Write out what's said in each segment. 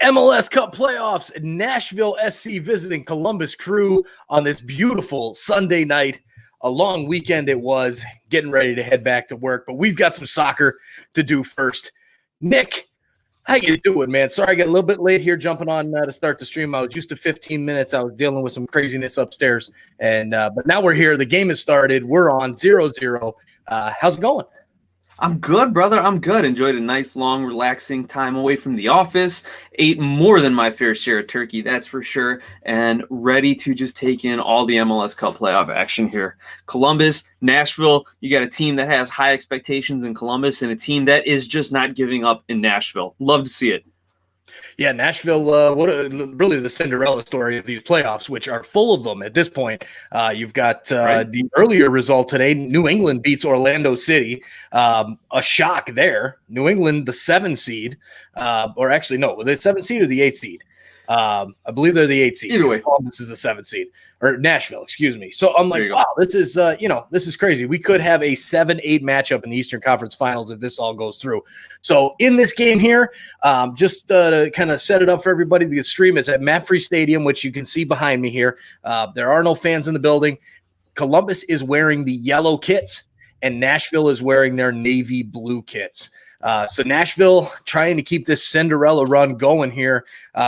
MLS Cup playoffs, Nashville SC visiting Columbus Crew on this beautiful Sunday night. A long weekend it was, getting ready to head back to work, but we've got some soccer to do first. Nick, how you doing, man? Sorry I got a little bit late here jumping on to start the stream. I was used to 15 minutes. I was dealing with some craziness upstairs, and but now we're here. The game has started. We're on 0-0. How's it going? I'm good, brother. I'm good. Enjoyed a nice, long, relaxing time away from the office. Ate more than my fair share of turkey, that's for sure. And ready to just take in all the MLS Cup playoff action here. Columbus, Nashville, you got a team that has high expectations in Columbus and a team that is just not giving up in Nashville. Love to see it. Yeah, Nashville, really the Cinderella story of these playoffs, which are full of them at this point. You've got the earlier result today. New England beats Orlando City. A shock there. New England, the 7 seed, or actually, no, the 7 seed or the 8 seed. I believe they're the 8 seed. Either way, Columbus is the 7 seed, or Nashville, excuse me. So I'm like, wow, this is this is crazy. We could have a 7-8 matchup in the Eastern Conference Finals if this all goes through. So in this game here, just to kind of set it up for everybody, the stream is at Mapfre Stadium, which you can see behind me here. There are no fans in the building. Columbus is wearing the yellow kits, and Nashville is wearing their navy blue kits. So Nashville trying to keep this Cinderella run going here.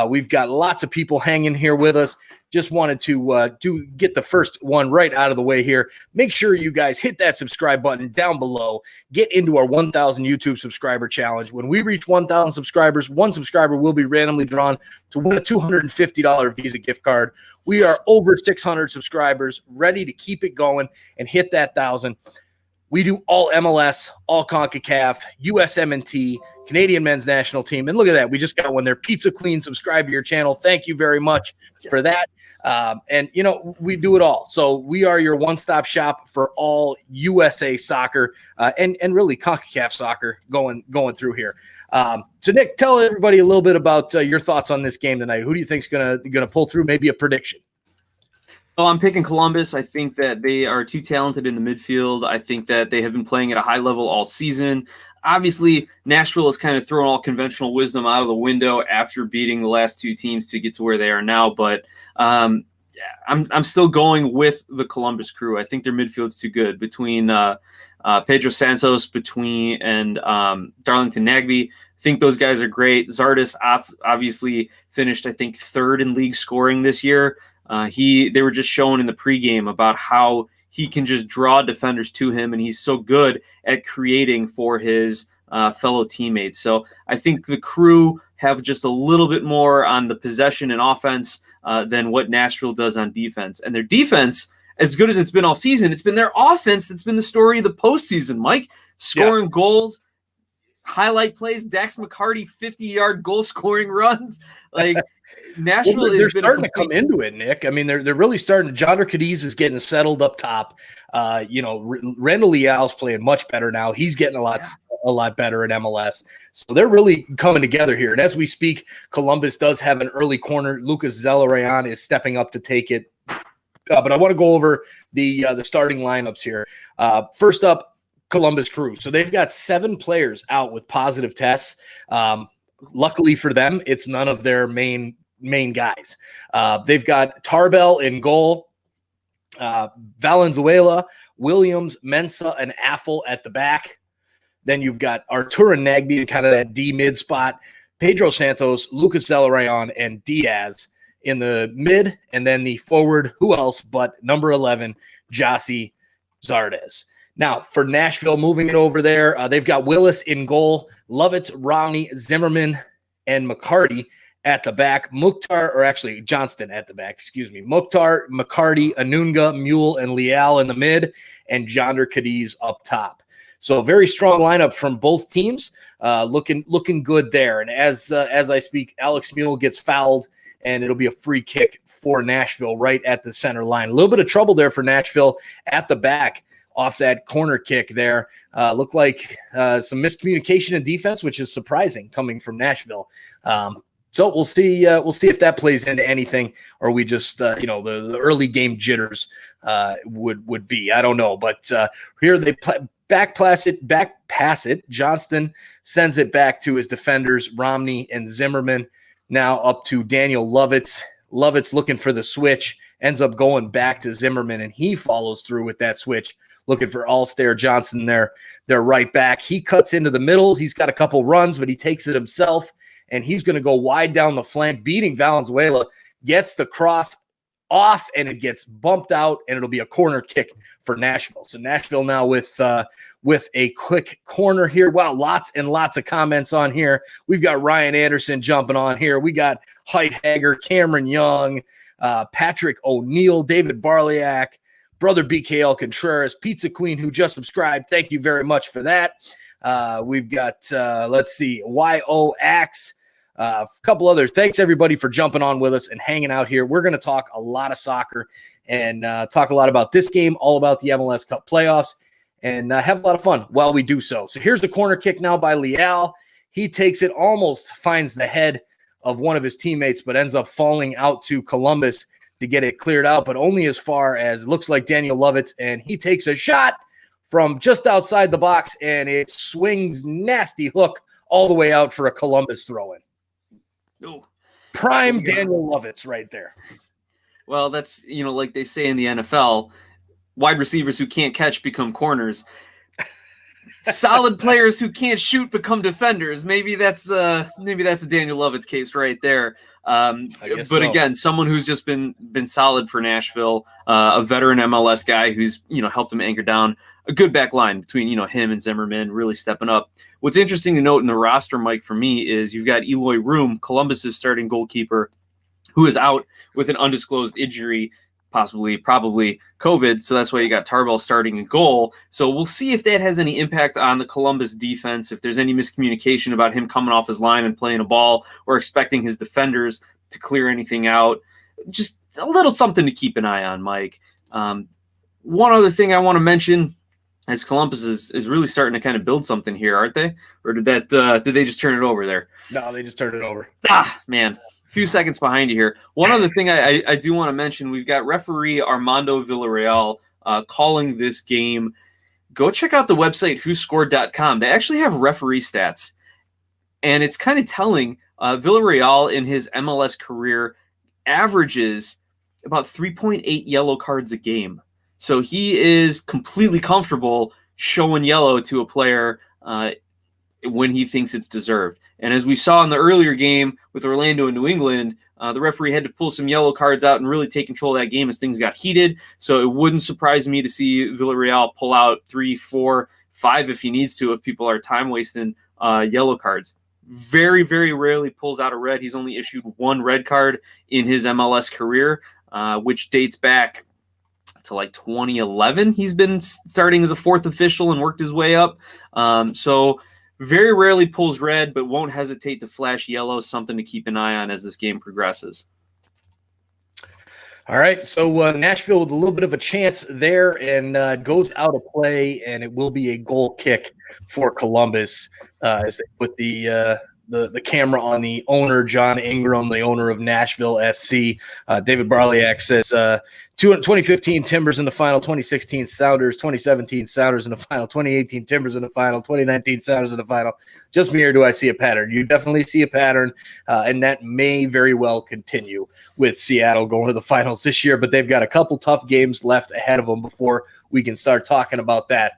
We've got lots of people hanging here with us. Just wanted to get the first one right out of the way here. Make sure you guys hit that subscribe button down below. Get into our 1,000 YouTube subscriber challenge. When we reach 1,000 subscribers, one subscriber will be randomly drawn to win a $250 Visa gift card. We are over 600 subscribers, ready to keep it going and hit that 1,000. We do all MLS, all CONCACAF, USMNT, Canadian men's national team. And look at that. We just got one there. Pizza Queen, subscribe to your channel. Thank you very much for that. And, we do it all. So we are your one-stop shop for all USA soccer and really CONCACAF soccer going through here. So, Nick, tell everybody a little bit about your thoughts on this game tonight. Who do you think is gonna pull through? Maybe a prediction. Well, I'm picking Columbus. I think that they are too talented in the midfield. I think that they have been playing at a high level all season. Obviously, Nashville has kind of thrown all conventional wisdom out of the window after beating the last two teams to get to where they are now. But I'm still going with the Columbus Crew. I think their midfield's too good between Pedro Santos and Darlington Nagbe. I think those guys are great. Zardes obviously finished, I think, 3rd in league scoring this year. They were just showing in the pregame about how he can just draw defenders to him, and he's so good at creating for his fellow teammates. So I think the Crew have just a little bit more on the possession and offense than what Nashville does on defense. And their defense, as good as it's been all season, it's been their offense that's been the story of the postseason, Mike. Scoring goals, highlight plays, Dax McCarty 50-yard goal-scoring runs. Like, Nashville they're starting to come into it, Nick. I mean, they're really starting. Jonder Cadiz is getting settled up top. Randall Leal's playing much better now. He's getting a lot a lot better in MLS. So they're really coming together here. And as we speak, Columbus does have an early corner. Lucas Zelarayan is stepping up to take it. But I want to go over the starting lineups here. First up, Columbus Crew. So they've got 7 players out with positive tests. Luckily for them, it's none of their main guys. They've got Tarbell in goal, Valenzuela, Williams, Mensah, and Affle at the back. Then you've got Artur and Nagby in kind of that D mid spot, Pedro Santos, Lucas Zelarayan, and Diaz in the mid, and then the forward, who else but number 11, Jossie Zardes. Now, for Nashville, moving it over there, they've got Willis in goal, Lovitz, Romney, Zimmerman, and McCarty at the back. Johnston at the back, Mukhtar, McCarty, Anunga, Mule, and Leal in the mid, and Jonder Cadiz up top. So a very strong lineup from both teams, looking good there. And as I speak, Alex Mule gets fouled, and it'll be a free kick for Nashville right at the center line. A little bit of trouble there for Nashville at the back off that corner kick there. Looked like some miscommunication in defense, which is surprising coming from Nashville. So we'll see if that plays into anything, or we just the early game jitters would be. I don't know, but here they back pass it. Johnston sends it back to his defenders, Romney and Zimmerman. Now up to Daniel Lovitz. Lovitz looking for the switch, ends up going back to Zimmerman, and he follows through with that switch, looking for Alstair Johnson there. They're right back. He cuts into the middle. He's got a couple runs, but he takes it himself, and he's going to go wide down the flank, beating Valenzuela, gets the cross off, and it gets bumped out, and it'll be a corner kick for Nashville. So Nashville now with a quick corner here. Wow, lots and lots of comments on here. We've got Ryan Anderson jumping on here. We got Heithager, Cameron Young, Patrick O'Neill, David Barliak, Brother BKL Contreras, Pizza Queen, who just subscribed. Thank you very much for that. We've got, YO Axe, a couple others. Thanks, everybody, for jumping on with us and hanging out here. We're going to talk a lot of soccer and talk a lot about this game, all about the MLS Cup playoffs, and have a lot of fun while we do so. So here's the corner kick now by Leal. He takes it, almost finds the head of one of his teammates, but ends up falling out to Columbus to get it cleared out, but only as far as it looks like Daniel Lovitz, and he takes a shot from just outside the box, and it swings nasty hook all the way out for a Columbus throw-in. Oh, prime Daniel Lovitz right there. Well, that's, like they say in the NFL, wide receivers who can't catch become corners. Solid players who can't shoot become defenders. Maybe that's a Daniel Lovitz case right there. Again, someone who's just been solid for Nashville, a veteran MLS guy who's helped him anchor down a good back line between him and Zimmerman, really stepping up. What's interesting to note in the roster, Mike, for me is you've got Eloy Room, Columbus's starting goalkeeper, who is out with an undisclosed injury, probably COVID. So that's why you got Tarbell starting in goal. So we'll see if that has any impact on the Columbus defense, if there's any miscommunication about him coming off his line and playing a ball, or expecting his defenders to clear anything out. Just a little something to keep an eye on, Mike. One other thing I want to mention, as Columbus is really starting to kind of build something here, aren't they? Or did they just turn it over there? No, they just turned it over. Man. Few seconds behind you here. One other thing I do want to mention, we've got referee Armando Villarreal calling this game. Go check out the website whoscored.com. They actually have referee stats, and it's kind of telling. Villarreal in his MLS career averages about 3.8 yellow cards a game. So he is completely comfortable showing yellow to a player when he thinks it's deserved. And as we saw in the earlier game with Orlando and New England, the referee had to pull some yellow cards out and really take control of that game as things got heated. So it wouldn't surprise me to see Villarreal pull out 3, 4, 5 if he needs to, if people are time wasting yellow cards. Very, very rarely pulls out a red. He's only issued 1 red card in his MLS career, which dates back to like 2011. He's been starting as a 4th official and worked his way up. So very rarely pulls red, but won't hesitate to flash yellow. Something to keep an eye on as this game progresses. All right, so Nashville with a little bit of a chance there, and goes out of play, and it will be a goal kick for Columbus as they put the camera on the owner, John Ingram, the owner of Nashville SC. David Barliak says 2015 Timbers in the final, 2016 Sounders, 2017 Sounders in the final, 2018 Timbers in the final, 2019 Sounders in the final. Just me, or do I see a pattern? You definitely see a pattern, and that may very well continue with Seattle going to the finals this year, but they've got a couple tough games left ahead of them before we can start talking about that.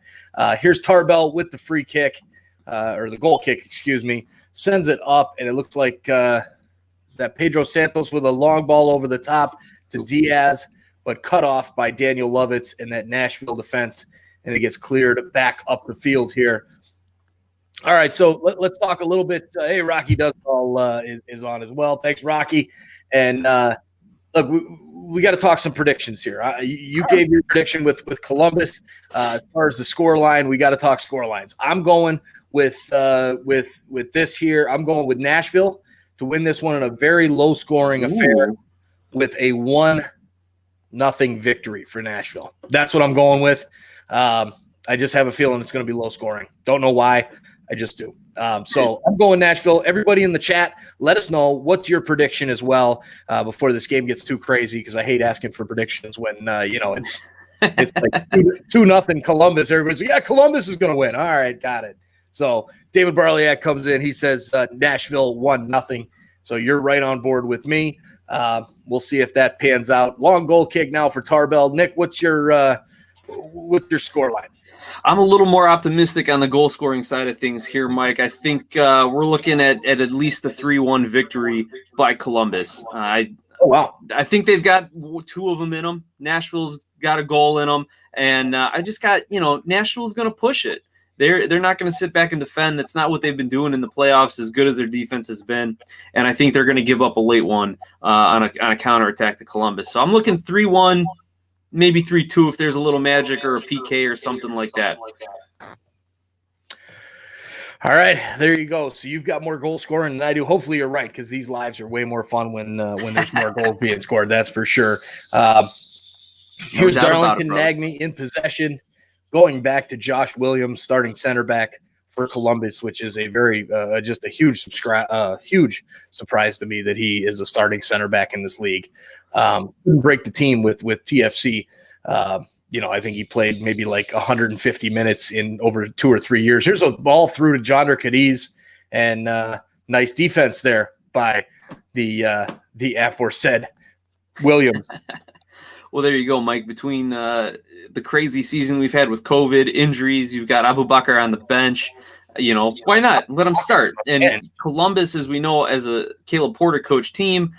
Here's Tarbell with the free kick, or the goal kick, excuse me. Sends it up, and it looks like is that Pedro Santos with a long ball over the top to Diaz, but cut off by Daniel Lovitz in that Nashville defense, and it gets cleared back up the field here. All right, so let's talk a little bit. Hey, Rocky Does All is on as well. Thanks, Rocky. And look, we got to talk some predictions here. You gave your prediction with Columbus. As far as the score line, we got to talk score lines. I'm going with this here. I'm going with Nashville to win this one in a very low-scoring affair with a 1-0 victory for Nashville. That's what I'm going with. I just have a feeling it's going to be low-scoring. Don't know why. I just do. So I'm going Nashville. Everybody in the chat, let us know what's your prediction as well before this game gets too crazy, because I hate asking for predictions when it's like 2-0 Columbus. Everybody's like, yeah, Columbus is going to win. All right, got it. So David Barliak comes in. He says Nashville 1-0. So you're right on board with me. We'll see if that pans out. Long goal kick now for Tarbell. Nick, what's your score line? I'm a little more optimistic on the goal scoring side of things here, Mike. I think we're looking at least a 3-1 victory by Columbus. Oh, wow. I think they've got two of them in them. Nashville's got a goal in them. And I just got, Nashville's going to push it. They're not going to sit back and defend. That's not what they've been doing in the playoffs, as good as their defense has been. And I think they're going to give up a late one on a counterattack to Columbus. So I'm looking 3-1, maybe 3-2 if there's a little magic or a PK or something like that. All right, there you go. So you've got more goal scoring than I do. Hopefully you're right, because these lives are way more fun when there's more goals being scored. That's for sure. Here's Darlington Nagbe in possession, going back to Josh Williams, starting center back for Columbus, which is a very just a huge surprise to me that he is a starting center back in this league. Couldn't break the team with TFC. I think he played maybe like 150 minutes in over 2 or 3 years. Here's a ball through to Jonder Cadiz, and nice defense there by the aforesaid Williams. Well, there you go, Mike. Between the crazy season we've had with COVID, injuries, you've got Abubakar on the bench. Why not? Let him start. And Columbus, as we know, as a Caleb Porter coach team,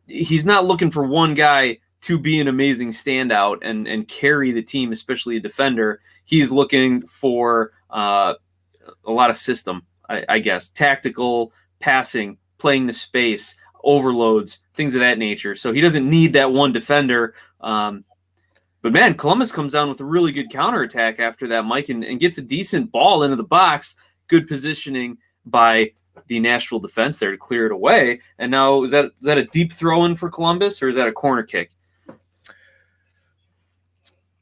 he's not looking for one guy to be an amazing standout and carry the team, especially a defender. He's looking for a lot of system, I guess, tactical, passing, playing the space, overloads, things of that nature. So he doesn't need that one defender. But, man, Columbus comes down with a really good counterattack after that, Mike, and gets a decent ball into the box. Good positioning by the Nashville defense there to clear it away. And now is that a deep throw-in for Columbus, or is that a corner kick?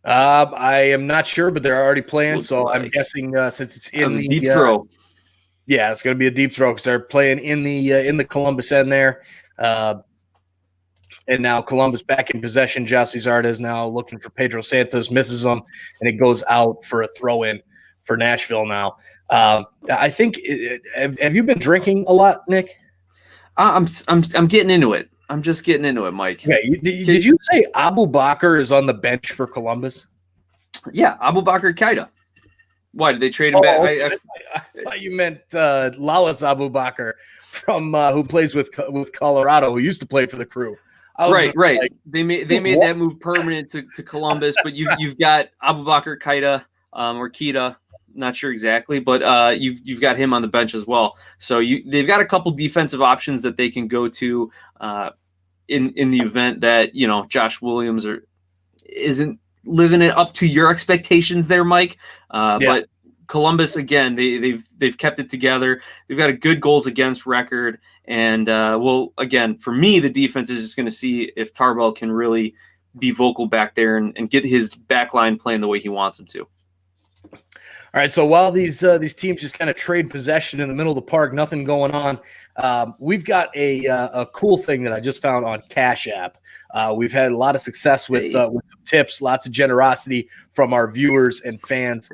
I am not sure, but they're already playing, so I'm guessing since it's in the deep throw. Yeah, it's going to be a deep throw because they're playing in the Columbus end there. And now Columbus back in possession. Jossie Zardes now looking for Pedro Santos, misses him, and it goes out for a throw-in for Nashville now. I think have you been drinking a lot, Nick? I'm getting into it. I'm just getting into it, Mike. Okay, did you say Abubakar is on the bench for Columbus? Yeah, Abubakar Keita. Why did they trade him back? I thought you meant Lalas Abubakar from who plays with Colorado, who used to play for the Crew. Right. They made that move permanent to Columbus, but you've got Abubakar Keita or Keita, not sure exactly, but you've got him on the bench as well. So they've got a couple defensive options that they can go to in the event that Josh Williams isn't living it up to your expectations there, Mike. But Columbus, again, they've kept it together. They've got a good goals against record. And, again, for me, the defense is just going to see if Tarbell can really be vocal back there and get his back line playing the way he wants them to. All right, so while these teams just kind of trade possession in the middle of the park, nothing going on, we've got a cool thing that I just found on Cash App. We've had a lot of success with tips, lots of generosity from our viewers and fans.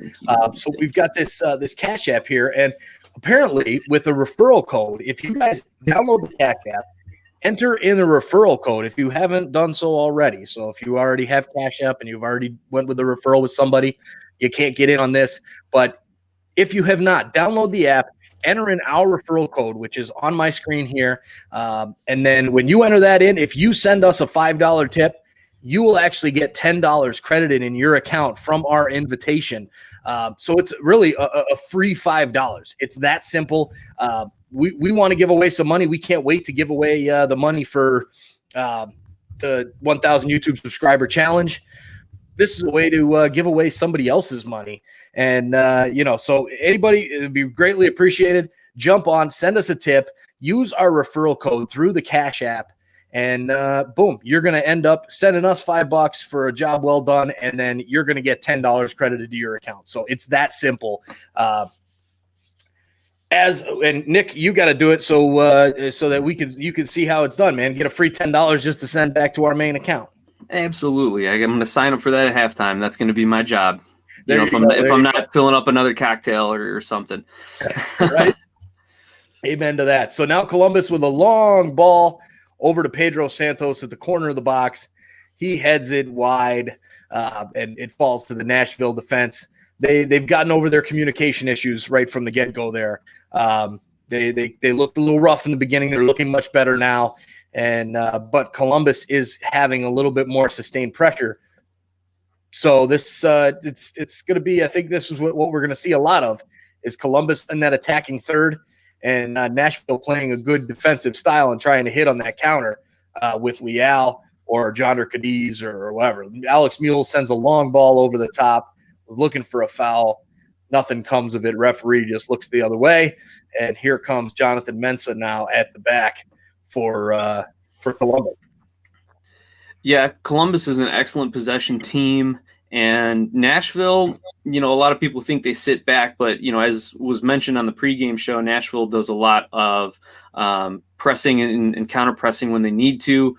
So we've got this Cash App here, and apparently with a referral code, if you guys download the Cash App, enter in a referral code if you haven't done so already. So if you already have Cash App and you've already went with a referral with somebody, you can't get in on this. But if you have not, download the app, enter in our referral code, which is on my screen here. And then when you enter that in, if you send us a $5 tip, you will actually get $10 credited in your account from our invitation. So it's really a free $5. It's that simple. We want to give away some money. We can't wait to give away the money for the 1,000 YouTube subscriber challenge. This is a way to give away somebody else's money. And, so anybody, it would be greatly appreciated. Jump on, send us a tip, use our referral code through the Cash App, and boom, you're going to end up sending us $5 for a job well done, and then you're going to get $10 credited to your account. So it's that simple. And Nick, you got to do it so that you can see how it's done, man. Get a free $10 just to send back to our main account. Absolutely. I'm going to sign up for that at halftime. That's going to be my job. If I'm not filling up another cocktail or something. Right. Amen to that. So now Columbus with a long ball over to Pedro Santos at the corner of the box. He heads it wide, and it falls to the Nashville defense. They've gotten over their communication issues right from the get-go there. They looked a little rough in the beginning. They're looking much better now. But Columbus is having a little bit more sustained pressure. So this it's going to be, I think this is what we're going to see a lot of, is Columbus in that attacking third, and Nashville playing a good defensive style and trying to hit on that counter with Leal or Jonder Cadiz or whatever. Alex Mule sends a long ball over the top, looking for a foul. Nothing comes of it. Referee just looks the other way, and here comes Jonathan Mensah now at the back for Columbus. Yeah, Columbus is an excellent possession team, and Nashville, a lot of people think they sit back, but, as was mentioned on the pregame show, Nashville does a lot of pressing and counter-pressing when they need to.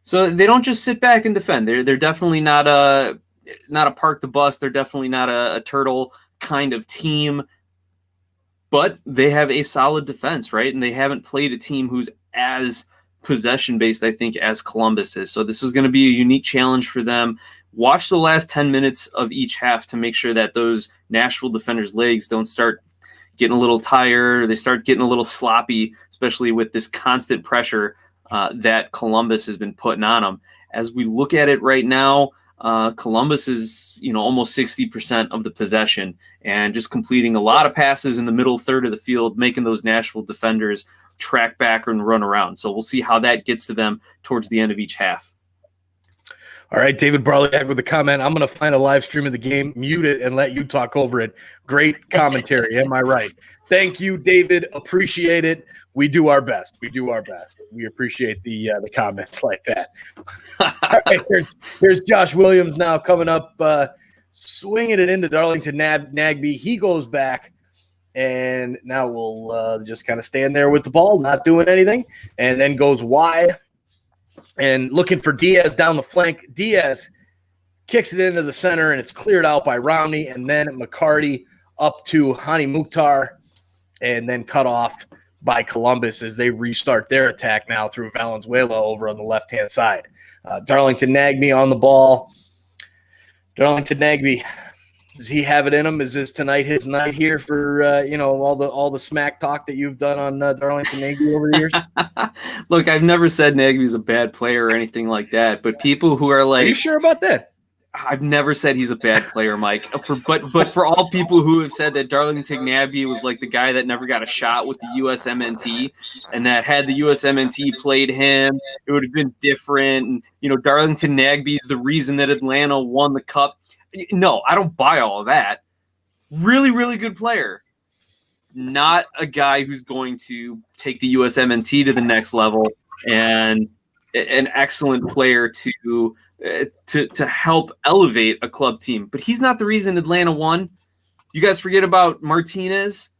So they don't just sit back and defend. They're definitely not a park the bus. They're definitely not a turtle kind of team, but they have a solid defense, right? And they haven't played a team who's as possession-based, I think, as Columbus is. So this is going to be a unique challenge for them. Watch the last 10 minutes of each half to make sure that those Nashville defenders' legs don't start getting a little tired. They start getting a little sloppy, especially with this constant pressure that Columbus has been putting on them. As we look at it right now, Columbus is, almost 60% of the possession and just completing a lot of passes in the middle third of the field, making those Nashville defenders track back and run around. So we'll see how that gets to them towards the end of each half. All right, David Barliak with a comment. I'm going to find a live stream of the game, mute it, and let you talk over it. Great commentary. Am I right? Thank you, David. Appreciate it. We do our best. We appreciate the comments like that. All right, here's Josh Williams now coming up, swinging it into Darlington Nagbe. He goes back, and now we'll just kind of stand there with the ball, not doing anything, and then goes wide and looking for Diaz down the flank. Diaz kicks it into the center, and it's cleared out by Romney, and then McCarty up to Hani Mukhtar, and then cut off by Columbus as they restart their attack now through Valenzuela over on the left-hand side. Darlington Nagbe on the ball. Darlington Nagbe, does he have it in him? Is this tonight his night here for all the smack talk that you've done on Darlington Nagbe over the years? Look, I've never said Nagbe's a bad player or anything like that, but people who are like, are you sure about that? I've never said he's a bad player, Mike. But for all people who have said that Darlington Nagbe was like the guy that never got a shot with the USMNT, and that had the USMNT played him, it would have been different. And Darlington Nagbe is the reason that Atlanta won the cup. No, I don't buy all of that. Really, really good player. Not a guy who's going to take the USMNT to the next level, and an excellent player to to help elevate a club team. But he's not the reason Atlanta won. You guys forget about Martinez.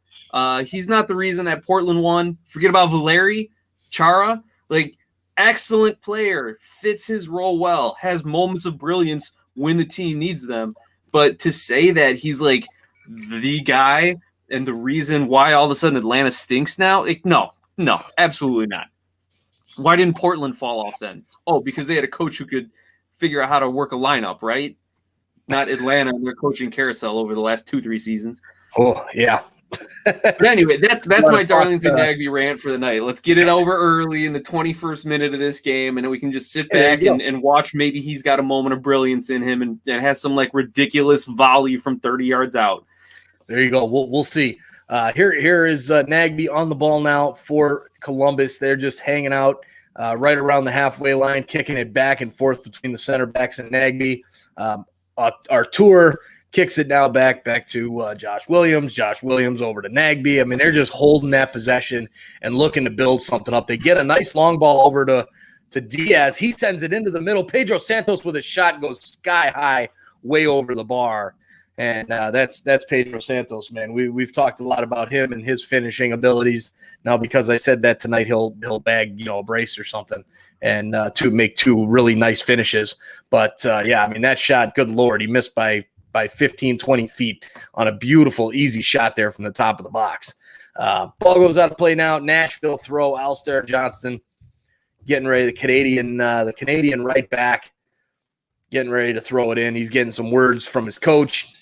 He's not the reason that Portland won. Forget about Valeri, Chara. Like, excellent player, fits his role well, has moments of brilliance when the team needs them. But to say that he's like the guy and the reason why all of a sudden Atlanta stinks now, like, no, absolutely not. Why didn't Portland fall off then? Oh, because they had a coach who could figure out how to work a lineup, right? Not Atlanta and their coaching carousel over the last 2-3 seasons. Oh, yeah. But anyway, that's my Darlington Nagbe rant for the night. Let's get it over early in the 21st minute of this game, and then we can just sit back and watch. Maybe he's got a moment of brilliance in him and has some like ridiculous volley from 30 yards out. There you go. We'll see. Here is Nagbe on the ball now for Columbus. They're just hanging out right around the halfway line, kicking it back and forth between the center backs and Nagbe. Artur kicks it now back to Josh Williams. Josh Williams over to Nagbe. I mean, they're just holding that possession and looking to build something up. They get a nice long ball over to Diaz. He sends it into the middle. Pedro Santos with a shot goes sky high, way over the bar. And that's Pedro Santos, man. We've talked a lot about him and his finishing abilities. Now, because I said that tonight, he'll bag a brace or something and to make two really nice finishes. But yeah, I mean, that shot, good Lord, he missed by 15, 20 feet on a beautiful, easy shot there from the top of the box. Ball goes out of play now. Nashville throw. Alistair Johnston getting ready. The Canadian right back getting ready to throw it in. He's getting some words from his coach,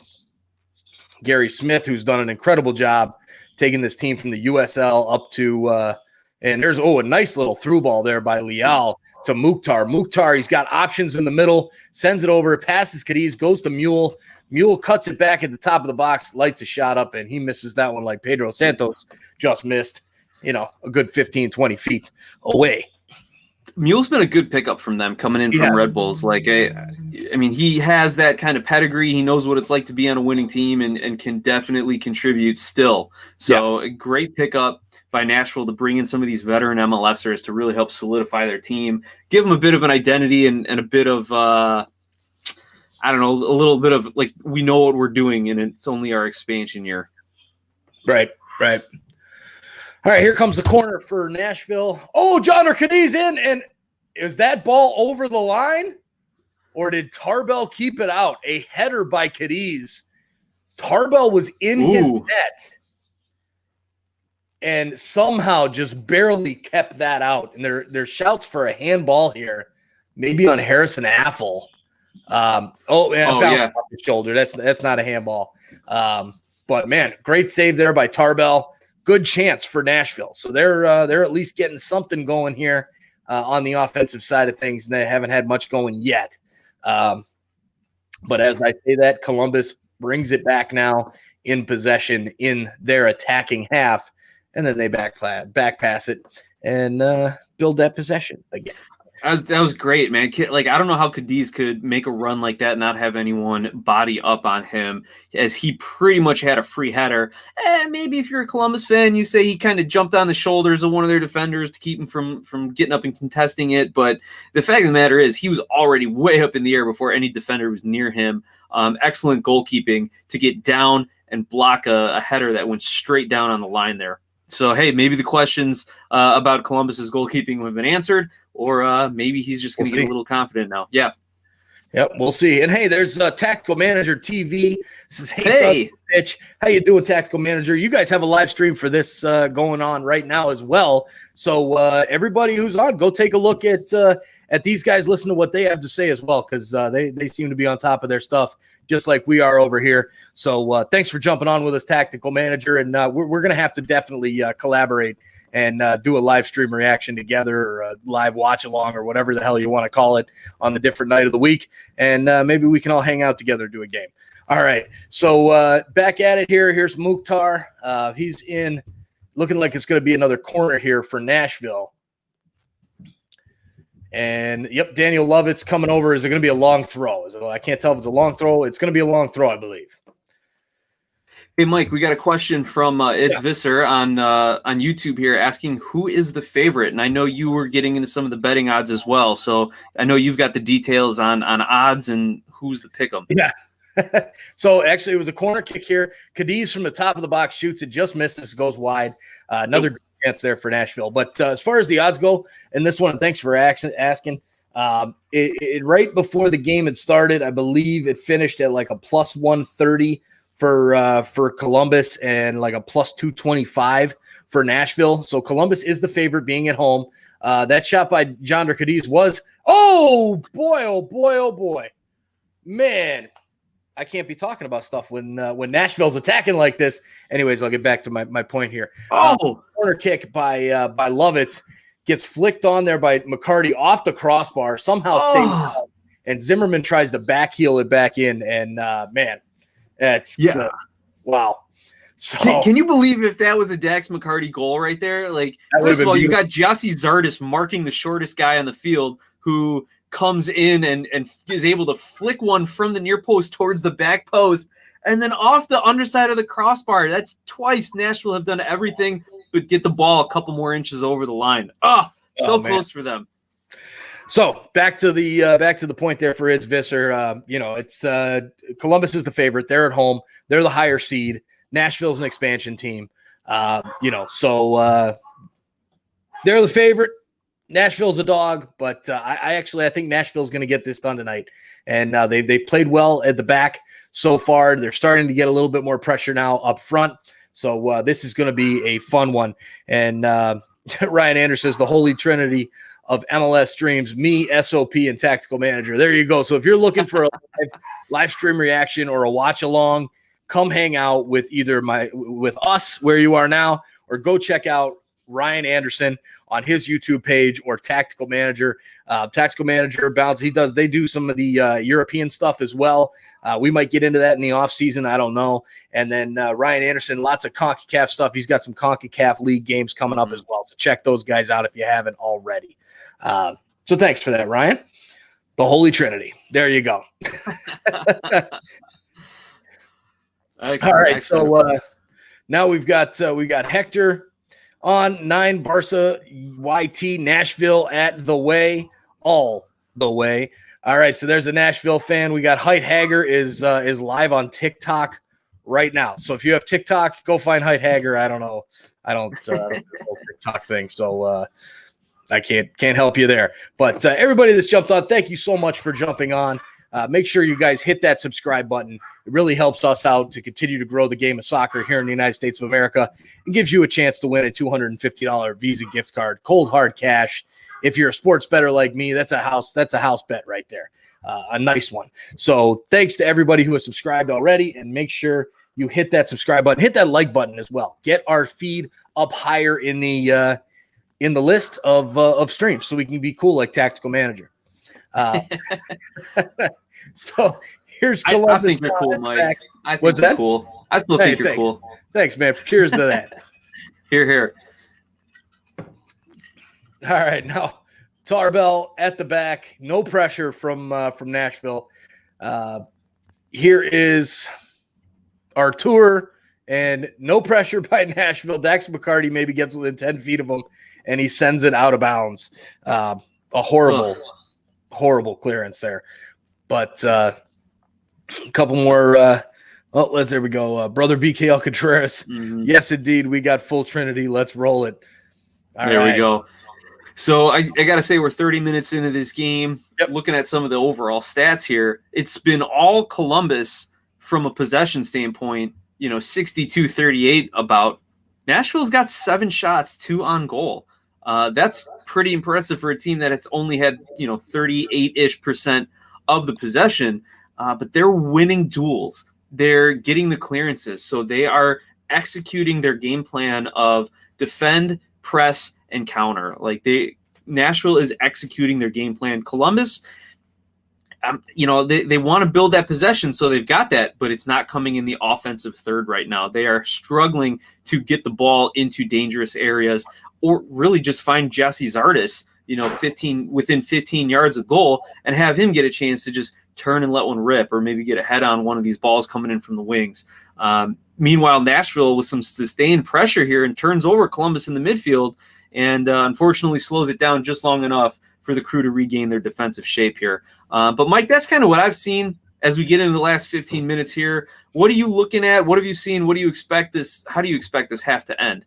Gary Smith, who's done an incredible job taking this team from the USL up to and there's a nice little through ball there by Leal to Mukhtar. Mukhtar, he's got options in the middle, sends it over, passes Cadiz, goes to Mule. Mule cuts it back at the top of the box, lights a shot up, and he misses that one like Pedro Santos just missed, a good 15, 20 feet away. Mule's been a good pickup from them coming in from Red Bulls. Like, I mean, he has that kind of pedigree. He knows what it's like to be on a winning team and can definitely contribute still. So a great pickup by Nashville to bring in some of these veteran MLSers to really help solidify their team, give them a bit of an identity and a bit of, a little bit of like, we know what we're doing and it's only our expansion year. Right. All right, here comes the corner for Nashville. Oh, John Cadiz in, and is that ball over the line? Or did Tarbell keep it out? A header by Cadiz. Tarbell was in his net and somehow just barely kept that out. And there's shouts for a handball here, maybe on Harrison Affle. Off his shoulder. That's not a handball. But, man, great save there by Tarbell. Good chance for Nashville. So they're at least getting something going here on the offensive side of things, and they haven't had much going yet. But as I say that, Columbus brings it back now in possession in their attacking half, and then they back pass it and build that possession again. That was great, man. Like, I don't know how Cadiz could make a run like that and not have anyone body up on him, as he pretty much had a free header. Maybe if you're a Columbus fan, you say he kind of jumped on the shoulders of one of their defenders to keep him from getting up and contesting it. But the fact of the matter is he was already way up in the air before any defender was near him. Excellent goalkeeping to get down and block a header that went straight down on the line there. So, hey, maybe the questions about Columbus's goalkeeping have been answered, or maybe he's just going to get a little confident now. Yeah. Yep, we'll see. And, hey, there's Tactical Manager TV. Says, hey, Pitch, how you doing, Tactical Manager? You guys have a live stream for this going on right now as well. So everybody who's on, go take a look at these guys, listen to what they have to say as well, because they seem to be on top of their stuff just like we are over here. So thanks for jumping on with us, Tactical Manager, and we're going to have to definitely collaborate and do a live stream reaction together, or a live watch along, or whatever the hell you want to call it, on a different night of the week, and maybe we can all hang out together, do a game. All right, so back at it here. Here's Mukhtar. He's in, looking like it's going to be another corner here for Nashville. And, yep, Daniel Lovett's coming over. Is it going to be a long throw? I can't tell if it's a long throw. It's going to be a long throw, I believe. Hey, Mike, we got a question from It's Visser on YouTube here asking who is the favorite. And I know you were getting into some of the betting odds as well. So I know you've got the details on odds and who's the pick 'em. Yeah. So actually, it was a corner kick here. Cadiz from the top of the box shoots it, just misses, goes wide. Another good chance there for Nashville. But as far as the odds go in this one, thanks for asking. Right before the game had started, I believe it finished at like a plus 130 for Columbus and like a plus 225 for Nashville. So Columbus is the favorite, being at home. That shot by Jonder Cadiz was, oh boy, man. I can't be talking about stuff when Nashville's attacking like this. Anyways, I'll get back to my point here. Corner kick by Lovitz gets flicked on there by McCarty off the crossbar, somehow stays out, and Zimmerman tries to backheel it back in, and man, that's wow. So can you believe if that was a Dax McCarty goal right there? Like, first of all, you got Gyasi Zardes marking the shortest guy on the field, who comes in and is able to flick one from the near post towards the back post, and then off the underside of the crossbar. That's twice Nashville have done everything but get the ball a couple more inches over the line. So close for them. So back to the point there for It's Visser. It's Columbus is the favorite. They're at home. They're the higher seed. Nashville's an expansion team. So they're the favorite. Nashville's a dog, but I think Nashville's going to get this done tonight. And they've played well at the back so far. They're starting to get a little bit more pressure now up front. So this is going to be a fun one. And Ryan Anderson says the holy trinity of MLS streams, me, SOP, and Tactical Manager. There you go. So if you're looking for a live stream reaction or a watch along, come hang out with with us where you are now, or go check out Ryan Anderson on his YouTube page, or Tactical Manager. Tactical Manager bounce. They do some of the European stuff as well. We might get into that in the off season. I don't know. And then Ryan Anderson, lots of CONCACAF stuff. He's got some CONCACAF league games coming up as well. So check those guys out if you haven't already. So thanks for that, Ryan. The Holy Trinity. There you go. All right. So now we've got Hector on 9 Barca YT Nashville at the way, all the way. All right, so there's a Nashville fan. We got Height Hager is live on TikTok right now. So if you have TikTok, go find Height Hager. I don't know. I don't do the whole TikTok thing, so I can't help you there. But everybody that's jumped on, thank you so much for jumping on. Make sure you guys hit that subscribe button. It really helps us out to continue to grow the game of soccer here in the United States of America. It gives you a chance to win a $250 Visa gift card, cold hard cash. If you're a sports bettor like me, that's a house bet right there. A nice one. So thanks to everybody who has subscribed already, and make sure you hit that subscribe button, hit that like button as well. Get our feed up higher in the list of streams, so we can be cool like Tactical Manager. So here's Columbus. I think you're cool, Mike. I think What's you're that? Cool. I still think you're cool. Thanks, man. Cheers to that. Here. All right, now Tarbell at the back. No pressure from Nashville. Here is Artur, and no pressure by Nashville. Dax McCarty maybe gets within 10 feet of him, and he sends it out of bounds. A horrible clearance there. But a couple more. There we go. Brother BKL Contreras. Mm-hmm. Yes, indeed. We got full Trinity. Let's roll it. There we go. So I got to say, we're 30 minutes into this game. Yep. Looking at some of the overall stats here, it's been all Columbus from a possession standpoint, 62-38 about. Nashville's got 7 shots, 2 on goal. That's pretty impressive for a team that has only had, 38-ish% of the possession, but they're winning duels. They're getting the clearances. So they are executing their game plan of defend, press, and counter. Nashville is executing their game plan. Columbus, they want to build that possession, so they've got that, but it's not coming in the offensive third right now. They are struggling to get the ball into dangerous areas, or really just find Gyasi Zardes, within 15 yards of goal, and have him get a chance to just turn and let one rip, or maybe get a head on one of these balls coming in from the wings. Meanwhile, Nashville with some sustained pressure here and turns over Columbus in the midfield and unfortunately slows it down just long enough for the Crew to regain their defensive shape here. But Mike, that's kind of what I've seen as we get into the last 15 minutes here. What are you looking at? What have you seen? What do you expect this? How do you expect this half to end?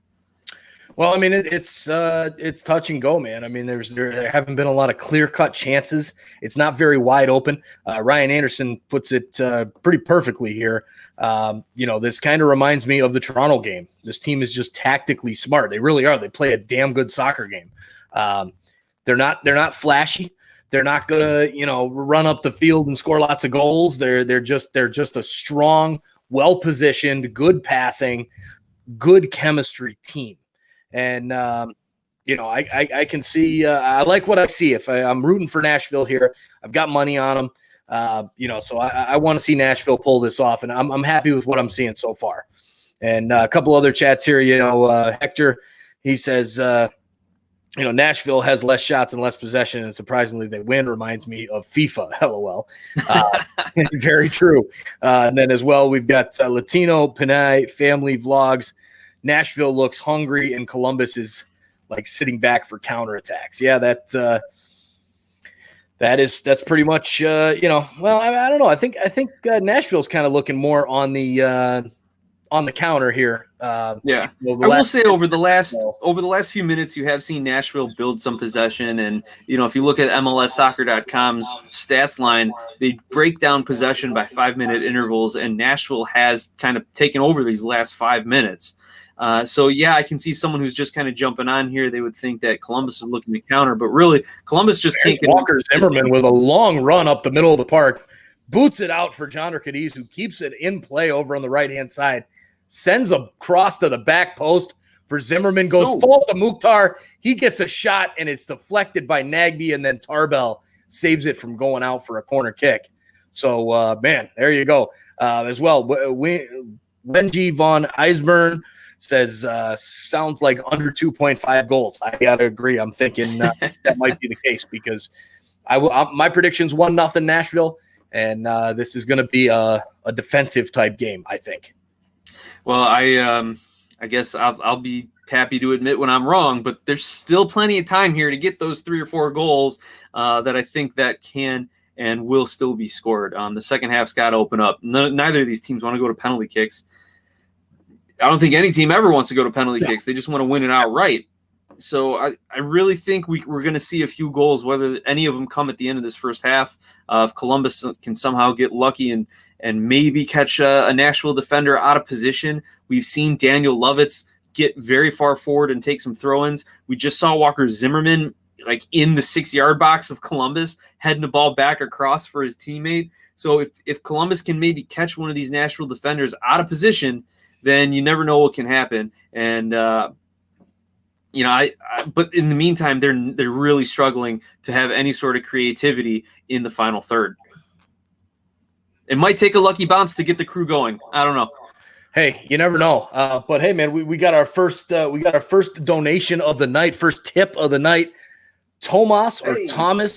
Well, I mean, it's touch and go, man. I mean, there haven't been a lot of clear-cut chances. It's not very wide open. Ryan Anderson puts it pretty perfectly here. This kind of reminds me of the Toronto game. This team is just tactically smart. They really are. They play a damn good soccer game. They're not flashy. They're not gonna, run up the field and score lots of goals. They're just a strong, well-positioned, good passing, good chemistry team. And, I can see I like what I see. If I'm rooting for Nashville here, I've got money on them, so I want to see Nashville pull this off. And I'm happy with what I'm seeing so far. And a couple other chats here, Hector, he says, Nashville has less shots and less possession, and surprisingly they win. Reminds me of FIFA, LOL. Very true. And then as well, we've got Latino Panay Family Vlogs. Nashville looks hungry, and Columbus is like sitting back for counterattacks. Yeah, that's pretty much I don't know. I think Nashville's kind of looking more on the counter here. I will say over the last few minutes, you have seen Nashville build some possession, and if you look at MLSsoccer.com's stats line, they break down possession by 5-minute intervals, and Nashville has kind of taken over these last 5 minutes. I can see someone who's just kind of jumping on here. They would think that Columbus is looking to counter, but really Columbus just can't get Walker Zimmerman with a long run up the middle of the park, boots it out for John Cadiz, who keeps it in play over on the right-hand side, sends a cross to the back post for Zimmerman, goes full to Mukhtar. He gets a shot, and it's deflected by Nagbe, and then Tarbell saves it from going out for a corner kick. So, there you go. As well, Wenji von Eisburn says, sounds like under 2.5 goals. I got to agree. I'm thinking that might be the case because my prediction's 1-0 Nashville, and this is going to be a defensive type game, I think. Well, I guess I'll be happy to admit when I'm wrong, but there's still plenty of time here to get those 3 or 4 goals that I think that can and will still be scored. The second half's got to open up. Neither of these teams want to go to penalty kicks. I don't think any team ever wants to go to penalty kicks. They just want to win it outright. So I really think we're going to see a few goals, whether any of them come at the end of this first half. If Columbus can somehow get lucky and maybe catch a Nashville defender out of position. We've seen Daniel Lovitz get very far forward and take some throw-ins. We just saw Walker Zimmerman in the 6-yard box of Columbus, heading the ball back across for his teammate. So if Columbus can maybe catch one of these Nashville defenders out of position, then you never know what can happen. And but in the meantime, they're really struggling to have any sort of creativity in the final third. It might take a lucky bounce to get the Crew going. I don't know. Hey, you never know. But hey, man, we got our first donation of the night, first tip of the night. Thomas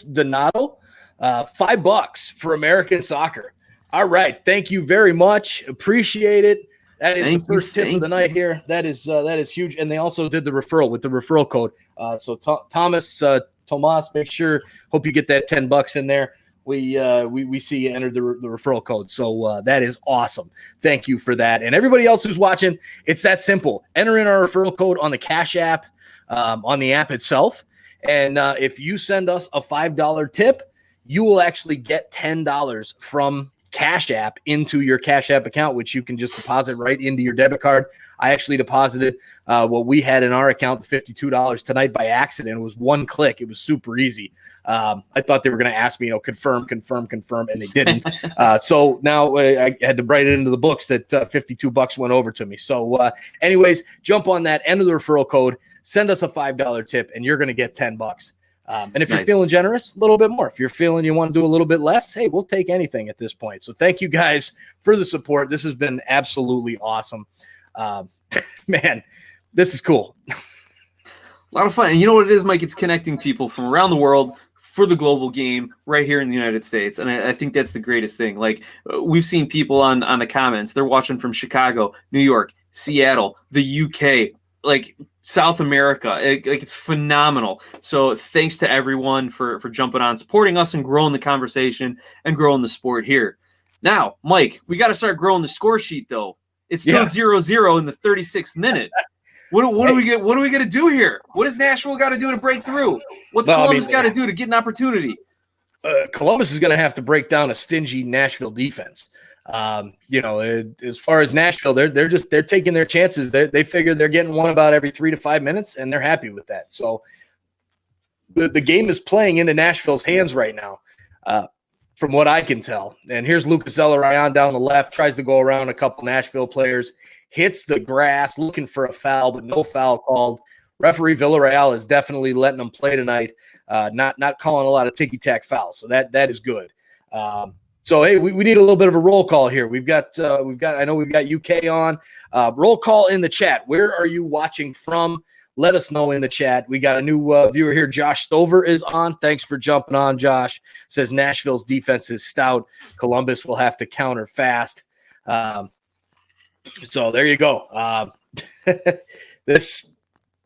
Donato, $5 for American soccer. All right, thank you very much. Appreciate it. That is the first tip of the night here. That is huge. And they also did the referral with the referral code. So Tomas, make sure. Hope you get that $10 in there. We see you entered the referral code. So that is awesome. Thank you for that. And everybody else who's watching, it's that simple. Enter in our referral code on the Cash App, on the app itself. And if you send us a $5 tip, you will actually get $10 from Cash App into your Cash App account, which you can just deposit right into your debit card. I actually deposited what we had in our account, $52 tonight by accident. It was one click. It was super easy. I thought they were going to ask me, confirm, and they didn't. So now I had to write it into the books that $52 went over to me. So anyways, jump on that, enter the referral code, send us a $5 tip, and you're going to get $10. And if you're feeling generous, a little bit more. If you're feeling you want to do a little bit less, hey, we'll take anything at this point. So thank you guys for the support. This has been absolutely awesome. Man, this is cool. A lot of fun. And you know what it is, Mike? It's connecting people from around the world for the global game right here in the United States. And I think that's the greatest thing. Like, we've seen people on the comments, they're watching from Chicago, New York, Seattle, the UK, like South America. It's phenomenal. So thanks to everyone for jumping on, supporting us, and growing the conversation and growing the sport here. Now, Mike, we got to start growing the score sheet, though. It's still 0-0 in the 36th minute. What do we get? What do we got to do here? What does Nashville got to do to break through? What's Columbus got to do to get an opportunity? Columbus is going to have to break down a stingy Nashville defense. As far as Nashville, they're taking their chances. They figure they're getting one about every 3 to 5 minutes, and they're happy with that. So the game is playing into Nashville's hands right now, from what I can tell. And here's Lucas Elarayan down the left, tries to go around a couple Nashville players, hits the grass, looking for a foul, but no foul called. Referee Villarreal is definitely letting them play tonight, not calling a lot of ticky-tack fouls. So that is good. So, hey, we need a little bit of a roll call here. We've got I know we've got UK on. Roll call in the chat. Where are you watching from? Let us know in the chat. We got a new viewer here. Josh Stover is on. Thanks for jumping on, Josh. Says Nashville's defense is stout. Columbus will have to counter fast. So there you go. This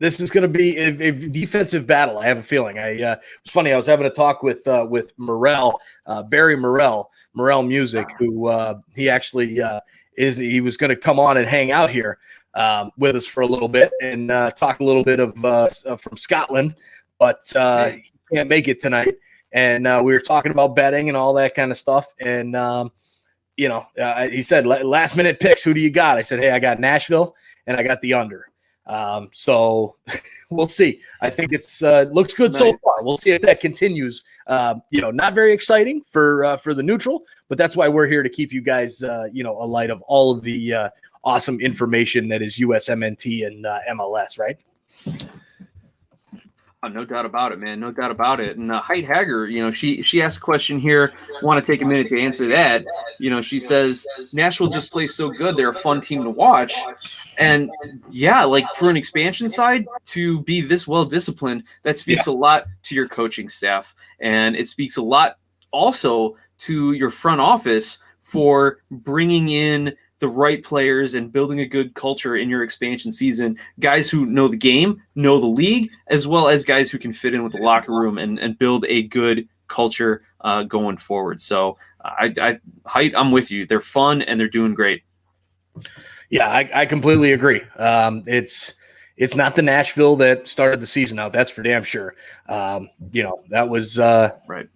is going to be a defensive battle. I have a feeling. It's funny. I was having a talk with Morrell, Barry Morrell Music, who he actually he was going to come on and hang out here with us for a little bit and talk a little bit of from Scotland, but he can't make it tonight. And we were talking about betting and all that kind of stuff. And he said, last minute picks. Who do you got? I said, hey, I got Nashville and I got the under. So we'll see. I think it's looks good so far. We'll see if that continues. Not very exciting for the neutral, but that's why we're here to keep you guys, alight of all of the awesome information that is USMNT and MLS, right? No doubt about it, man. No doubt about it. And Heid Hager, she asked a question here. Want to take a minute to answer that. She says Nashville just plays so good. They're a fun team to watch. And yeah, like for an expansion side to be this well disciplined, that speaks a lot to your coaching staff, and it speaks a lot also to your front office for bringing in the right players and building a good culture in your expansion season. Guys who know the game, know the league, as well as guys who can fit in with the locker room and build a good culture going forward. So I'm with you. They're fun and they're doing great. Yeah, I completely agree. It's not the Nashville that started the season out. That's for damn sure. That was right.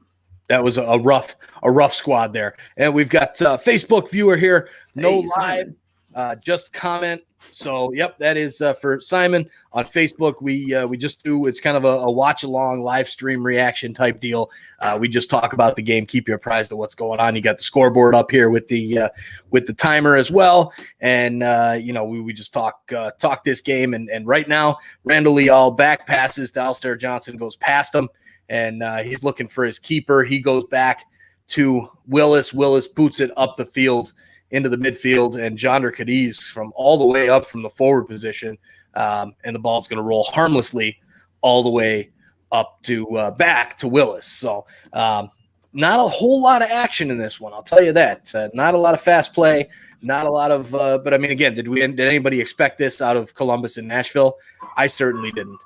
That was a rough squad there. And we've got Facebook viewer here. No live, just comment. So, yep, that is for Simon on Facebook. We just do, it's kind of a watch along live stream reaction type deal. We just talk about the game, keep you apprised of what's going on. You got the scoreboard up here with the timer as well. And we just talk this game. And right now, Randall Leal back passes to Alistair Johnson, goes past him. And he's looking for his keeper. He goes back to Willis. Willis boots it up the field into the midfield, and Jonder Cadiz from all the way up from the forward position, and the ball's going to roll harmlessly all the way up to back to Willis. So not a whole lot of action in this one, I'll tell you that. Not a lot of fast play, not a lot of but I mean, again, did anybody expect this out of Columbus and Nashville? I certainly didn't.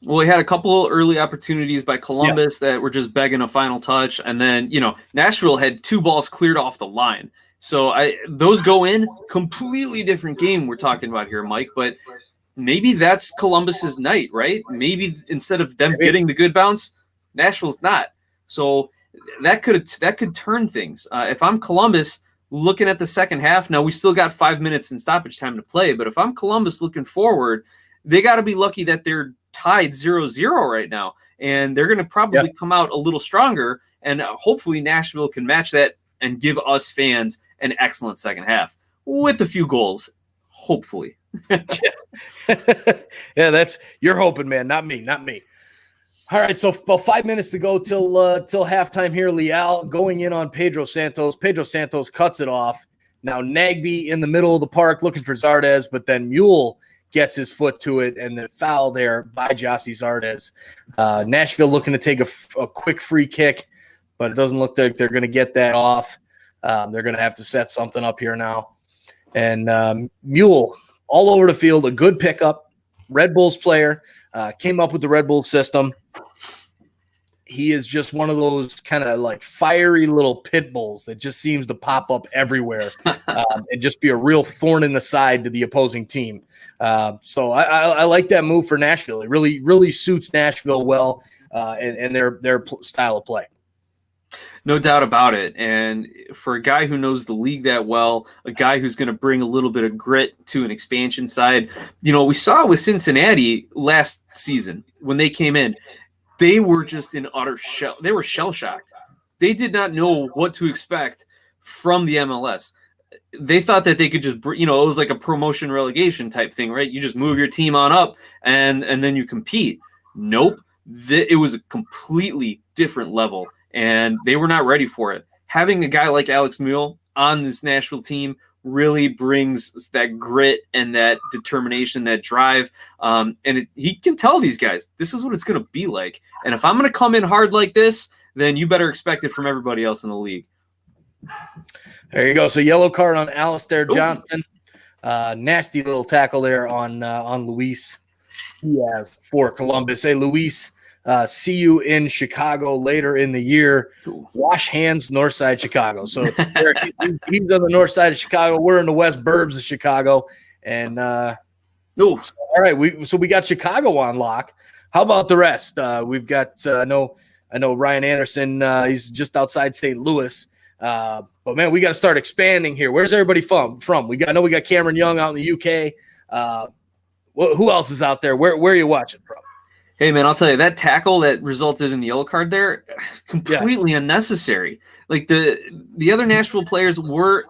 Well, we had a couple early opportunities by Columbus that were just begging a final touch. And then, Nashville had 2 balls cleared off the line. So those go in, completely different game we're talking about here, Mike. But maybe that's Columbus's night, right? Maybe instead of them getting the good bounce, Nashville's not. So that could turn things. If I'm Columbus looking at the second half, now we still got 5 minutes in stoppage time to play. But if I'm Columbus looking forward, they got to be lucky that they're tied 0-0 right now, and they're going to probably come out a little stronger, and hopefully Nashville can match that and give us fans an excellent second half with a few goals, hopefully. Yeah, you're hoping, man, not me. All right, so about 5 minutes to go till halftime here. Leal going in on Pedro Santos. Pedro Santos cuts it off. Now Nagbe in the middle of the park looking for Zardes, but then Mule gets his foot to it, and the foul there by Jossie Zardes. Nashville looking to take a quick free kick, but it doesn't look like they're going to get that off. They're going to have to set something up here now. And Mule all over the field, a good pickup. Red Bulls player, came up with the Red Bull system. He is just one of those kind of like fiery little pit bulls that just seems to pop up everywhere and just be a real thorn in the side to the opposing team. So I like that move for Nashville. It really suits Nashville well and their style of play. No doubt about it. And for a guy who knows the league that well, a guy who's going to bring a little bit of grit to an expansion side, we saw it with Cincinnati last season when they came in. They were just in utter shell. They were shell-shocked. They did not know what to expect from the MLS. They thought that they could just, it was like a promotion relegation type thing, right? You just move your team on up and then you compete. Nope. It was a completely different level, and they were not ready for it. Having a guy like Alex Mule on this Nashville team really brings that grit and that determination, that drive. He can tell these guys, this is what it's going to be like. And if I'm going to come in hard like this, then you better expect it from everybody else in the league. There you go. So yellow card on Alistair Johnston. Nasty little tackle there on Luis Diaz for Columbus. Hey, Luis, see you in Chicago later in the year. Wash hands, north side Chicago. So he's on the north side of Chicago. We're in the west burbs of Chicago. And all right, we got Chicago on lock. How about the rest? We've got I know Ryan Anderson. He's just outside St. Louis. But man, we got to start expanding here. Where's everybody from? We got Cameron Young out in the UK. Who else is out there? Where are you watching from? Hey, man, I'll tell you, that tackle that resulted in the yellow card there, completely unnecessary. Like the other Nashville players were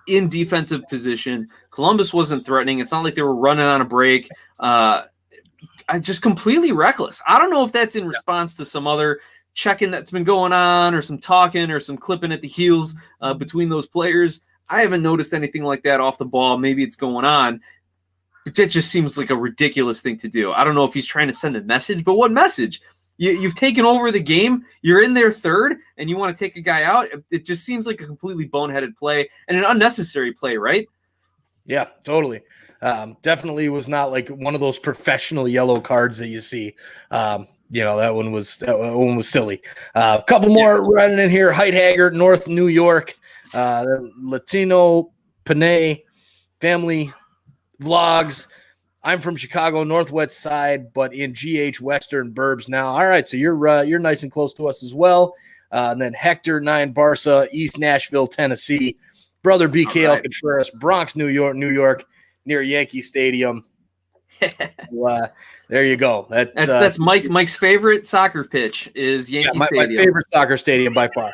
in defensive position. Columbus wasn't threatening. It's not like they were running on a break. Just completely reckless. I don't know if that's in response to some other checking that's been going on or some talking or some clipping at the heels between those players. I haven't noticed anything like that off the ball. Maybe it's going on. But that just seems like a ridiculous thing to do. I don't know if he's trying to send a message, but what message? You've taken over the game. You're in there third, and you want to take a guy out. It just seems like a completely boneheaded play and an unnecessary play, right? Yeah, totally. Definitely was not like one of those professional yellow cards that you see. That one was silly. A couple more running in here. Heithager, North New York, Latino Panay family vlogs. I'm from Chicago, Northwest side, but in GH Western Burbs now. All right, so you're nice and close to us as well. And then Hector 9 Barca, East Nashville, Tennessee. Brother BK Alcatraz, Bronx, New York, near Yankee Stadium. There you go. That's Mike's favorite soccer pitch is Yankee Stadium. My favorite soccer stadium by far.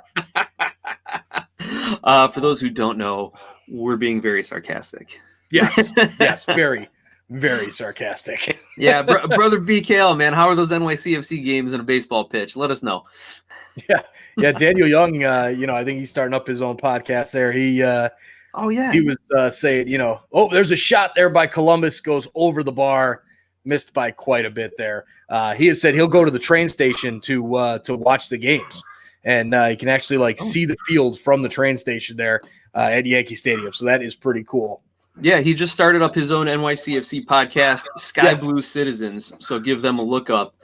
For those who don't know, we're being very sarcastic. Yes, very, very sarcastic. Yeah, brother BKL, man, how are those NYCFC games in a baseball pitch? Let us know. Yeah, Daniel Young. I think he's starting up his own podcast there. He was saying, there's a shot there by Columbus, goes over the bar, missed by quite a bit there. He has said he'll go to the train station to watch the games, and you can actually see the field from the train station there at Yankee Stadium. So that is pretty cool. Yeah, he just started up his own NYCFC podcast, Sky Blue Citizens. So give them a look up.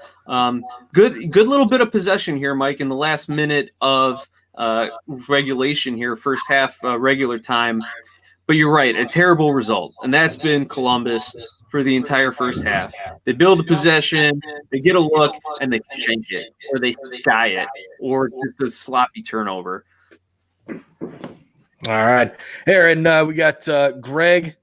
Good little bit of possession here, Mike, in the last minute of regulation here, first half regular time. But you're right, a terrible result. And that's been Columbus for the entire first half. They build the possession, they get a look, and they shank it, or they sky it, or just a sloppy turnover. All right. Here, and we got Greg,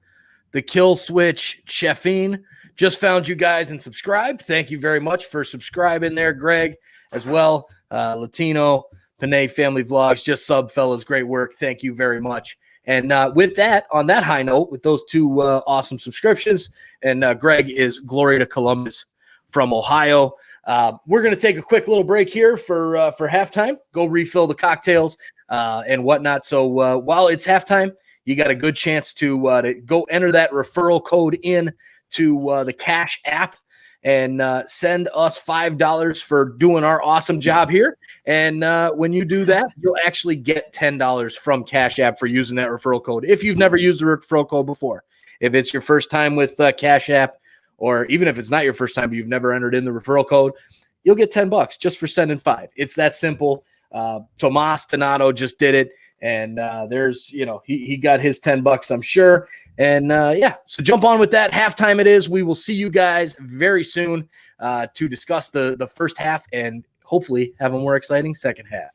the Kill Switch Chefine. Just found you guys and subscribed. Thank you very much for subscribing there, Greg, as well. Latino, Panay Family Vlogs, just sub, fellas. Great work. Thank you very much. And with that, on that high note, with those two awesome subscriptions, and Greg is Glory to Columbus from Ohio. We're going to take a quick little break here for halftime, go refill the cocktails and whatnot. So while it's halftime, you got a good chance to go enter that referral code in to the Cash app and send us $5 for doing our awesome job here. And when you do that, you'll actually get $10 from Cash App for using that referral code. If you've never used the referral code before, if it's your first time with Cash App, or even if it's not your first time, but you've never entered in the referral code, you'll get $10 just for sending 5. It's that simple. Tomas Donato just did it. And there's, he got his $10, I'm sure. And so jump on with that. Halftime it is. We will see you guys very soon to discuss the first half and hopefully have a more exciting second half.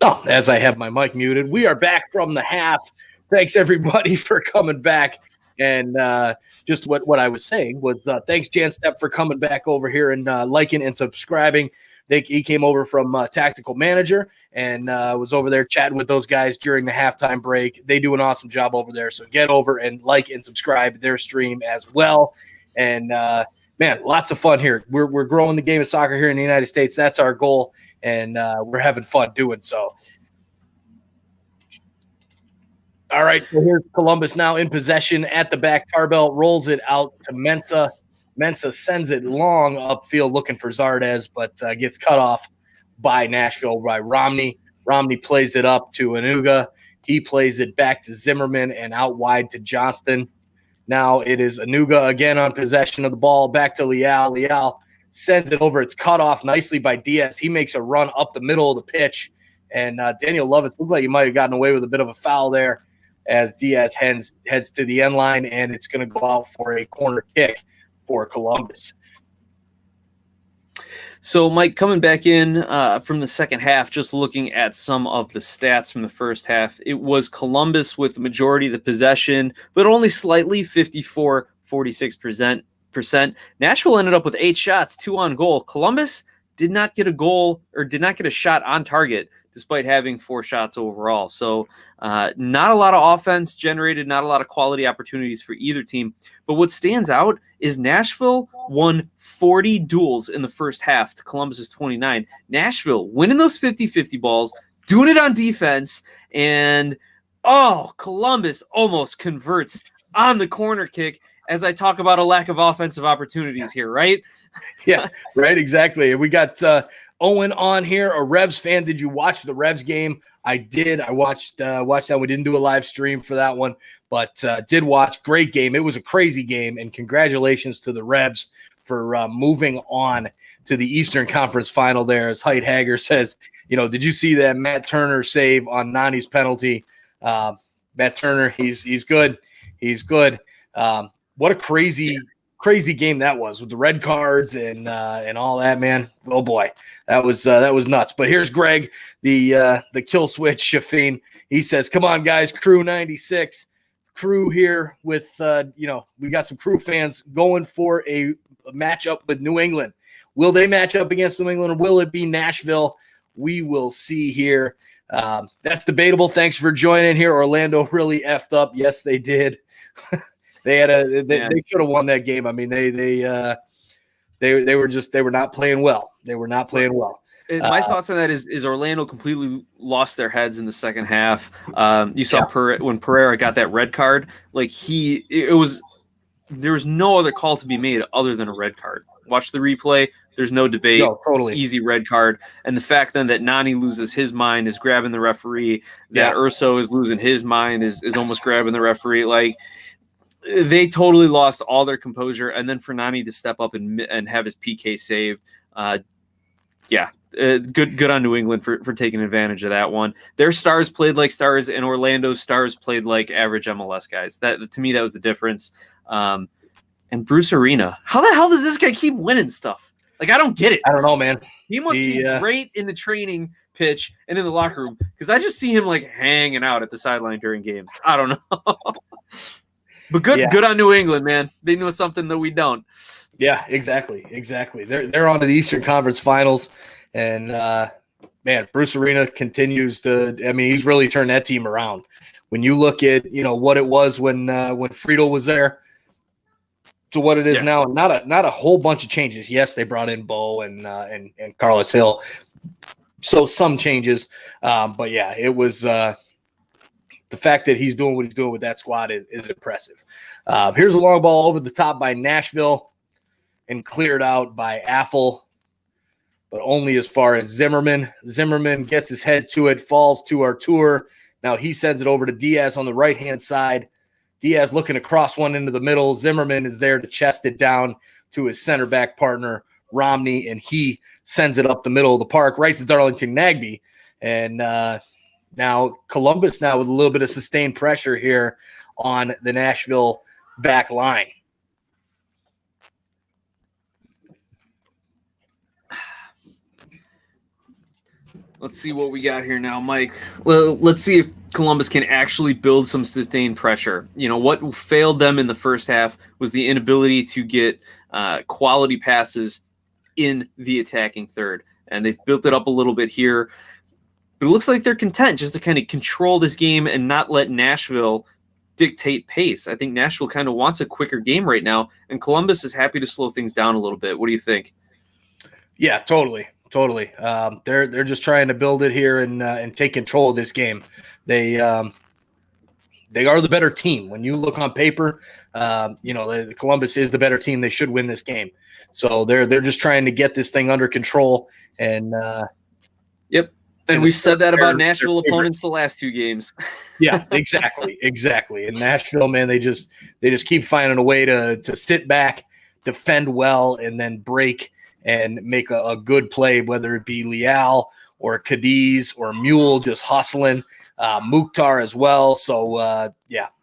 Oh, as I have my mic muted, we are back from the half. Thanks, everybody, for coming back. And just what I was saying was thanks, Jan Stepp, for coming back over here and liking and subscribing. He came over from Tactical Manager and was over there chatting with those guys during the halftime break. They do an awesome job over there. So get over and like and subscribe to their stream as well. And, man, lots of fun here. We're growing the game of soccer here in the United States. That's our goal. And we're having fun doing so. All right, so here's Columbus now in possession at the back. Tarbell rolls it out to Mensah. Mensah sends it long upfield looking for Zardes, but gets cut off by Nashville by Romney. Romney plays it up to Anuga. He plays it back to Zimmerman and out wide to Johnston. Now it is Anuga again on possession of the ball. Back to Leal. Leal sends it over. It's cut off nicely by Diaz. He makes a run up the middle of the pitch. And Daniel Lovitz looked like he might have gotten away with a bit of a foul there as Diaz heads to the end line, and it's going to go out for a corner kick for Columbus. So, Mike, coming back in from the second half, just looking at some of the stats from the first half, it was Columbus with the majority of the possession, but only slightly, 46%. Nashville ended up with 8 shots, 2 on goal. Columbus did not get a goal or did not get a shot on target, despite having 4 shots overall. So not a lot of offense generated, not a lot of quality opportunities for either team. But what stands out is Nashville won 40 duels in the first half to Columbus's 29. Nashville winning those 50-50 balls, doing it on defense, and Columbus almost converts on the corner kick, as I talk about a lack of offensive opportunities here, right? Yeah, right, exactly. We got Owen on here, a Revs fan. Did you watch the Revs game? I did. I watched that. We didn't do a live stream for that one, but did watch. Great game. It was a crazy game, and congratulations to the Revs for moving on to the Eastern Conference Final there. As Height Hager says, did you see that Matt Turner save on Nani's penalty? Matt Turner, he's good. He's good. What a crazy game that was with the red cards and all that, man. Oh boy, that was nuts. But here's Greg, the kill switch Shafeen. He says, "Come on, guys, Crew 96, Crew here with we got some Crew fans going for a matchup with New England. Will they match up against New England, or will it be Nashville? We will see here. That's debatable. Thanks for joining here. Orlando really effed up. Yes, they did." They should have won that game. I mean, they were not playing well. They were not playing well. My thoughts on that is Orlando completely lost their heads in the second half. You saw when Pereira got that red card, there was no other call to be made other than a red card. Watch the replay. There's no debate. No, totally. Easy red card. And the fact then that Nani loses his mind, is grabbing the referee, that Urso is losing his mind, is almost grabbing the referee. They totally lost all their composure, and then for Nani to step up and have his PK save, good on New England for taking advantage of that one. Their stars played like stars, and Orlando's stars played like average MLS guys. That, to me, that was the difference. And Bruce Arena, how the hell does this guy keep winning stuff? I don't get it. I don't know, man. He must be great in the training pitch and in the locker room, because I just see him hanging out at the sideline during games. I don't know. But good on New England, man. They know something that we don't. Yeah, exactly. They're on to the Eastern Conference Finals, and man, Bruce Arena continues to. I mean, he's really turned that team around. When you look at what it was when Friedel was there to what it is now, not a whole bunch of changes. Yes, they brought in Bo and Carlos Hill, so some changes, but yeah, it was. The fact that he's doing what he's doing with that squad is impressive. Here's a long ball over the top by Nashville and cleared out by Affle, but only as far as Zimmerman. Zimmerman gets his head to it, falls to Artur. Now he sends it over to Diaz on the right-hand side. Diaz looking across one into the middle. Zimmerman is there to chest it down to his center back partner, Romney, and he sends it up the middle of the park right to Darlington Nagbe. And now Columbus with a little bit of sustained pressure here on the Nashville back line. Let's see what we got here now, Mike. Well, let's see if Columbus can actually build some sustained pressure. What failed them in the first half was the inability to get quality passes in the attacking third. And they've built it up a little bit here. But it looks like they're content just to kind of control this game and not let Nashville dictate pace. I think Nashville kind of wants a quicker game right now, and Columbus is happy to slow things down a little bit. What do you think? Yeah, totally. They're just trying to build it here and take control of this game. They are the better team. When you look on paper, Columbus is the better team. They should win this game. So they're just trying to get this thing under control. And yep. And we said that about Nashville opponents the last 2 games. Yeah, exactly. And Nashville, man, they just keep finding a way to sit back, defend well, and then break and make a good play, whether it be Leal or Cadiz or Mule just hustling. Mukhtar as well. So,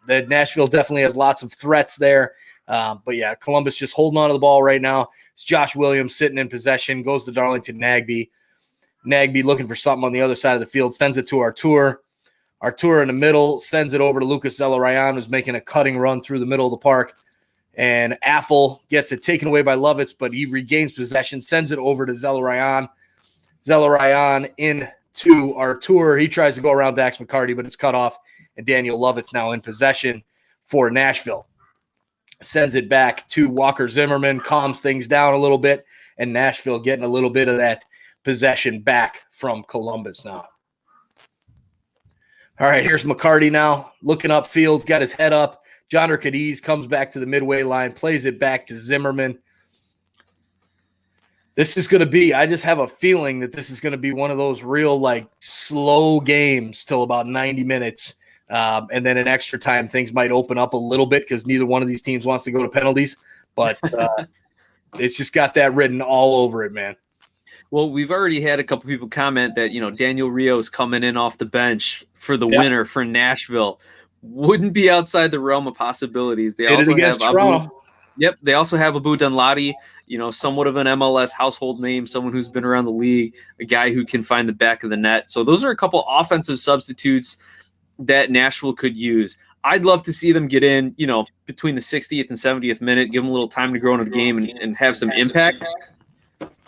the Nashville definitely has lots of threats there. But, yeah, Columbus just holding on to the ball right now. It's Josh Williams sitting in possession, goes to Darlington Nagbe. Nagbe looking for something on the other side of the field, sends it to Artur. Artur in the middle, sends it over to Lucas Zelarayan, who's making a cutting run through the middle of the park. And Affle gets it taken away by Lovitz, but he regains possession, sends it over to Zelarayan. Zelarayan into Artur. He tries to go around Dax McCarty, but it's cut off. And Daniel Lovitz now in possession for Nashville. Sends it back to Walker Zimmerman, calms things down a little bit, and Nashville getting a little bit of that possession back from Columbus now. All right, here's McCarty now, looking upfield, got his head up. John Cadiz comes back to the midway line, plays it back to Zimmerman. This is going to be, I just have a feeling that this is going to be one of those real, slow games till about 90 minutes. And then in extra time, things might open up a little bit because neither one of these teams wants to go to penalties. But it's just got that written all over it, man. Well, we've already had a couple people comment that, Daniel Rios coming in off the bench for the winner for Nashville wouldn't be outside the realm of possibilities. They also have Toronto. They also have Abu Dunladi, somewhat of an MLS household name, someone who's been around the league, a guy who can find the back of the net. So those are a couple offensive substitutes that Nashville could use. I'd love to see them get in, between the 60th and 70th minute, give them a little time to grow into the game and have some impact.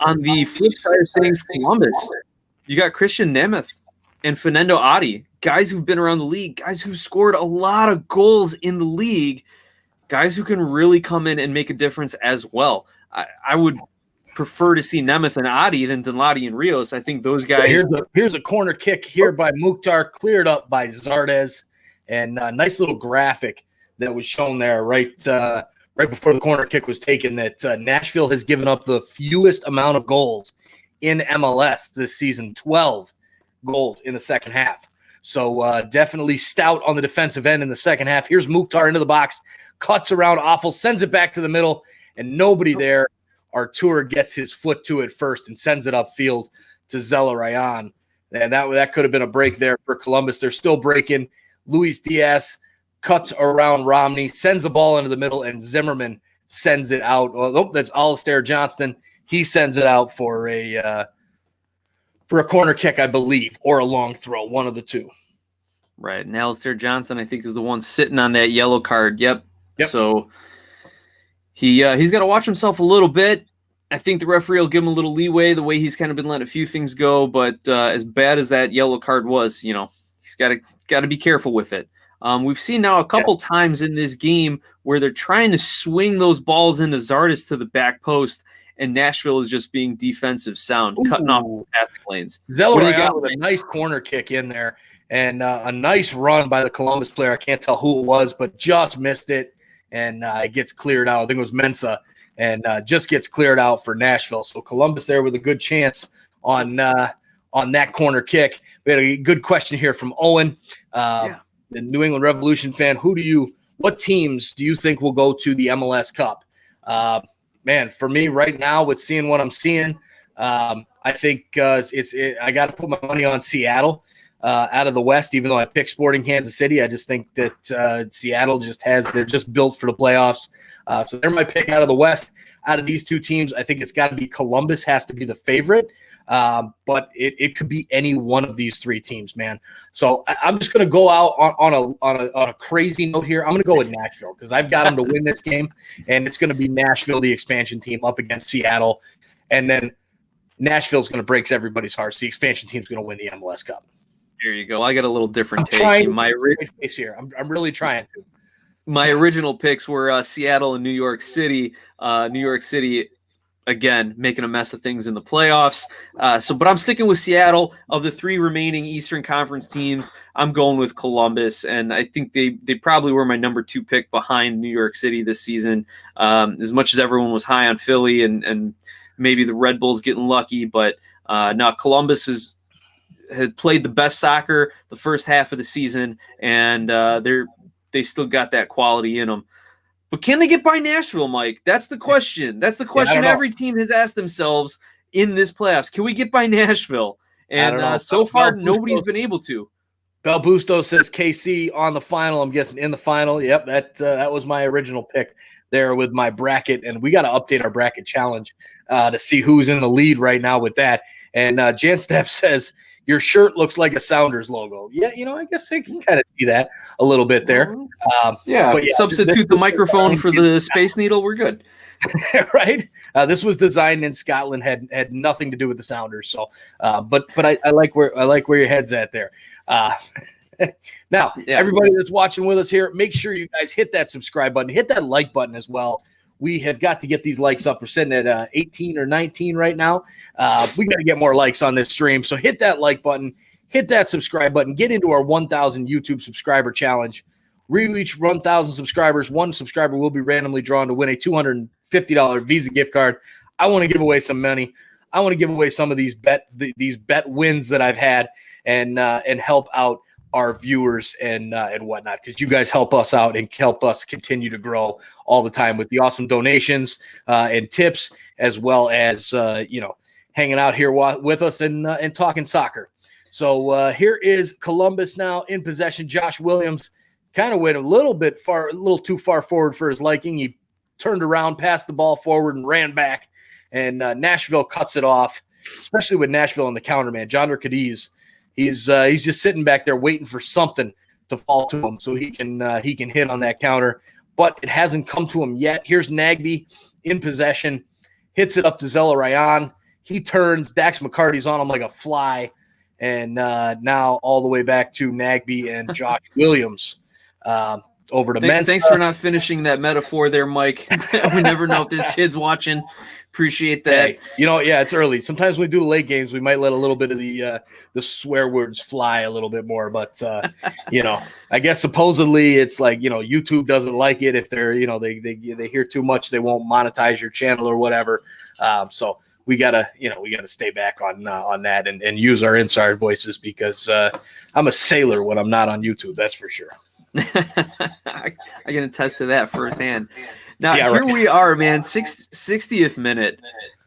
On the flip side of things, Columbus, you got Christian Nemeth and Fernando Adi, guys who've been around the league, guys who've scored a lot of goals in the league, guys who can really come in and make a difference as well. I would prefer to see Nemeth and Adi than Dunladi and Rios. I think those guys. So here's a corner kick here by Mukhtar, cleared up by Zardes, and a nice little graphic that was shown there right before the corner kick was taken that Nashville has given up the fewest amount of goals in MLS this season, 12 goals in the second half. So definitely stout on the defensive end in the second half. Here's Mukhtar into the box, cuts around Affle, sends it back to the middle, and nobody there. Artur gets his foot to it first and sends it upfield to Zelarayan. And that could have been a break there for Columbus. They're still breaking. Luis Diaz cuts around Romney, sends the ball into the middle, and Zimmerman sends it out. Oh, that's Alistair Johnston. He sends it out for a corner kick, I believe, or a long throw, one of the two. Right. And Alistair Johnson, I think, is the one sitting on that yellow card. Yep. So he's got to watch himself a little bit. I think the referee will give him a little leeway, the way he's kind of been letting a few things go. But as bad as that yellow card was, he's got to be careful with it. We've seen now a couple times in this game where they're trying to swing those balls into Zardes to the back post, and Nashville is just being defensive sound, cutting off the passing lanes. Zelarayan with a nice corner kick in there, and a nice run by the Columbus player. I can't tell who it was, but just missed it, and it gets cleared out. I think it was Mensah, and just gets cleared out for Nashville. So Columbus there with a good chance on that corner kick. We had a good question here from Owen. The New England Revolution fan, what teams do you think will go to the MLS Cup? Man, for me right now, with seeing what I'm seeing, I think I got to put my money on Seattle out of the West, even though I picked Sporting Kansas City. I just think that Seattle they're just built for the playoffs. So they're my pick out of the West. Out of these two teams, I think it's got to be Columbus has to be the favorite. But it could be any one of these three teams, man. So I'm just going to go out on a crazy note here. I'm going to go with Nashville because I've got them to win this game, and it's going to be Nashville, the expansion team, up against Seattle, and then Nashville's going to break everybody's hearts. The expansion team's going to win the MLS Cup. There you go. I got a little different take. I'm really trying to. My original picks were Seattle and New York City. New York City, again, making a mess of things in the playoffs. But I'm sticking with Seattle. Of the three remaining Eastern Conference teams, I'm going with Columbus, and I think they probably were my number 2 pick behind New York City this season. As much as everyone was high on Philly and maybe the Red Bulls getting lucky, but now Columbus had played the best soccer the first half of the season, and they still got that quality in them. But can they get by Nashville, Mike? That's the question. That's the question every team has asked themselves in this playoffs. Can we get by Nashville? And so far, nobody's been able to. Bel Busto says KC on the final. I'm guessing in the final. Yep, that was my original pick there with my bracket, and we got to update our bracket challenge to see who's in the lead right now with that. And Jan Stepp says your shirt looks like a Sounders logo. Yeah, I guess I can kind of see that a little bit there. Yeah, substitute the microphone for the Space Needle. We're good. Right? This was designed in Scotland, had nothing to do with the Sounders. So, but I like where your head's at there. Now, everybody that's watching with us here, make sure you guys hit that subscribe button, hit that like button as well. We have got to get these likes up. We're sitting at 18 or 19 right now. We got to get more likes on this stream. So hit that like button, hit that subscribe button, get into our 1,000 YouTube subscriber challenge. We reach 1,000 subscribers. One subscriber will be randomly drawn to win a $250 Visa gift card. I want to give away some money. I want to give away some of these bet wins that I've had and help out our viewers and whatnot, because you guys help us out and help us continue to grow all the time with the awesome donations and tips, as well as hanging out here with us and talking soccer. So here is Columbus now in possession. Josh Williams kind of went a little too far forward for his liking. He turned around, passed the ball forward, and ran back. And Nashville cuts it off, especially with Nashville on the counter, man. Jonder Cadiz, he's just sitting back there waiting for something to fall to him so he can hit on that counter. But it hasn't come to him yet. Here's Nagbe in possession, hits it up to Zelarayan. He turns, Dax McCarty's on him like a fly. And now all the way back to Nagbe and Josh Williams. Over to Mensa. Thanks for not finishing that metaphor there, Mike. We never know if there's kids watching. Appreciate that. Hey, it's early. Sometimes when we do the late games, we might let a little bit of the swear words fly a little bit more. But I guess supposedly it's like YouTube doesn't like it if they're they hear too much, they won't monetize your channel or whatever. So we gotta stay back on that and use our inside voices, because I'm a sailor when I'm not on YouTube. That's for sure. I can attest to that firsthand. Now, here we are, man, 60th minute,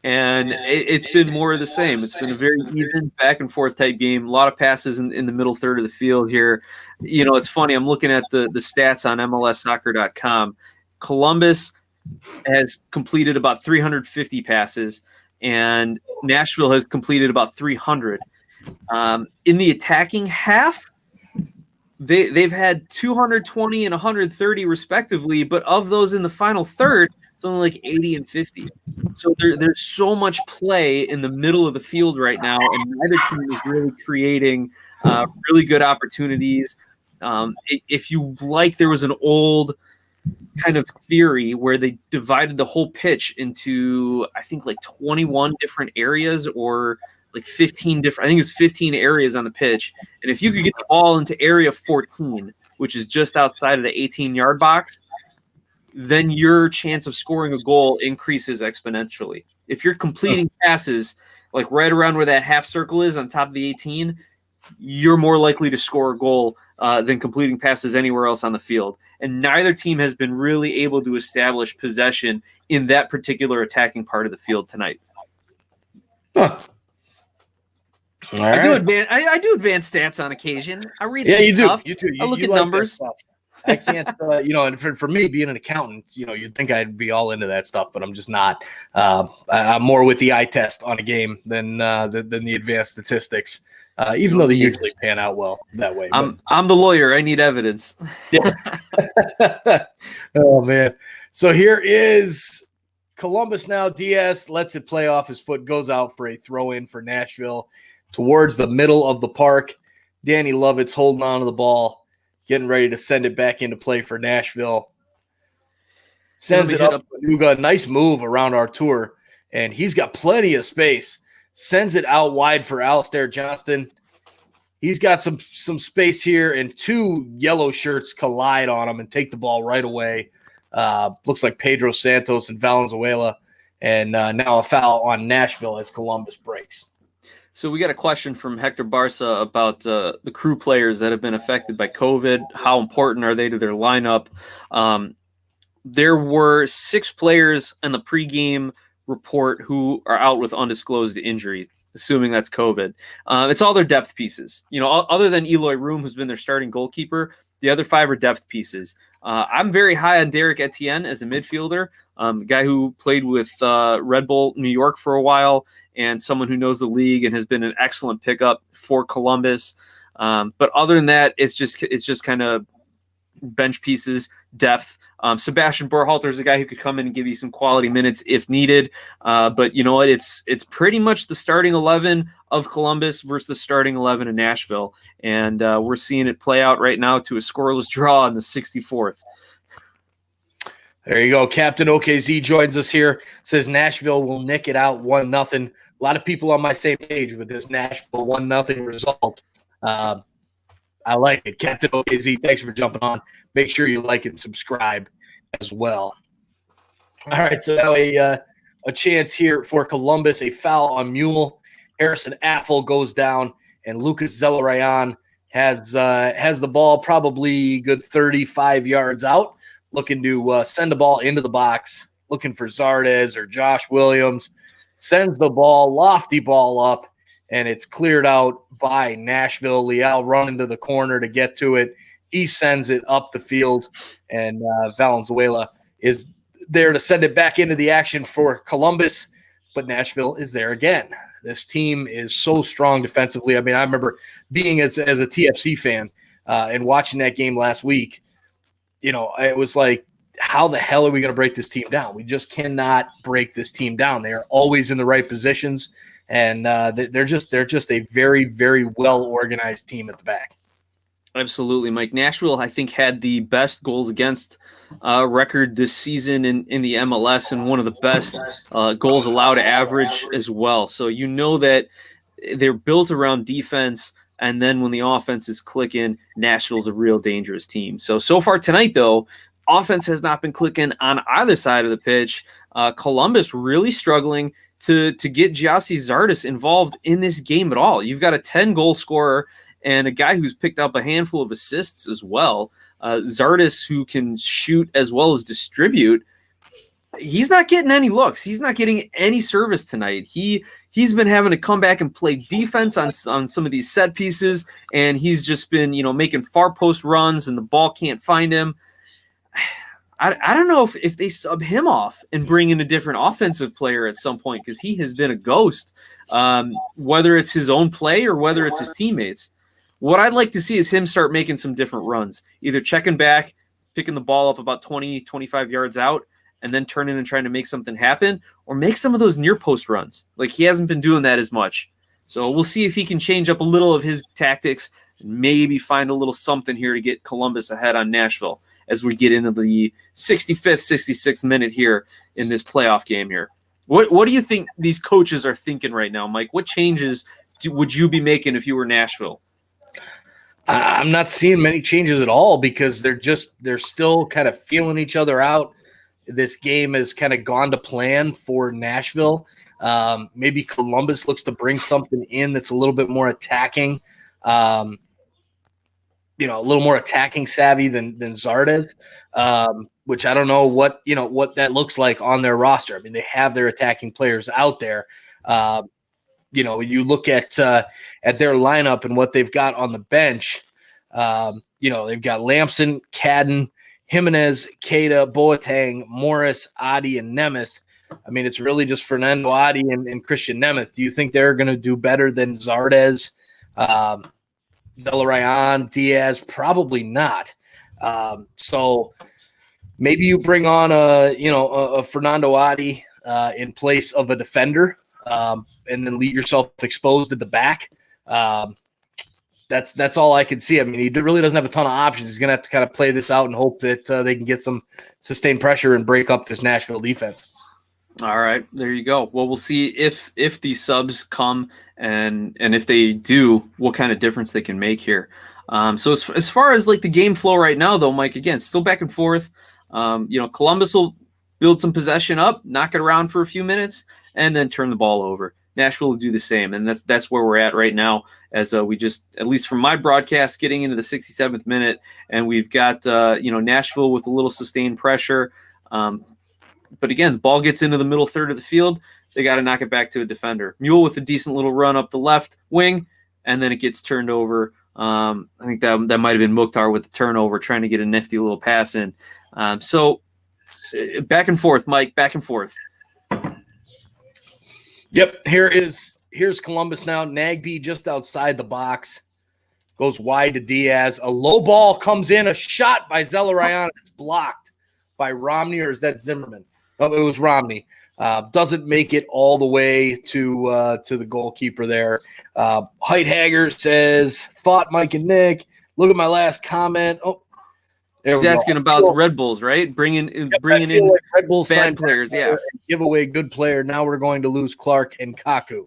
and it's been more of the same. It's been a very even back and forth type game. A lot of passes in the middle third of the field here. It's funny. I'm looking at the stats on MLSsoccer.com. Columbus has completed about 350 passes, and Nashville has completed about 300. In the attacking half, They've had 220 and 130 respectively, but of those in the final third, it's only like 80 and 50. So there's so much play in the middle of the field right now, and neither team is really creating really good opportunities. If you like, there was an old kind of theory where they divided the whole pitch into, I think, like 21 different areas, or like 15 different, I think it was 15 areas on the pitch. And if you could get the ball into area 14, which is just outside of the 18-yard box, then your chance of scoring a goal increases exponentially. If you're completing passes like right around where that half circle is on top of the 18, you're more likely to score a goal than completing passes anywhere else on the field. And neither team has been really able to establish possession in that particular attacking part of the field tonight. Huh. I do advanced stats on occasion. I read you stuff. do. You do. I look at numbers. I can't, and for me being an accountant, you'd think I'd be all into that stuff, but I'm just not. I'm more with the eye test on a game than the advanced statistics, even though they usually pan out well that way. I'm the lawyer. I need evidence. Yeah. Oh man. So here is Columbus now. Diaz lets it play off his foot, goes out for a throw in for Nashville towards the middle of the park. Danny Lovett's holding on to the ball, getting ready to send it back into play for Nashville. Sends it up to Nuga. Nice move around Artur, and he's got plenty of space. Sends it out wide for Alistair Johnston. He's got some space here, and two yellow shirts collide on him and take the ball right away. Looks like Pedro Santos and Valenzuela, and now a foul on Nashville as Columbus breaks. So we got a question from Hector Barca about the crew players that have been affected by COVID. How important are they to their lineup? There were 6 players in the pregame report who are out with undisclosed injury. assuming that's COVID. It's all their depth pieces. Other than Eloy Room, who's been their starting goalkeeper, the other 5 are depth pieces. I'm very high on Derek Etienne as a midfielder, a guy who played with Red Bull New York for a while and someone who knows the league and has been an excellent pickup for Columbus. But other than that, it's just kind of bench pieces, depth. Sebastian Berhalter is a guy who could come in and give you some quality minutes if needed. But you know what? It's pretty much the starting 11 of Columbus versus the starting 11 of Nashville. And we're seeing it play out right now to a scoreless draw in the 64th. There you go. Captain OKZ joins us here. Says Nashville will nick it out 1-0. A lot of people on my same page with this Nashville 1-0 result. I like it. Captain OKZ, thanks for jumping on. Make sure you like and subscribe as well. All right, so now a chance here for Columbus, a foul on Mule. Harrison Affle goes down, and Lucas Zelarayan has the ball probably good 35 yards out, looking to send the ball into the box, looking for Zardes or Josh Williams. Sends the ball, lofty ball up, and it's cleared out by Nashville. Leal running to the corner to get to it. He sends it up the field, and Valenzuela is there to send it back into the action for Columbus, but Nashville is there again. This team is so strong defensively. I mean, I remember being as a TFC fan and watching that game last week. It was like, how the hell are we going to break this team down? We just cannot break this team down. They are always in the right positions, and they're just a very, very well organized team at the back. Absolutely, Mike. Nashville, I think, had the best goals against record this season in the MLS, and one of the best goals allowed average as well. So you know that they're built around defense, and then when the offense is clicking, Nashville's a real dangerous team. So far tonight, though, offense has not been clicking on either side of the pitch. Columbus really struggling to get Gyasi Zardes involved in this game at all. You've got a 10-goal scorer and a guy who's picked up a handful of assists as well. Zardes, who can shoot as well as distribute, he's not getting any looks. He's not getting any service tonight. He's been having to come back and play defense on some of these set pieces, and he's just been making far post runs, and the ball can't find him. I don't know if they sub him off and bring in a different offensive player at some point, because he has been a ghost, whether it's his own play or whether it's his teammates. What I'd like to see is him start making some different runs, either checking back, picking the ball up about 20, 25 yards out, and then turning and trying to make something happen, or make some of those near post runs. Like, he hasn't been doing that as much. So we'll see if he can change up a little of his tactics and maybe find a little something here to get Columbus ahead on Nashville as we get into the 65th, 66th minute here in this playoff game here. What do you think these coaches are thinking right now, Mike? What changes would you be making if you were Nashville? I'm not seeing many changes at all, because they're still kind of feeling each other out. This game has kind of gone to plan for Nashville. Maybe Columbus looks to bring something in that's a little bit more attacking, a little more attacking savvy than Zardes, which I don't know what that looks like on their roster. I mean, they have their attacking players out there. You look at their lineup and what they've got on the bench. They've got Lamson, Cadden, Jimenez, Keita, Boateng, Morris, Adi, and Nemeth. I mean, it's really just Fernando Adi and Christian Nemeth. Do you think they're going to do better than Zardes, Zelarayan, Diaz? Probably not. So maybe you bring on a Fernando Adi in place of a defender, and then leave yourself exposed at the back. That's all I can see. I mean, he really doesn't have a ton of options. He's going to have to kind of play this out and hope that they can get some sustained pressure and break up this Nashville defense. All right, there you go. Well, we'll see if these subs come, and if they do, what kind of difference they can make here. So as far as like the game flow right now, though, Mike, again, still back and forth. Columbus will build some possession up, knock it around for a few minutes, and then turn the ball over. Nashville will do the same, and that's where we're at right now, as we just, at least from my broadcast, getting into the 67th minute, and we've got Nashville with a little sustained pressure. But again, the ball gets into the middle third of the field. they got to knock it back to a defender. Mule with a decent little run up the left wing, and then it gets turned over. I think that might have been Mukhtar with the turnover, trying to get a nifty little pass in. So back and forth, Mike, back and forth. Yep, here's Columbus now. Nagbe just outside the box. Goes wide to Diaz. A low ball comes in. A shot by Zelarayan. It's blocked by Romney, or is that Zimmerman? Oh, it was Romney. Doesn't make it all the way to the goalkeeper there. Heithager says, "Thought Mike and Nick. Look at my last comment." Oh, he's asking about the Red Bulls, right? Bringing in like Red Bulls bad players, yeah. Give away good player. Now we're going to lose Clark and Kaku.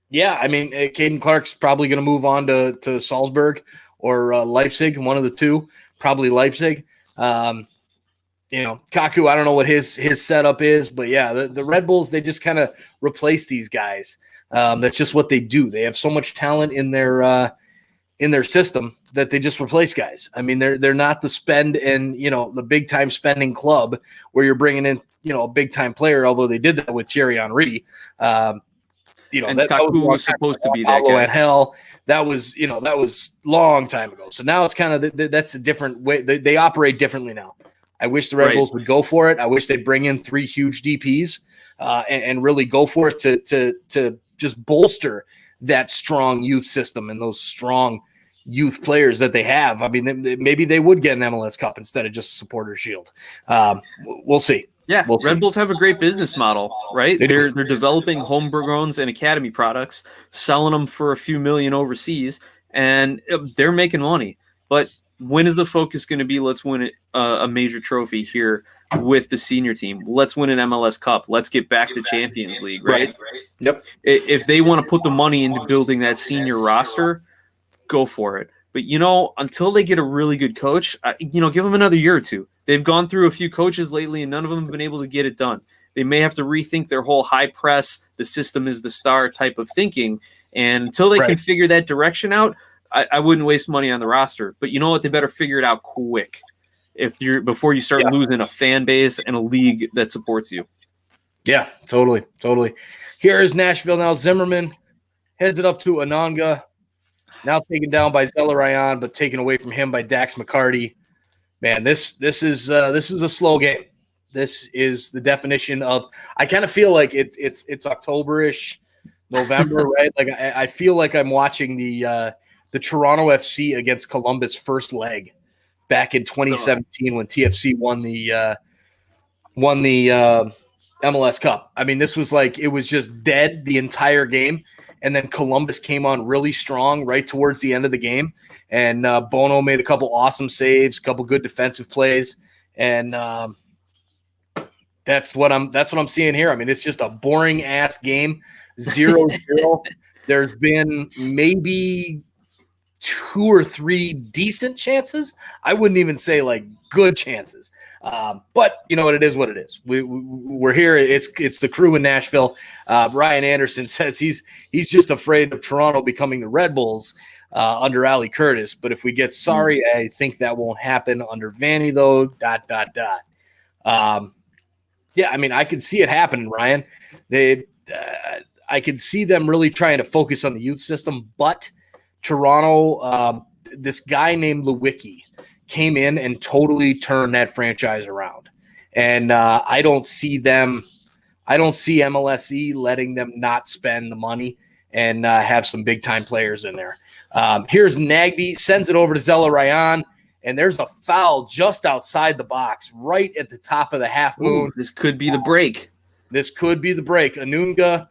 Yeah, I mean, Caden Clark's probably going to move on to Salzburg or Leipzig, one of the two, probably Leipzig. Kaku, I don't know what his setup is, but yeah, the Red Bulls, they just kind of replace these guys. That's just what they do. They have so much talent in their system that they just replace guys. I mean, they're not the spend and the big time spending club where you're bringing in a big time player. Although they did that with Thierry Henry. And Kaku was supposed to be that guy. And hell, that was long time ago. So now it's kind of that's a different way. They operate differently now. I wish the Red Bulls would go for it. I wish they'd bring in 3 huge DPs and really go for it to just bolster that strong youth system and those strong youth players that they have. I mean, maybe they would get an MLS Cup instead of just a supporter shield. We'll see. Yeah, Red Bulls have a great business model, right? They're developing homegrowns and academy products, selling them for a few million overseas, and they're making money. But when is the focus going to be? Let's win a major trophy here with the senior team. Let's win an MLS Cup. Let's get back to Champions League, right? Yep. If they want to put the money into building that senior roster, go for it. But, until they get a really good coach, give them another year or two. They've gone through a few coaches lately, and none of them have been able to get it done. They may have to rethink their whole high press, the system is the star type of thinking. And until they can figure that direction out, I wouldn't waste money on the roster. But you know what? They better figure it out quick before you start losing a fan base and a league that supports you. Yeah, totally. Here is Nashville now. Zimmerman heads it up to Ananga. Now taken down by Zelarayan, but taken away from him by Dax McCarty. Man, this is a slow game. This is the definition of. I kind of feel like it's October-ish, November, right? Like I feel like I'm watching the Toronto FC against Columbus first leg back in 2017 when TFC won the MLS Cup. I mean, this was like it was just dead the entire game. And then Columbus came on really strong right towards the end of the game. And Bono made a couple awesome saves, a couple good defensive plays. And that's what I'm seeing here. I mean, it's just a boring ass game. 0-0. There's been maybe 2 or 3 decent chances. I wouldn't even say like good chances. But you know what? It is what it is. We're here. It's the crew in Nashville. Ryan Anderson says he's just afraid of Toronto becoming the Red Bulls under Ali Curtis. But if we get sorry, I think that won't happen under Vanny though. ... Yeah, I mean, I could see it happening, Ryan. I could see them really trying to focus on the youth system, but Toronto, this guy named Lewicki came in and totally turned that franchise around. And I don't see MLSE letting them not spend the money and have some big-time players in there. Here's Nagbe, sends it over to Zelarayan, and there's a foul just outside the box, right at the top of the half moon. This could be the break. Anunga,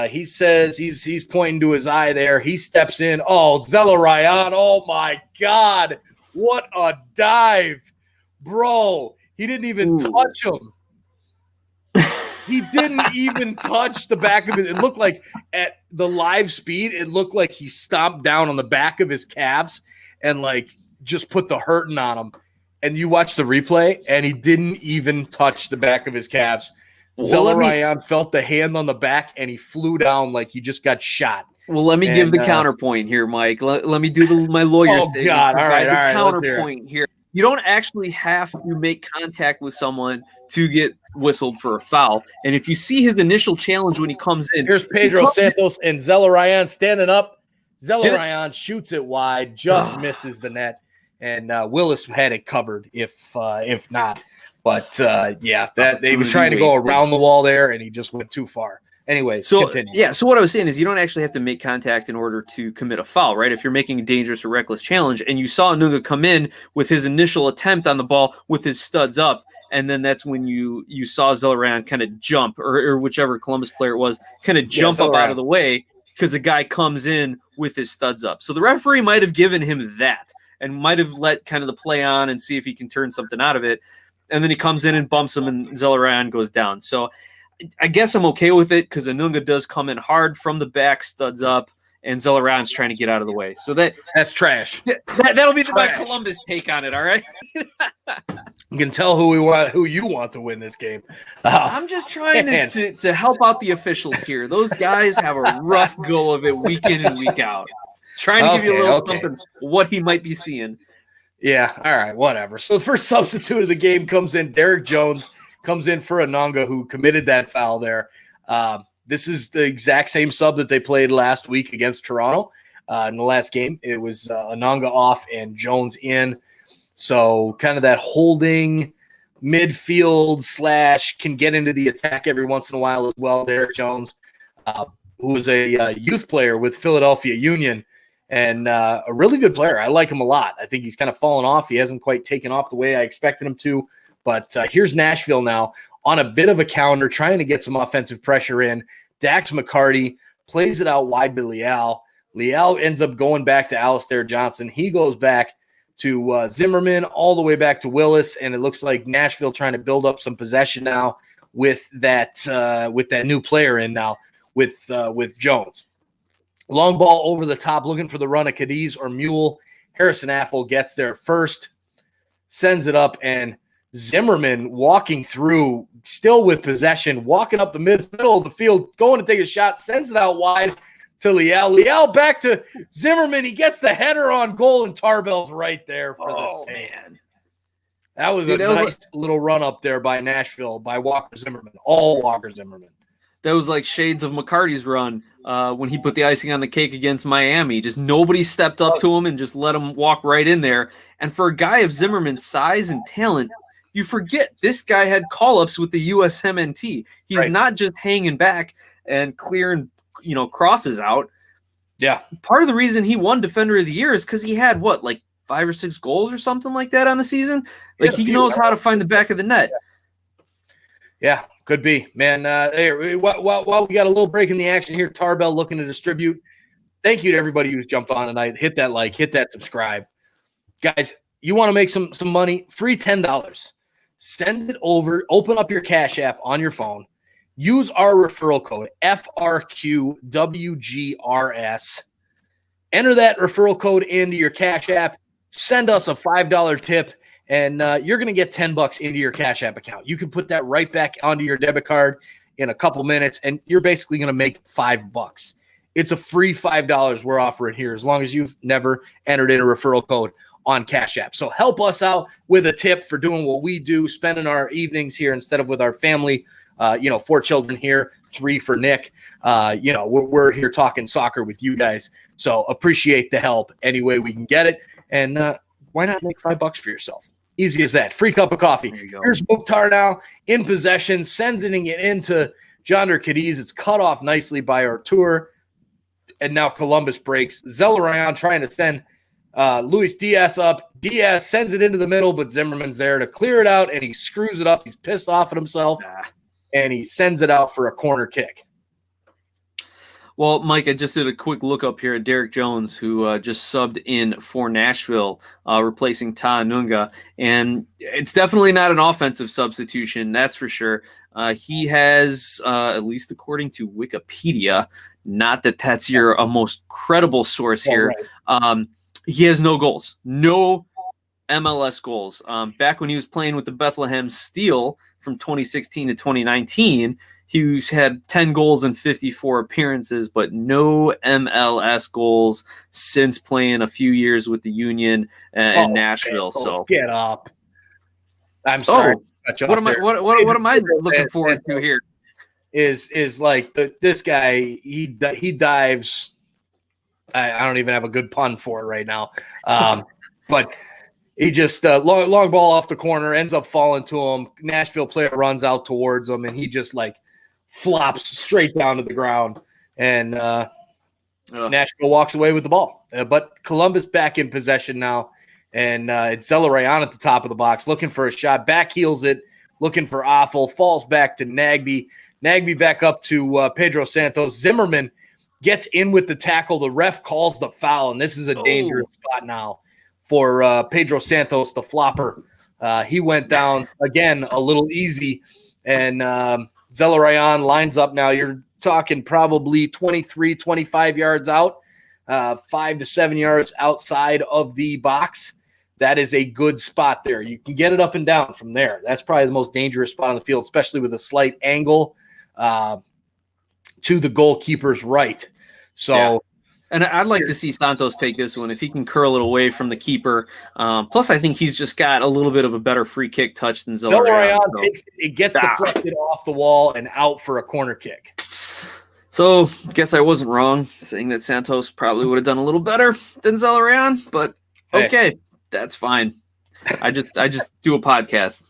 he says he's pointing to his eye there. He steps in. Oh, Zelarayan. Oh, my God. What a dive. Bro, he didn't even touch him. He didn't even touch the back of it. It looked like at the live speed, it looked like he stomped down on the back of his calves and like just put the hurting on him. And you watch the replay, and he didn't even touch the back of his calves. Zelarayan felt the hand on the back, and he flew down like he just got shot. Well, let me give the counterpoint here, Mike. Let me do my lawyer thing. Oh, God. All right. Counterpoint here. you don't actually have to make contact with someone to get whistled for a foul. And if you see his initial challenge when he comes in, here's Pedro Santos and Zelarayan standing up. Zelarayan shoots it wide, just misses the net, and Willis had it covered if not. But he was trying to go around the wall there, and he just went too far. Anyway, continue. So what I was saying is you don't actually have to make contact in order to commit a foul, right? If you're making a dangerous or reckless challenge, and you saw Nunga come in with his initial attempt on the ball with his studs up, and then that's when you saw Zelarayan kind of jump, or whichever Columbus player it was, kind of jump up out of the way because the guy comes in with his studs up. So the referee might have given him that and might have let kind of the play on and see if he can turn something out of it. And then he comes in and bumps him, and Zelarayan goes down. So I guess I'm okay with it because Anunga does come in hard from the back, studs up, and Zelarayan's trying to get out of the way. So that's trash. That'll be my Columbus take on it. All right. You can tell who you want to win this game. I'm just trying to help out the officials here. Those guys have a rough go of it week in and week out. Trying to give you a little something what he might be seeing. Yeah. All right. Whatever. So the first substitute of the game comes in. Derek Jones comes in for Ananga, who committed that foul there. This is the exact same sub that they played last week against Toronto. In the last game, it was Ananga off and Jones in. So kind of that holding midfield / can get into the attack every once in a while as well. Derek Jones, who was a youth player with Philadelphia Union and a really good player. I like him a lot. I think he's kind of fallen off. He hasn't quite taken off the way I expected him to. But here's Nashville now on a bit of a counter, trying to get some offensive pressure in. Dax McCarty plays it out wide to Leal. Leal ends up going back to Alistair Johnson. He goes back to Zimmerman, all the way back to Willis, and it looks like Nashville trying to build up some possession now with that new player in now with Jones. Long ball over the top, looking for the run of Cadiz or Mule. Harrison Apple gets there first, sends it up, and Zimmerman walking through, still with possession, walking up the middle of the field, going to take a shot, sends it out wide to Leal. Leal back to Zimmerman. He gets the header on goal, and Tarbell's right there for the save. Man. That was a nice little run up there by Nashville, by Walker Zimmerman, all Walker Zimmerman. That was like shades of McCarty's run when he put the icing on the cake against Miami. Just nobody stepped up to him and just let him walk right in there. And for a guy of Zimmerman's size and talent, you forget this guy had call-ups with the USMNT. He's not just hanging back and clearing, crosses out. Yeah. Part of the reason he won Defender of the Year is because he had, 5 or 6 goals or something like that on the season? Like, he knows how to find the back of the net. Yeah, could be. Man, while we got a little break in the action here, Tarbell looking to distribute. Thank you to everybody who's jumped on tonight. Hit that like, hit that subscribe. Guys, you want to make some money? Free $10. Send it over. Open up your Cash App on your phone. Use our referral code, FRQWGRS. Enter that referral code into your Cash App. Send us a $5 tip, and you're going to get $10 into your Cash App account. You can put that right back onto your debit card in a couple minutes, and you're basically going to make $5. It's a free $5 we're offering here as long as you've never entered in a referral code on Cash App. So help us out with a tip for doing what we do, spending our evenings here instead of with our family. 4 children here, 3 for Nick. We're here talking soccer with you guys. So appreciate the help any way we can get it. And why not make $5 for yourself? Easy as that. Free cup of coffee. Here's Mukhtar now in possession, sending it into Jonder Cadiz. It's cut off nicely by Artur. And now Columbus breaks. Zelarayan trying to send Luis Diaz up. Diaz sends it into the middle, but Zimmerman's there to clear it out, and he screws it up. He's pissed off at himself, and he sends it out for a corner kick. Well, Mike, I just did a quick look up here at Derek Jones, who just subbed in for Nashville, replacing Ta Nunga. And it's definitely not an offensive substitution, that's for sure. He has, at least according to Wikipedia, not that that's your most credible source here, right. He has no goals, no MLS goals. Back when he was playing with the Bethlehem Steel from 2016 to 2019, He's had 10 goals in 54 appearances, but no MLS goals since playing a few years with the Union in Nashville. So get up. I'm sorry. What am I looking forward to here? Is like this guy. He dives. I don't even have a good pun for it right now. But he just long ball off the corner, ends up falling to him. Nashville player runs out towards him, and he just like flops straight down to the ground. And Nashville walks away with the ball. But Columbus back in possession now. And it's Zelarayan at the top of the box looking for a shot. Back heels it, looking for Awful. Falls back to Nagbe. Nagbe back up to Pedro Santos. Zimmerman gets in with the tackle. The ref calls the foul, and this is a dangerous spot now for Pedro Santos, the flopper. He went down, again, a little easy. And Zelarayan lines up now. You're talking probably 23, 25 yards out, 5 to 7 yards outside of the box. That is a good spot there. You can get it up and down from there. That's probably the most dangerous spot on the field, especially with a slight angle to the goalkeeper's right. So, yeah. And I'd like to see Santos take this one if he can curl it away from the keeper. Plus, I think he's just got a little bit of a better free kick touch than Zelarayan. Takes it, gets deflected off the wall and out for a corner kick. So, guess I wasn't wrong saying that Santos probably would have done a little better than Zelarayan, but okay. That's fine. I just do a podcast.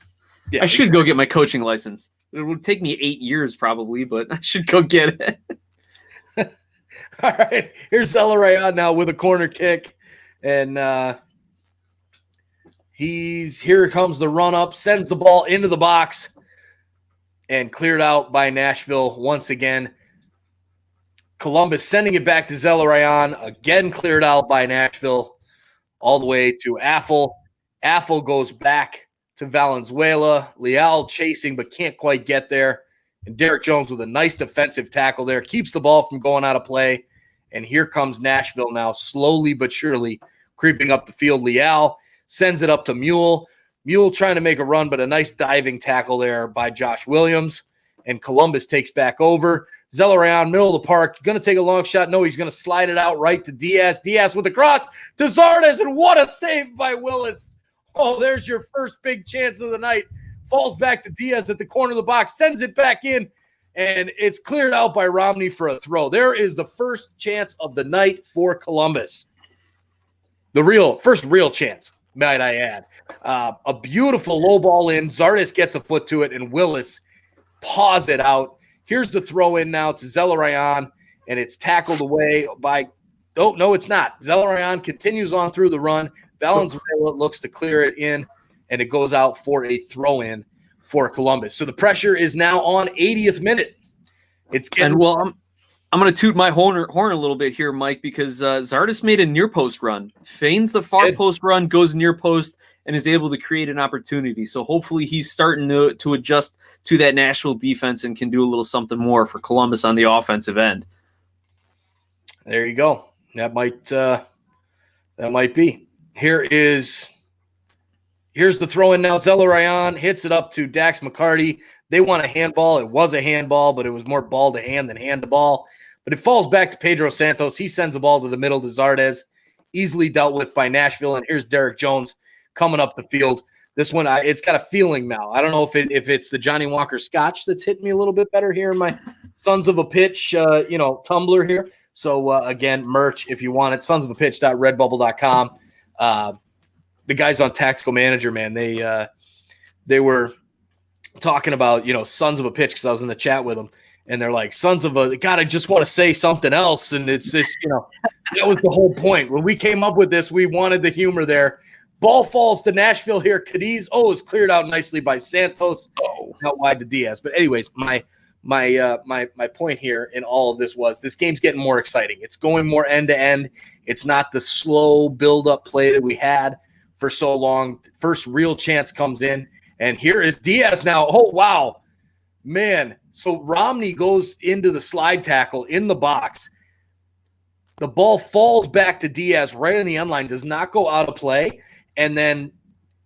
Yeah, I should go get my coaching license. It would take me 8 years probably, but I should go get it. All right. Here's Zelarayan now with a corner kick. And here comes the run up, sends the ball into the box and cleared out by Nashville once again. Columbus sending it back to Zelarayan, again cleared out by Nashville. All the way to Affle. Affle goes back to Valenzuela. Leal chasing but can't quite get there. And Derek Jones with a nice defensive tackle there. Keeps the ball from going out of play. And here comes Nashville now, slowly but surely creeping up the field. Leal sends it up to Mule. Mule trying to make a run, but a nice diving tackle there by Josh Williams. And Columbus takes back over. Zelarayan, middle of the park, going to take a long shot. No, he's going to slide it out right to Diaz. Diaz with the cross to Zardes, and what a save by Willis. Oh, there's your first big chance of the night. Falls back to Diaz at the corner of the box, sends it back in, and it's cleared out by Romney for a throw. There is the first chance of the night for Columbus. The first real chance, might I add. A beautiful low ball in. Zardes gets a foot to it, and Willis paws it out. Here's the throw in now to Zelarayan, and it's tackled away by – oh, no, it's not. Zelarayan continues on through the run. Valenzuela looks to clear it in, and it goes out for a throw-in for Columbus. So the pressure is now on 80th minute. I'm going to toot my horn a little bit here, Mike, because Zardes made a near-post run. Feigns the far post run, goes near post, and is able to create an opportunity. So hopefully he's starting to adjust to that Nashville defense and can do a little something more for Columbus on the offensive end. There you go. That might be. Here's the throw in now. Zelarayan hits it up to Dax McCarty. They want a handball. It was a handball, but it was more ball to hand than hand to ball. But it falls back to Pedro Santos. He sends the ball to the middle to Zardes. Easily dealt with by Nashville. And here's Derek Jones coming up the field. This one, it's got a feeling now. I don't know if it's the Johnny Walker Scotch that's hitting me a little bit better here in my Sons of a Pitch, tumbler here. So, again, merch if you want it, sonsofapitch.redbubble.com. The guys on Tactical Manager, man, they were talking about, Sons of a Pitch because I was in the chat with them. And they're like, Sons of a – God, I just want to say something else. And it's this, that was the whole point. When we came up with this, we wanted the humor there. Ball falls to Nashville here. Cadiz, it's cleared out nicely by Santos. Out wide to Diaz. But anyways, my point here in all of this was this game's getting more exciting. It's going more end to end. It's not the slow build-up play that we had for so long. First real chance comes in, and here is Diaz now. Oh, wow. Man, so Romney goes into the slide tackle in the box. The ball falls back to Diaz right on the end line, does not go out of play. And then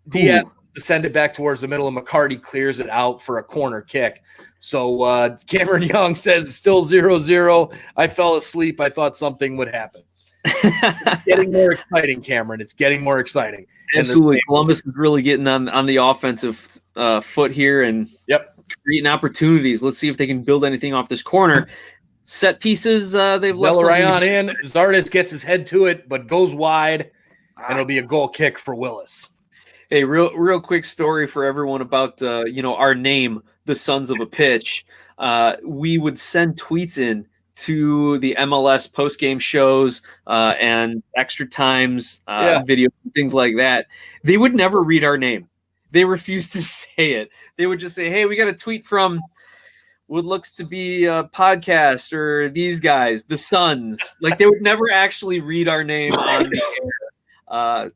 Diaz to send it back towards the middle, and McCarty clears it out for a corner kick. So Cameron Young says, still 0-0. I fell asleep. I thought something would happen. It's getting more exciting, Cameron. It's getting more exciting. Absolutely. Columbus is really getting on the offensive foot here and creating opportunities. Let's see if they can build anything off this corner. Set pieces, they've left Ryan in. Zardes gets his head to it, but goes wide, and it'll be a goal kick for Willis. Hey, real quick story for everyone about our name, the Sons of a Pitch. We would send tweets in to the MLS post-game shows and extra times, video, things like that. They would never read our name. They refused to say it. They would just say, hey, we got a tweet from what looks to be a podcast or these guys, the Suns. Like, they would never actually read our name on the air.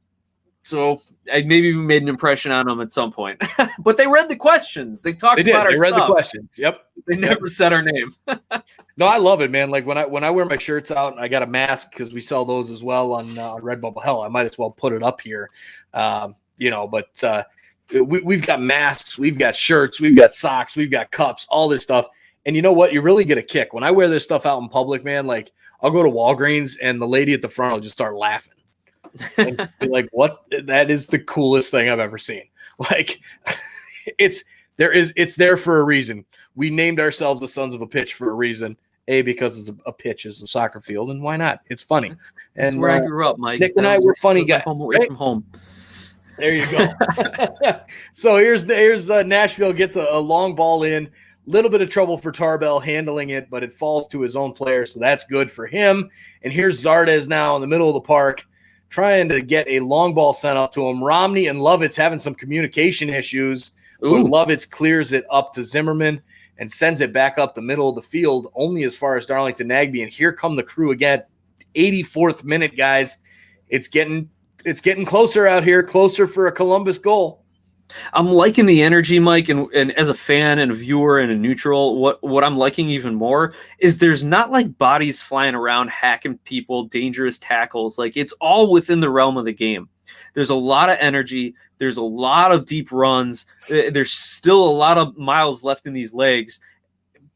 So I maybe made an impression on them at some point. But they read the questions. They talked about our stuff. They read the questions. Yep. They never said our name. No, I love it, man. Like when I wear my shirts out, and I got a mask because we sell those as well on Redbubble. Hell, I might as well put it up here. But we've got masks, we've got shirts, we've got socks, we've got cups, all this stuff. And you know what? You really get a kick. When I wear this stuff out in public, man, like I'll go to Walgreens and the lady at the front will just start laughing. And be like, what? That is the coolest thing I've ever seen. Like it's there for a reason. We named ourselves the Sons of a Pitch for a reason. Because it's a pitch is a soccer field, and why not? It's funny. That's where I grew up, Mike. Nick and I were funny guys. Away from home. There you go. So here's Nashville gets a long ball in. Little bit of trouble for Tarbell handling it, but it falls to his own player, so that's good for him. And here's Zardes now in the middle of the park trying to get a long ball sent up to him. Romney and Lovitz having some communication issues. Lovitz clears it up to Zimmerman and sends it back up the middle of the field, only as far as Darlington Nagbe. And here come the Crew again. 84th minute, guys. It's getting closer out here, closer for a Columbus goal. I'm liking the energy, Mike, and as a fan and a viewer and a neutral, what I'm liking even more is there's not like bodies flying around, hacking people, dangerous tackles. Like, it's all within the realm of the game. There's a lot of energy. There's a lot of deep runs. There's still a lot of miles left in these legs,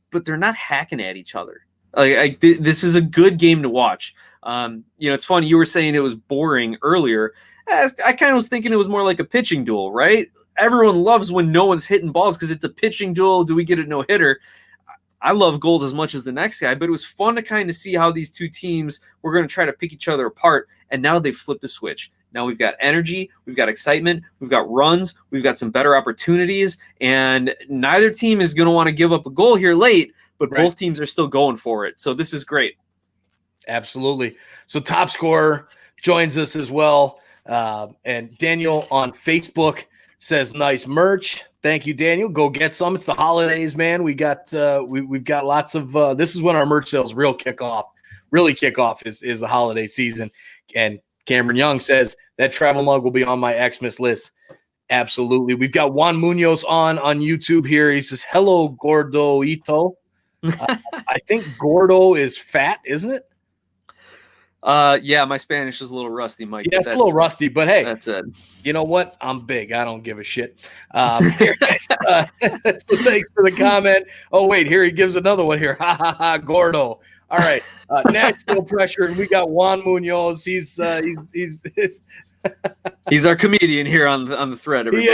but they're not hacking at each other. This is a good game to watch. It's funny. You were saying it was boring earlier. I kind of was thinking it was more like a pitching duel, right? Everyone loves when no one's hitting balls because it's a pitching duel. Do we get a no-hitter? I love goals as much as the next guy, but it was fun to kind of see how these two teams were going to try to pick each other apart, and now they've flipped the switch. Now we've got energy, we've got excitement, we've got runs, we've got some better opportunities, and neither team is going to want to give up a goal here late, but both teams are still going for it. So this is great. Absolutely. So Top Scorer joins us as well. And Daniel on Facebook says, nice merch. Thank you, Daniel. Go get some. It's the holidays, man. We've got lots of this is when our merch sales really kick off is the holiday season. And Cameron Young says that travel mug will be on my Xmas list. Absolutely. We've got Juan Munoz on YouTube here. He says, hello, Gordo Ito. I think Gordo is fat, isn't it? Yeah, my Spanish is a little rusty, Mike. Yeah, it's a little rusty, but hey, that's it. You know what? I'm big. I don't give a shit. So thanks for the comment. Oh, wait, here he gives another one here. Ha, ha, ha, Gordo. All right. Nashville pressure, and we got Juan Munoz. He's He's our comedian here on the thread. Everybody.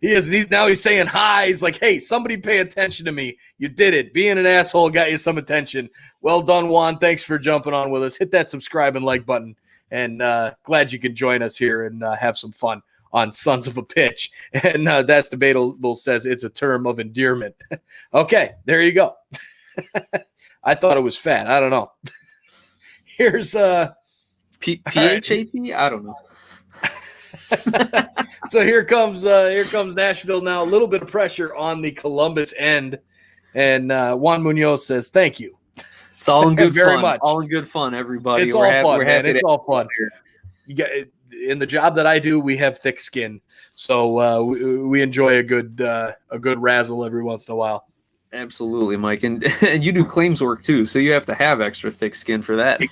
He is. And he's saying hi. He's like, hey, somebody pay attention to me. You did it. Being an asshole got you some attention. Well done, Juan. Thanks for jumping on with us. Hit that subscribe and like button. And glad you could join us here and have some fun on Sons of a Pitch. And That's Debatable says it's a term of endearment. Okay, there you go. I thought it was fat. I don't know. Here's P-H-A-T? I don't know. So here comes Nashville now. A little bit of pressure on the Columbus end, and Juan Munoz says, "Thank you." It's all in good very fun. Much. All in good fun, everybody. It's all fun, man. It's all fun. You got in the job that I do. We have thick skin, so we enjoy a good razzle every once in a while. Absolutely, Mike, and you do claims work too, so you have to have extra thick skin for that.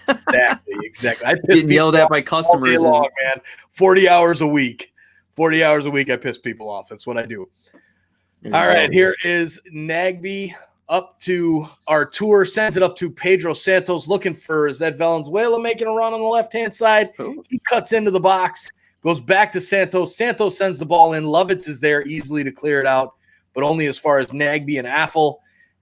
Exactly. I getting yelled at by customers. All day long, man. 40 hours a week. 40 hours a week, I piss people off. That's what I do. All right, here is Nagby up to Artur, sends it up to Pedro Santos, looking for Zed Valenzuela, making a run on the left-hand side. He cuts into the box, goes back to Santos. Santos sends the ball in. Lovitz is there easily to clear it out, but only as far as Nagby and Affle.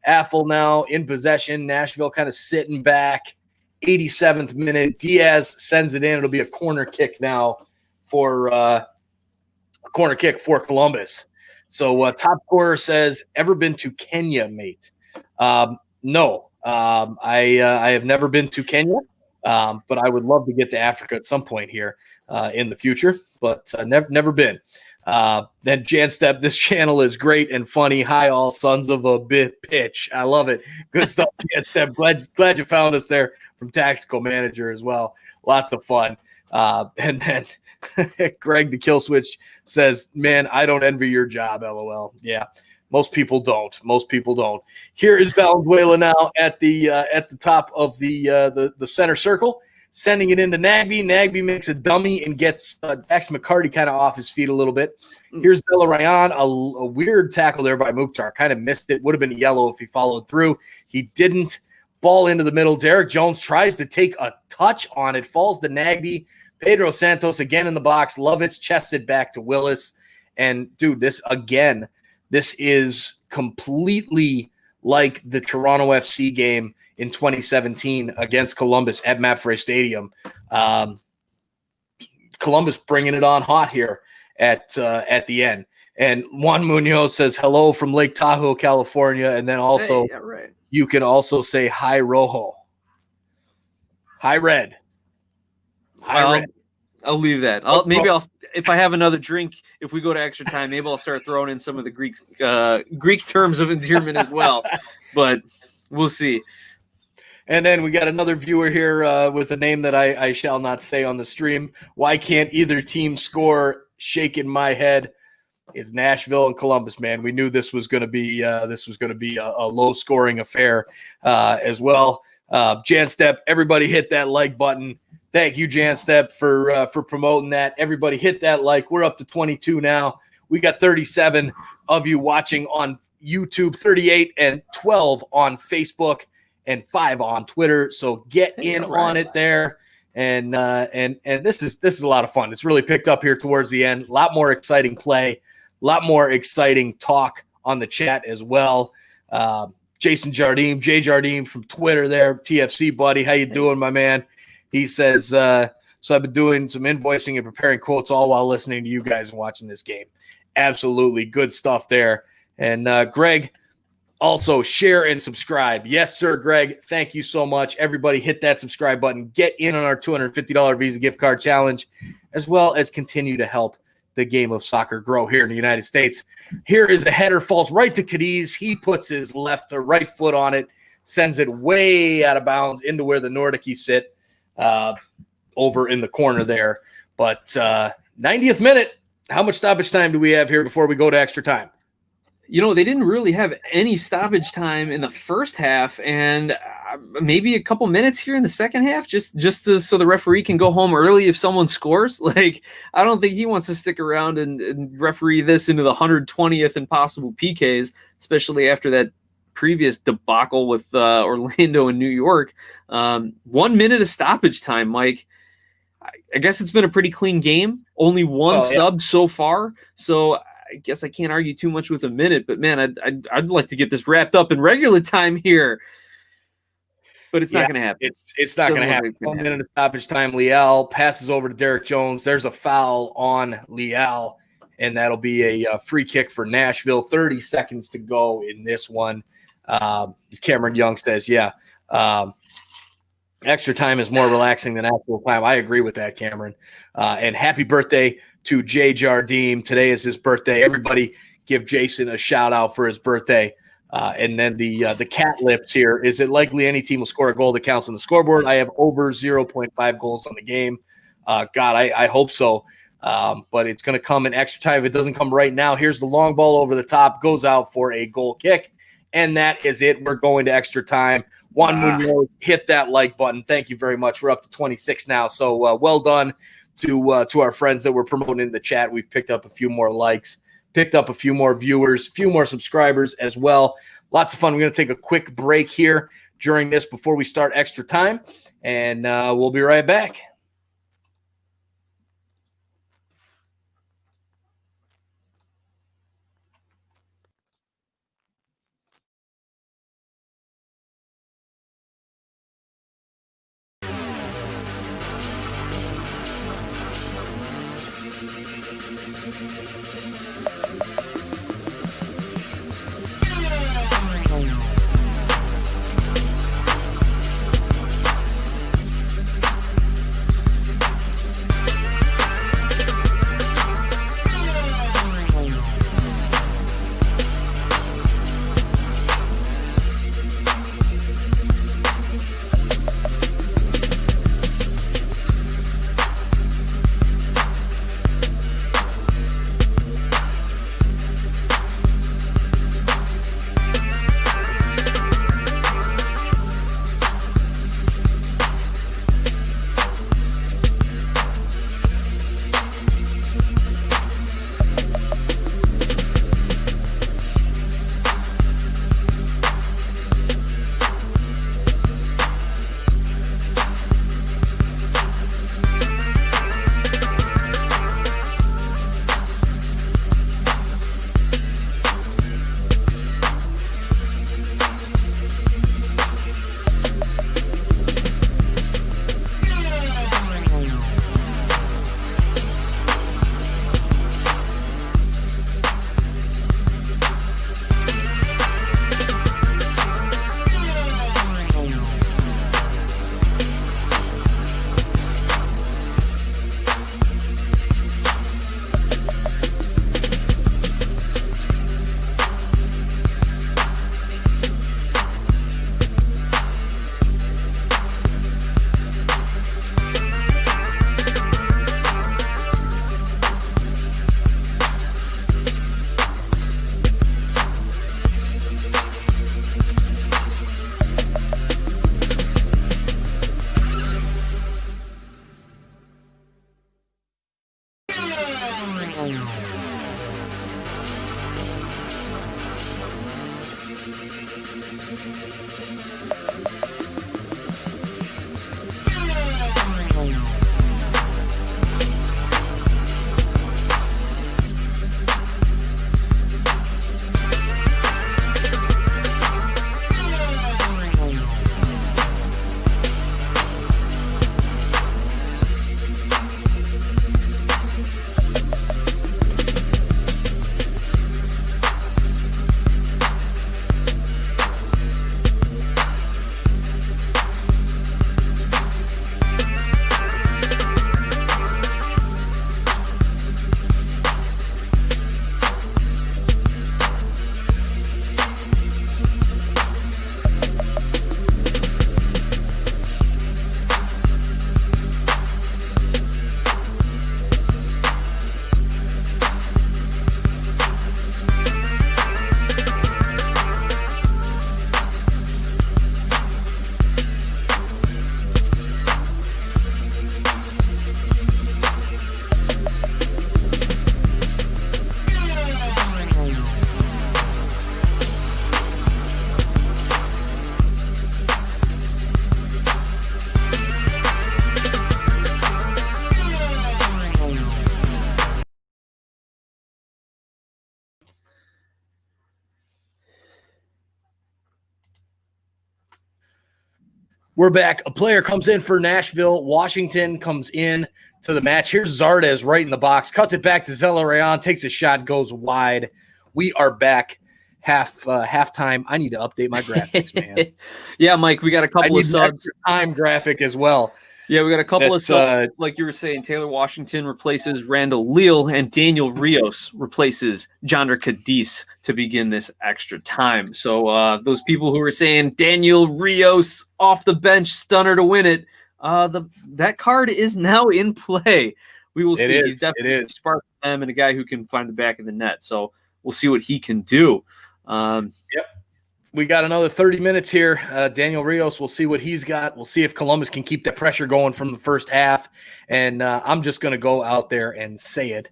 Affle now in possession. Nashville kind of sitting back. 87th minute. Diaz sends it in. It'll be a corner kick now for Columbus. So top scorer says, ever been to Kenya, mate? No. I have never been to Kenya, but I would love to get to Africa at some point here in the future, but never been. Then Jan Step, this channel is great and funny. Hi, all sons of a pitch. I love it. Good stuff, Jan Step. Glad you found us there from Tactical Manager as well. Lots of fun. And then Greg the Kill Switch says, man, I don't envy your job, LOL. Yeah, most people don't. Here is Valenzuela now at the top of the center circle, sending it into Nagby. Nagby makes a dummy and gets Dax McCarty kind of off his feet a little bit. Here's Dela Rayan, a weird tackle there by Mukhtar. Kind of missed it. Would have been yellow if he followed through. He didn't. Ball into the middle. Derek Jones tries to take a touch on it. Falls to Nagby. Pedro Santos again in the box. Lovitz chested back to Willis. And, dude, this is completely like the Toronto FC game in 2017 against Columbus at MAPFRE Stadium. Columbus bringing it on hot here at the end. And Juan Munoz says hello from Lake Tahoe, California. And then also you can also say hi, Rojo. Hi, Red. I'll leave that. If I have another drink, if we go to extra time, maybe I'll start throwing in some of the Greek terms of endearment as well. But we'll see. And then we got another viewer here with a name that I shall not say on the stream. Why can't either team score? Shaking my head. It's Nashville and Columbus, man. We knew this was going to be a low-scoring affair as well. Jan Step, everybody hit that like button. Thank you, Jan Step, for promoting that. Everybody hit that like. We're up to 22 now. We got 37 of you watching on YouTube, 38 and 12 on Facebook, and 5 on Twitter. So get in on it there. And this is a lot of fun. It's really picked up here towards the end. A lot more exciting play, a lot more exciting talk on the chat as well. Jason Jardim, Jay Jardim from Twitter there, TFC buddy. How you doing, my man? He says, so I've been doing some invoicing and preparing quotes all while listening to you guys and watching this game. Absolutely good stuff there. And Greg, also share and subscribe. Yes, sir, Greg. Thank you so much. Everybody hit that subscribe button. Get in on our $250 Visa gift card challenge, as well as continue to help the game of soccer grow here in the United States. Here is a header, falls right to Cadiz. He puts his left or right foot on it, sends it way out of bounds into where the Nordics sit. Over in the corner there. But 90th minute, how much stoppage time do we have here before we go to extra time? They didn't really have any stoppage time in the first half, and maybe a couple minutes here in the second half, just so the referee can go home early if someone scores. Like, I don't think he wants to stick around and referee this into the 120th and possible PKs, especially after that previous debacle with Orlando and New York. 1 minute of stoppage time, Mike. I guess it's been a pretty clean game. Only one sub so far, so I guess I can't argue too much with a minute. But man, I'd like to get this wrapped up in regular time here. But it's not going to happen. It's not going to happen. 1 minute of stoppage time. Leal passes over to Derek Jones. There's a foul on Leal, and that'll be a free kick for Nashville. 30 seconds to go in this one. Cameron Young says, extra time is more relaxing than actual time. I agree with that, Cameron. And happy birthday to Jay Jardim. Today is his birthday. Everybody give Jason a shout out for his birthday. And then the cat lips here. Is it likely any team will score a goal that counts on the scoreboard? I have over 0.5 goals on the game. God, I hope so. But it's going to come in extra time. If it doesn't come right now, here's the long ball over the top, goes out for a goal kick. And that is it. We're going to extra time. Juan Munoz, hit that like button. Thank you very much. We're up to 26 now. So well done to our friends that we're promoting in the chat. We've picked up a few more likes, picked up a few more viewers, a few more subscribers as well. Lots of fun. We're going to take a quick break here during this before we start extra time, and we'll be right back. We're back. A player comes in for Nashville. Washington comes in to the match. Here's Zardes right in the box. Cuts it back to Zelarayan. Takes a shot. Goes wide. We are back. Halftime. I need to update my graphics, man. Yeah, Mike, we got a couple of subs. Time graphic as well. Yeah, we got a couple of subs. Like you were saying, Taylor Washington replaces Randall Leal, and Daniel Rios replaces Jonder Cadiz to begin this extra time. So those people who were saying Daniel Rios off the bench, stunner to win it, that card is now in play. We will see. He's definitely spark them and a guy who can find the back of the net. So we'll see what he can do. Yep. we got another 30 minutes here. Daniel Rios, we'll see what he's got. We'll see if Columbus can keep that pressure going from the first half. And I'm just going to go out there and say it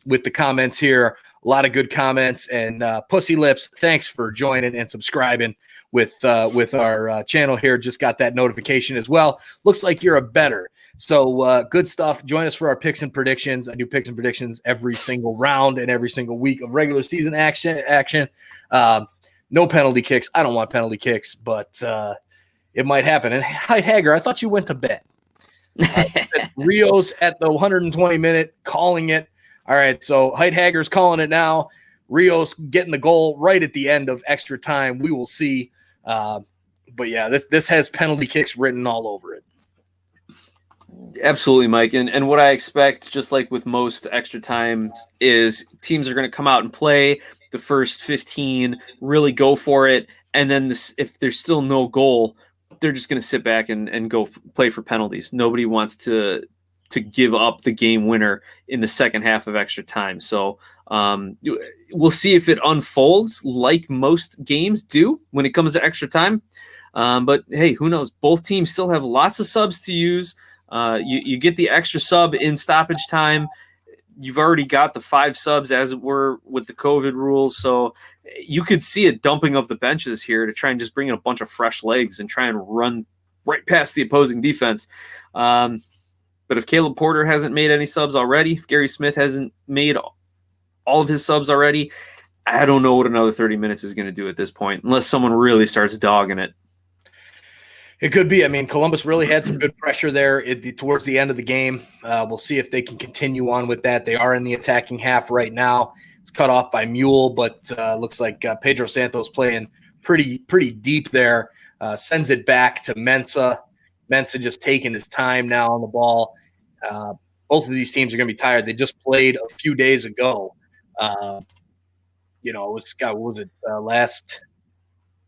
with the comments here. A lot of good comments. And Pussy Lips, thanks for joining and subscribing with our channel here. Just got that notification as well. Looks like you're a bettor. So good stuff. Join us for our picks and predictions. I do picks and predictions every single round and every single week of regular season action. No penalty kicks. I don't want penalty kicks, but it might happen. And hi, Hager, I thought you went to bed. Rios at the 120-minute calling it. All right, so Height Hager's calling it now. Rios getting the goal right at the end of extra time. We will see. But, yeah, this has penalty kicks written all over it. Absolutely, Mike. And what I expect, just like with most extra times, is teams are going to come out and play the first 15, really go for it. And then if there's still no goal, they're just going to sit back and go play for penalties. Nobody wants to give up the game winner in the second half of extra time. So we'll see if it unfolds like most games do when it comes to extra time. But, hey, who knows? Both teams still have lots of subs to use. You get the extra sub in stoppage time. You've already got the 5 subs as it were with the COVID rules. So you could see a dumping of the benches here to try and just bring in a bunch of fresh legs and try and run right past the opposing defense. But if Caleb Porter hasn't made any subs already, if Gary Smith hasn't made all of his subs already, I don't know what another 30 minutes is going to do at this point, unless someone really starts dogging it. It could be. I mean, Columbus really had some good pressure there towards the end of the game. We'll see if they can continue on with that. They are in the attacking half right now. It's cut off by Mule, but looks like Pedro Santos playing pretty deep there. Sends it back to Mensah. Mensah just taking his time now on the ball. Both of these teams are going to be tired. They just played a few days ago. It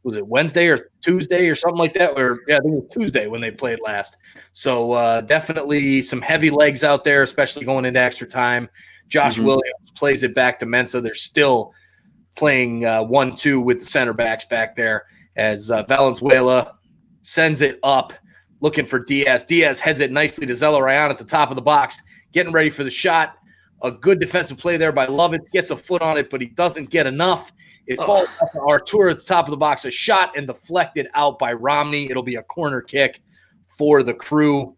was it Wednesday or Tuesday or something like that? Or yeah, I think it was Tuesday when they played last. So definitely some heavy legs out there, especially going into extra time. Josh Williams plays it back to Mensah. They're still playing 1-2 with the center backs back there as Valenzuela sends it up, looking for Diaz. Diaz heads it nicely to Zelarayan at the top of the box, getting ready for the shot. A good defensive play there by Lovett. Gets a foot on it, but he doesn't get enough. It falls off to Artur at the top of the box. A shot and deflected out by Romney. It'll be a corner kick for the Crew.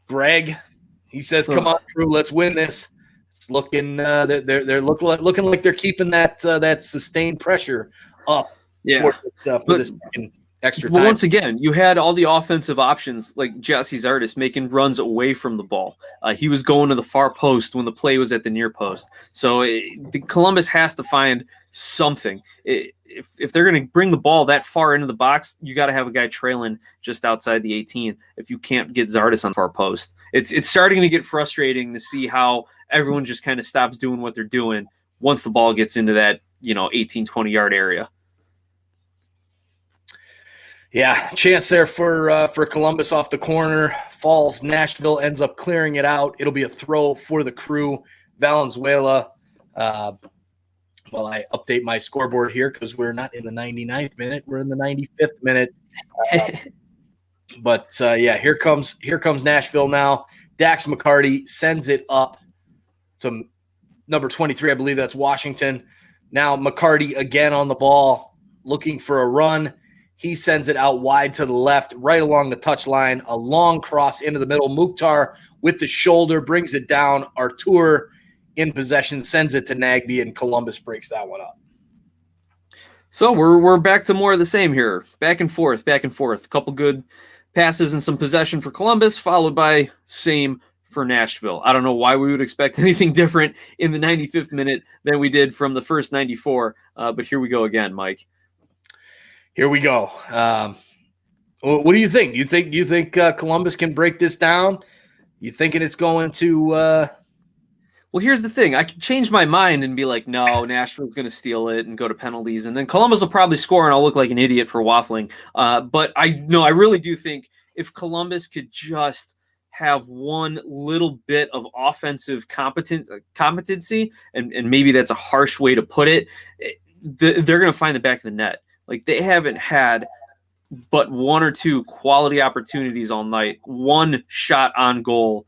Greg, he says, "Come on, Crew, let's win this." It's looking they're looking like they're keeping that sustained pressure up. Yeah, for this extra time. Well, once again, you had all the offensive options like Jesse Zardes making runs away from the ball. He was going to the far post when the play was at the near post. So Columbus has to find something. If they're going to bring the ball that far into the box, you got to have a guy trailing just outside the 18 if you can't get Zardes on the far post. It's starting to get frustrating to see how everyone just kind of stops doing what they're doing once the ball gets into that 18, 20-yard area. Yeah, chance there for Columbus off the corner. Falls. Nashville ends up clearing it out. It'll be a throw for the Crew. Valenzuela. I update my scoreboard here because we're not in the 99th minute. We're in the 95th minute. Here comes Nashville now. Dax McCarty sends it up to number 23. I believe that's Washington. Now McCarty again on the ball, looking for a run. He sends it out wide to the left, right along the touchline. A long cross into the middle. Mukhtar with the shoulder brings it down. Artur in possession sends it to Nagbe, and Columbus breaks that one up. So we're back to more of the same here. Back and forth. A couple good passes and some possession for Columbus, followed by same for Nashville. I don't know why we would expect anything different in the 95th minute than we did from the first 94, but here we go again, Mike. Here we go. What do you think? Do you think Columbus can break this down? You thinking it's going to? Well, here's the thing. I could change my mind and be like, no, Nashville's going to steal it and go to penalties, and then Columbus will probably score, and I'll look like an idiot for waffling. But I really do think if Columbus could just have one little bit of offensive competency, and maybe that's a harsh way to put it. they're going to find the back of the net. Like, they haven't had but one or two quality opportunities all night, one shot on goal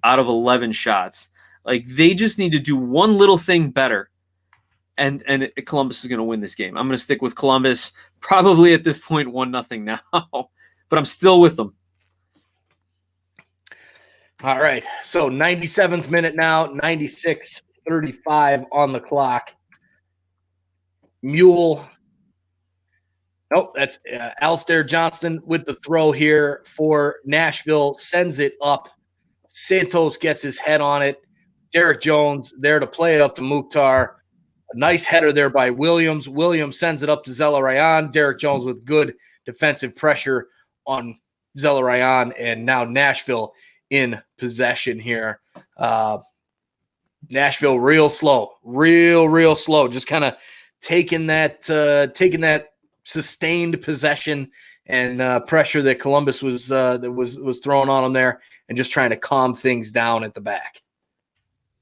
out of 11 shots. Like, they just need to do one little thing better, and Columbus is going to win this game. I'm going to stick with Columbus, probably at this point 1-0 now, but I'm still with them. All right, so 97th minute now, 96:35 on the clock. Mule. Nope, that's Alistair Johnston with the throw here for Nashville, sends it up. Santos gets his head on it. Derek Jones there to play it up to Mukhtar. A nice header there by Williams. Williams sends it up to Zelarayan. Derek Jones with good defensive pressure on Zelarayan, and now Nashville in possession here. Nashville real slow, real slow, just kind of taking that sustained possession and pressure that Columbus was throwing on them there, and just trying to calm things down at the back.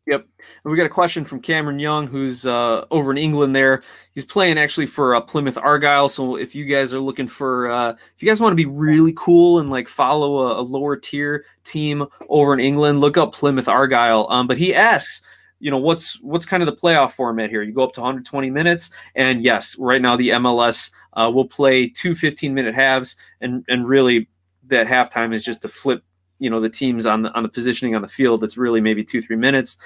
Yep. And we got a question from Cameron Young, who's over in England there. He's playing actually for Plymouth Argyle. So if you guys are looking for, if you guys want to be really cool and like follow a lower tier team over in England, look up Plymouth Argyle. But he asks, what's kind of the playoff format here? You go up to 120 minutes. And yes, right now the MLS will play 2 15-minute halves. And really that halftime is just to flip the teams on the positioning on the field. That's really maybe 2-3 minutes.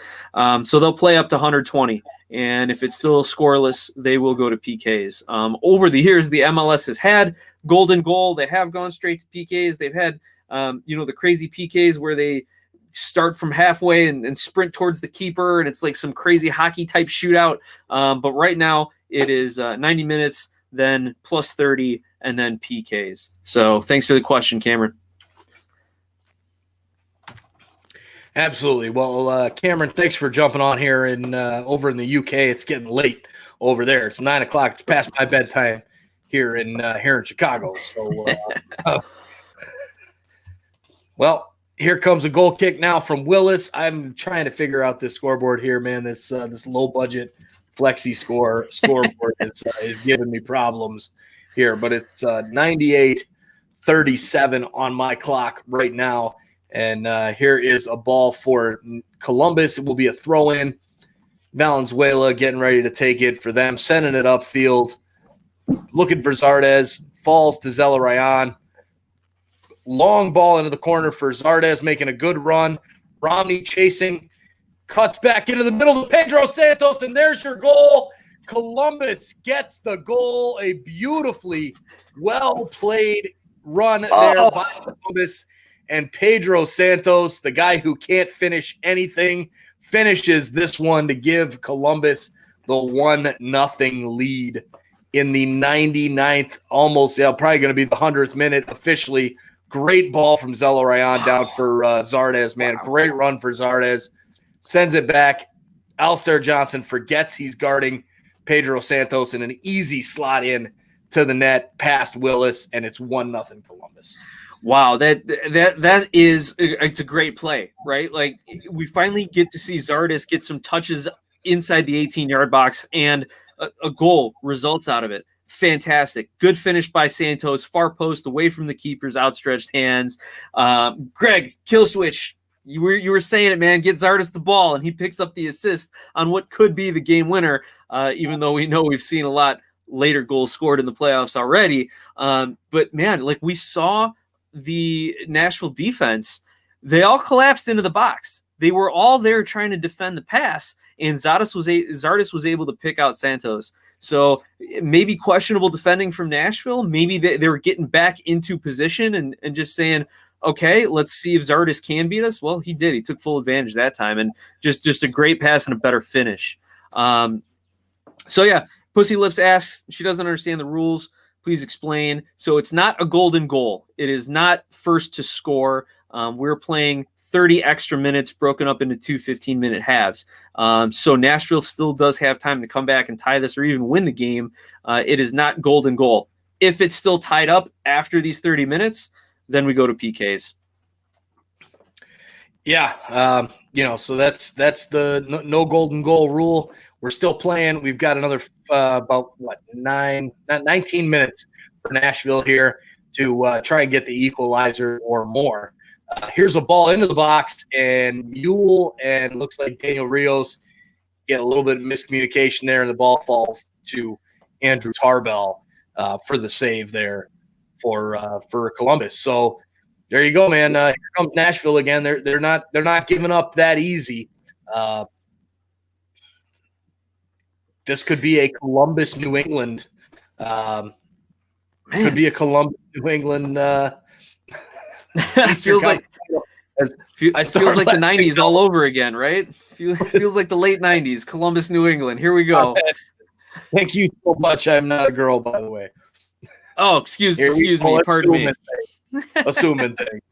So they'll play up to 120. And if it's still scoreless, they will go to PKs. Over the years, the MLS has had golden goal. They have gone straight to PKs. They've had, the crazy PKs where they start from halfway and sprint towards the keeper. And it's like some crazy hockey type shootout. But right now it is 90 minutes, then plus 30, and then PKs. So thanks for the question, Cameron. Absolutely. Well, Cameron, thanks for jumping on here. And over in the UK, it's getting late over there. It's 9 o'clock. It's past my bedtime here in Chicago. So, well, here comes a goal kick now from Willis. I'm trying to figure out this scoreboard here, man. This low budget flexi scoreboard is giving me problems here, but it's 98-37 on my clock right now. And here is a ball for Columbus. It will be a throw-in. Valenzuela getting ready to take it for them, sending it upfield. Looking for Zardes. Falls to Zelarayan. Long ball into the corner for Zardes, making a good run. Romney chasing. Cuts back into the middle to Pedro Santos, and there's your goal. Columbus gets the goal. A beautifully well-played run there by Columbus. And Pedro Santos, the guy who can't finish anything, finishes this one to give Columbus the 1-0 lead in the 99th, almost probably going to be the 100th minute officially. Great ball from Zelarayan down for Zardes, man. Great run for Zardes. Sends it back. Alistair Johnston forgets he's guarding Pedro Santos, and an easy slot in to the net past Willis, and it's 1-0 Columbus. Wow, that is, it's a great play, right? Like, we finally get to see Zardes get some touches inside the 18-yard box, and a goal results out of it. Fantastic. Good finish by Santos, far post, away from the keeper's outstretched hands. Greg, kill switch. You were saying it, man. Get Zardes the ball, and he picks up the assist on what could be the game winner, even though we know we've seen a lot later goals scored in the playoffs already. But, man, like, we saw the Nashville defense, they all collapsed into the box. They were all there trying to defend the pass, and Zardes was able to pick out Santos. So maybe questionable defending from Nashville. Maybe they were getting back into position and just saying, okay, let's see if Zardes can beat us. Well, he did. He took full advantage that time, and just a great pass and a better finish. So, yeah, Pussy Lips asks, she doesn't understand the rules. Please explain. So it's not a golden goal. It is not first to score. We're playing 30 extra minutes broken up into 2 15-minute halves. So Nashville still does have time to come back and tie this or even win the game. It is not golden goal. If it's still tied up after these 30 minutes, then we go to PKs. Yeah. So that's the no golden goal rule. We're still playing. We've got another about 19 minutes for Nashville here to try and get the equalizer or more. Here's a ball into the box, and Mule and looks like Daniel Rios get a little bit of miscommunication there, and the ball falls to Andrew Tarbell for the save there for Columbus. So there you go, man. Here comes Nashville again. They're not giving up that easy. This could be a Columbus, New England. Could be a Columbus, New England. It feels like the 90s all over again, right? Feels like the late 90s, Columbus, New England. Here we go. Thank you so much. I'm not a girl, by the way. Oh, excuse me. Pardon me. Assuming things.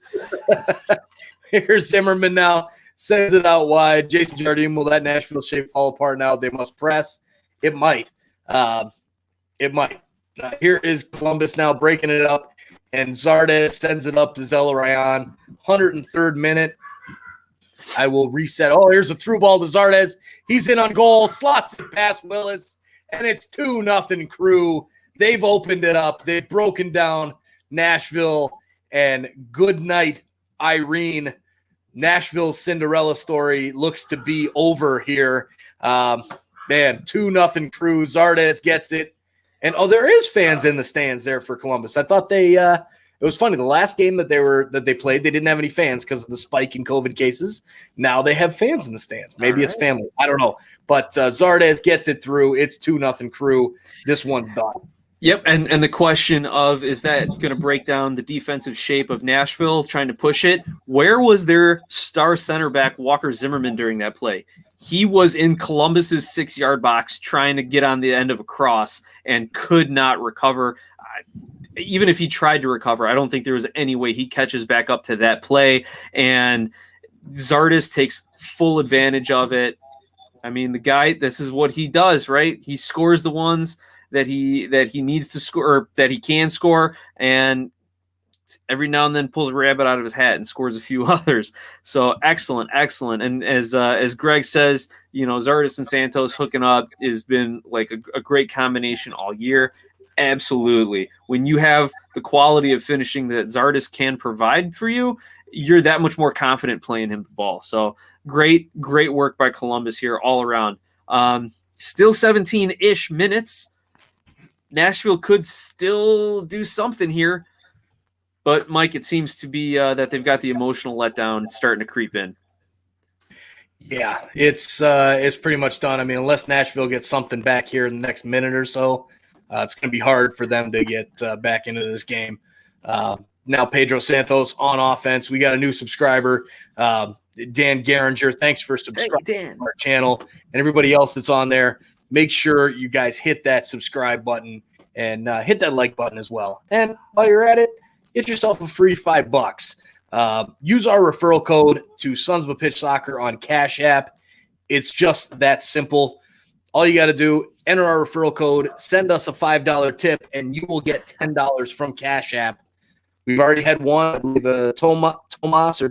Here's Zimmerman now. Sends it out wide. Jason Jardine, will that Nashville shape fall apart now? They must press. It might. It might. Here is Columbus now breaking it up. And Zardes sends it up to Zelarayan. 103rd minute. I will reset. Oh, here's a through ball to Zardes. He's in on goal. Slots it past Willis. And it's 2-0 Crew. They've opened it up. They've broken down Nashville. And good night, Irene. Nashville's Cinderella story looks to be over here. Man, 2-0 Crew. Zardes gets it. And there is fans in the stands there for Columbus. I thought it was funny. The last game that they played, they didn't have any fans because of the spike in COVID cases. Now they have fans in the stands. Maybe it's family. I don't know. But Zardes gets it through. It's 2-0 Crew. This one's done. Yep, and the question of, is that going to break down the defensive shape of Nashville, trying to push it? Where was their star center back, Walker Zimmerman, during that play? He was in Columbus's 6-yard box trying to get on the end of a cross and could not recover. Even if he tried to recover, I don't think there was any way he catches back up to that play. And Zardes takes full advantage of it. I mean, the guy, this is what he does, right? He scores the ones that he needs to score, or that he can score, and every now and then pulls a rabbit out of his hat and scores a few others. So excellent. And as Greg says, Zardes and Santos hooking up has been like a great combination all year. Absolutely. When you have the quality of finishing that Zardes can provide for you, you're that much more confident playing him the ball. So great work by Columbus here all around. Still 17-ish minutes. Nashville could still do something here. But, Mike, it seems to be that they've got the emotional letdown starting to creep in. Yeah, it's pretty much done. I mean, unless Nashville gets something back here in the next minute or so, it's going to be hard for them to get back into this game. Now Pedro Santos on offense. We got a new subscriber, Dan Garinger. Thanks for subscribing to our channel. And everybody else that's on there, make sure you guys hit that subscribe button and hit that like button as well. And while you're at it, get yourself a free $5. Use our referral code to Sons of a Pitch Soccer on Cash App. It's just that simple. All you got to do, enter our referral code, send us a $5 tip, and you will get $10 from Cash App. We've already had one. I believe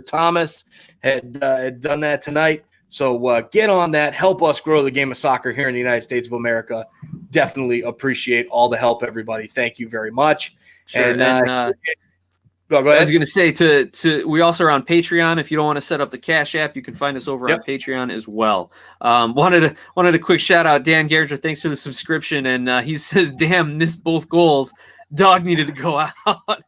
Thomas had done that tonight. So get on that. Help us grow the game of soccer here in the United States of America. Definitely appreciate all the help, everybody. Thank you very much. Sure. Go ahead. I was going to say to we also are on Patreon. If you don't want to set up the Cash App, you can find us over on Patreon as well. Wanted a quick shout out, Dan Garinger. Thanks for the subscription. And he says, "Damn, missed both goals. Dog needed to go out."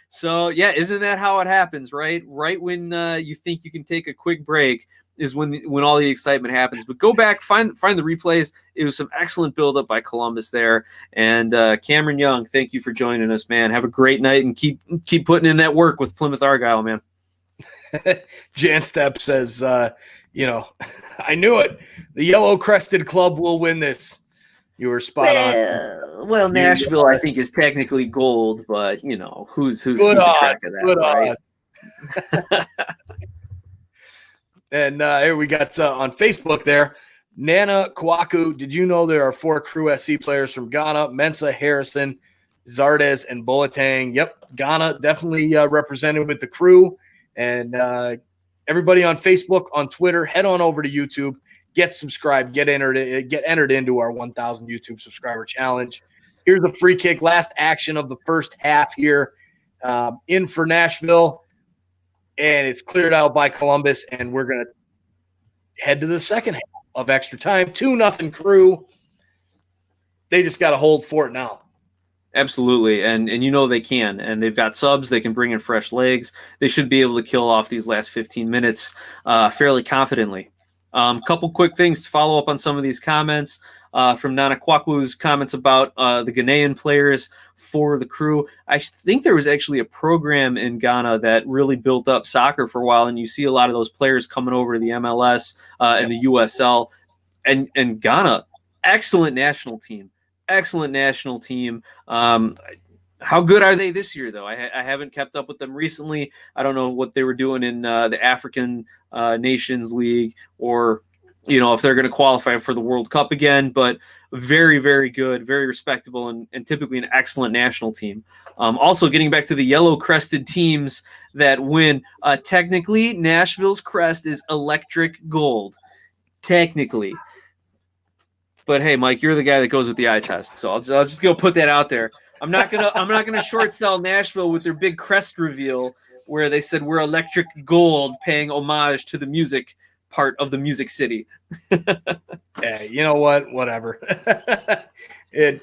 So yeah, isn't that how it happens, right? Right when you think you can take a quick break is when all the excitement happens. But go back, find the replays. It was some excellent buildup by Columbus there. And Cameron Young, thank you for joining us, man. Have a great night and keep putting in that work with Plymouth Argyle, man. Jan Stepp says, I knew it. The yellow crested club will win this. You were spot on. Well, Nashville, I think, is technically gold, but who's good track of that, good right? And here we got on Facebook there, Nana Kwaku. Did you know there are 4 Crew SC players from Ghana? Mensah, Harrison, Zardes, and Boateng. Yep, Ghana definitely represented with the Crew. And everybody on Facebook, on Twitter, head on over to YouTube. get subscribed, get entered into our 1,000 YouTube subscriber challenge. Here's a free kick, last action of the first half here, in for Nashville, and it's cleared out by Columbus, and we're going to head to the second half of extra time. 2-0 Crew. They just got to hold fort now. Absolutely, and they can, and they've got subs. They can bring in fresh legs. They should be able to kill off these last 15 minutes fairly confidently. Couple quick things to follow up on some of these comments from Nana Kwakwa's comments about the Ghanaian players for the Crew. I think there was actually a program in Ghana that really built up soccer for a while, and you see a lot of those players coming over to the MLS and the USL. And Ghana, excellent national team. Excellent national team. How good are they this year, though? I haven't kept up with them recently. I don't know what they were doing in the African Nations League, or if they're going to qualify for the World Cup again. But very, very good, very respectable, and typically an excellent national team. Also, getting back to the yellow-crested teams that win, technically Nashville's crest is electric gold. Technically. But hey, Mike, you're the guy that goes with the eye test, so I'll just go put that out there. I'm not gonna short sell Nashville with their big crest reveal where they said we're electric gold, paying homage to the music part of the Music City. Yeah, you know what? Whatever. You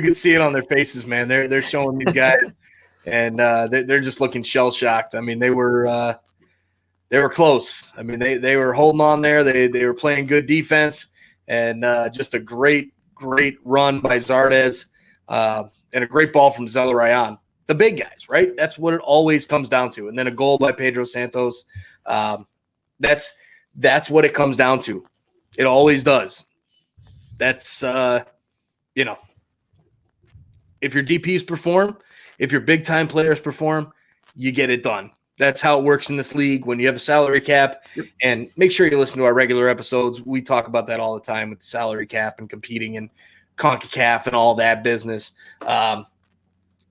can see it on their faces, man. They're showing these guys, and they're just looking shell shocked. I mean, they were close. I mean, they were holding on there. They were playing good defense. And just a great run by Zardes, and a great ball from Zelarayan. The big guys, right? That's what it always comes down to. And then a goal by Pedro Santos. That's what it comes down to. It always does. That's, if your DPs perform, if your big-time players perform, you get it done. That's how it works in this league when you have a salary cap. And make sure you listen to our regular episodes. We talk about that all the time with the salary cap and competing in CONCACAF and all that business.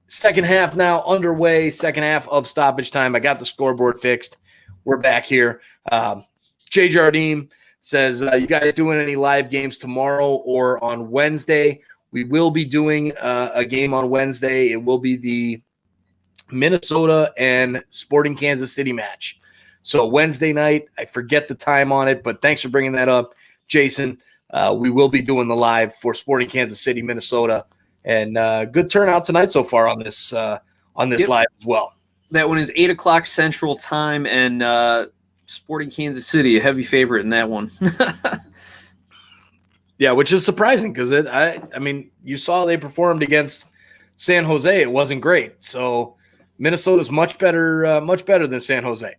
Second half now underway, second half of stoppage time. I got the scoreboard fixed. We're back here. Jay Jardim says, you guys doing any live games tomorrow or on Wednesday? We will be doing a game on Wednesday. It will be the Minnesota and Sporting Kansas City match. So Wednesday night, I forget the time on it, but thanks for bringing that up, Jason. We will be doing the live for Sporting Kansas City, Minnesota, and good turnout tonight so far on this live as well. That one is 8:00 Central Time, and Sporting Kansas City, a heavy favorite in that one. Yeah, which is surprising because I mean, you saw they performed against San Jose. It wasn't great, so Minnesota's much better than San Jose.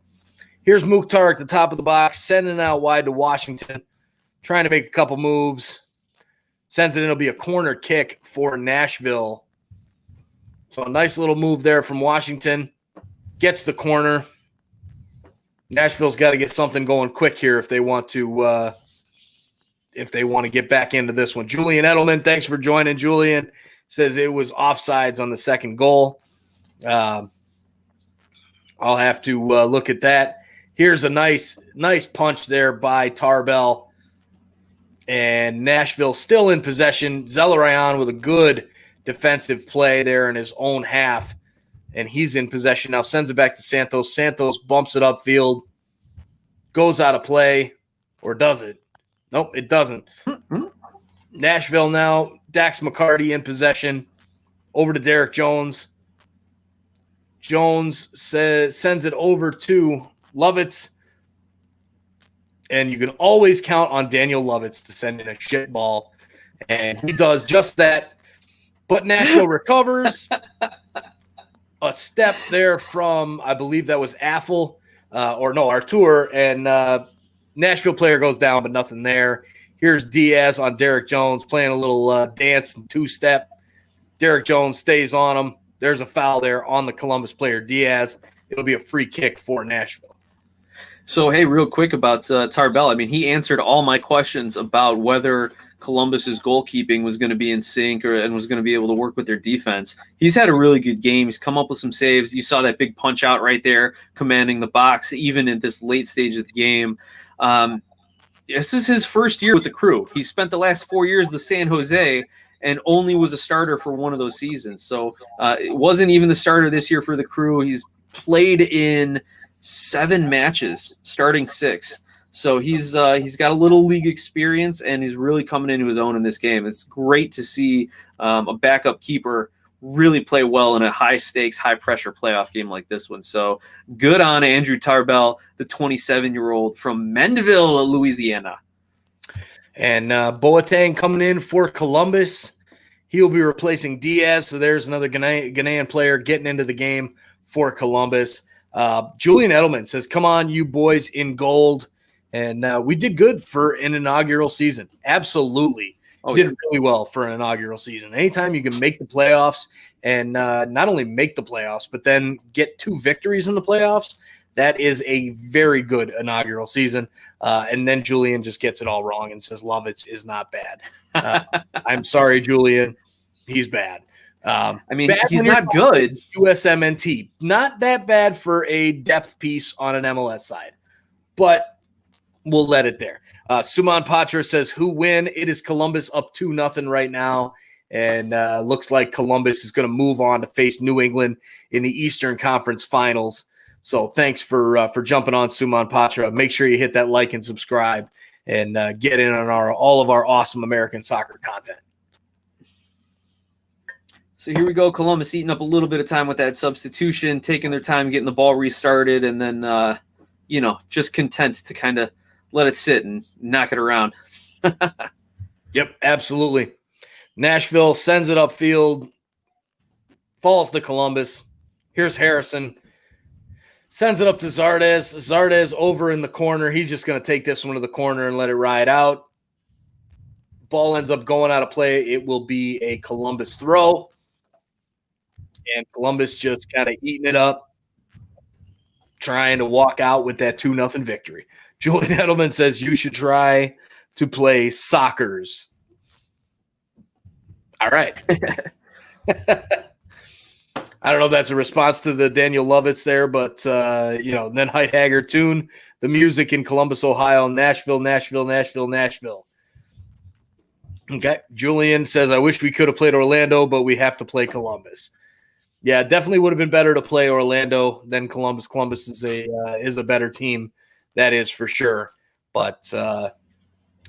Here's Mukhtar at the top of the box, sending it out wide to Washington, trying to make a couple moves. Sends it in. It'll be a corner kick for Nashville. So a nice little move there from Washington. Gets the corner. Nashville's got to get something going quick here if they want to get back into this one. Julian Edelman, thanks for joining. Julian says it was offsides on the second goal. I'll have to look at that. Here's a nice punch there by Tarbell. And Nashville still in possession. Zelarayan with a good defensive play there in his own half. And he's in possession now. Sends it back to Santos. Santos bumps it upfield. Goes out of play. Or does it? Nope, it doesn't. Nashville now. Dax McCarty in possession. Over to Derek Jones. Jones sends it over to Lovitz. And you can always count on Daniel Lovitz to send in a shit ball. And he does just that. But Nashville recovers. A step there from, I believe that was Artur. And Nashville player goes down, but nothing there. Here's Diaz on Derek Jones playing a little dance and two-step. Derek Jones stays on him. There's a foul there on the Columbus player, Diaz. It'll be a free kick for Nashville. So, hey, real quick about Tarbell. I mean, he answered all my questions about whether Columbus's goalkeeping was going to be in sync and was going to be able to work with their defense. He's had a really good game. He's come up with some saves. You saw that big punch out right there, commanding the box, even in this late stage of the game. this is his first year with the Crew. He spent the last 4 years with San Jose and only was a starter for one of those seasons. So it wasn't even the starter this year for the Crew. He's played in 7 matches, starting 6. So he's got a little league experience, and he's really coming into his own in this game. It's great to see a backup keeper really play well in a high-stakes, high-pressure playoff game like this one. So good on Andrew Tarbell, the 27-year-old from Mendeville, Louisiana. And Boateng coming in for Columbus. He'll be replacing Diaz, so there's another Ghanaian player getting into the game for Columbus. Julian Edelman says, come on, you boys in gold. And we did good for an inaugural season. Absolutely. Did really well for an inaugural season. Anytime you can make the playoffs and not only make the playoffs, but then get 2 victories in the playoffs, that is a very good inaugural season. And then Julian just gets it all wrong and says Lovitz is not bad. I'm sorry, Julian. He's bad. He's not good. USMNT. Not that bad for a depth piece on an MLS side. But we'll let it there. Suman Patra says, who win? It is Columbus up 2-0 right now. And looks like Columbus is going to move on to face New England in the Eastern Conference Finals. So thanks for jumping on, Suman Patra. Make sure you hit that like and subscribe and get in on all of our awesome American soccer content. So here we go. Columbus eating up a little bit of time with that substitution, taking their time getting the ball restarted, and then, just content to kind of let it sit and knock it around. Yep, absolutely. Nashville sends it upfield, falls to Columbus. Here's Harrison. Sends it up to Zardes. Zardes over in the corner. He's just going to take this one to the corner and let it ride out. Ball ends up going out of play. It will be a Columbus throw. And Columbus just kind of eating it up, trying to walk out with that 2-0 victory. Julian Edelman says you should try to play Soccers. All right. I don't know if that's a response to the Daniel Lovitz there, but, then Heidhager tune the music in Columbus, Ohio, Nashville. Okay. Julian says, I wish we could have played Orlando, but we have to play Columbus. Yeah, definitely would have been better to play Orlando than Columbus. Columbus is a better team. That is for sure. But a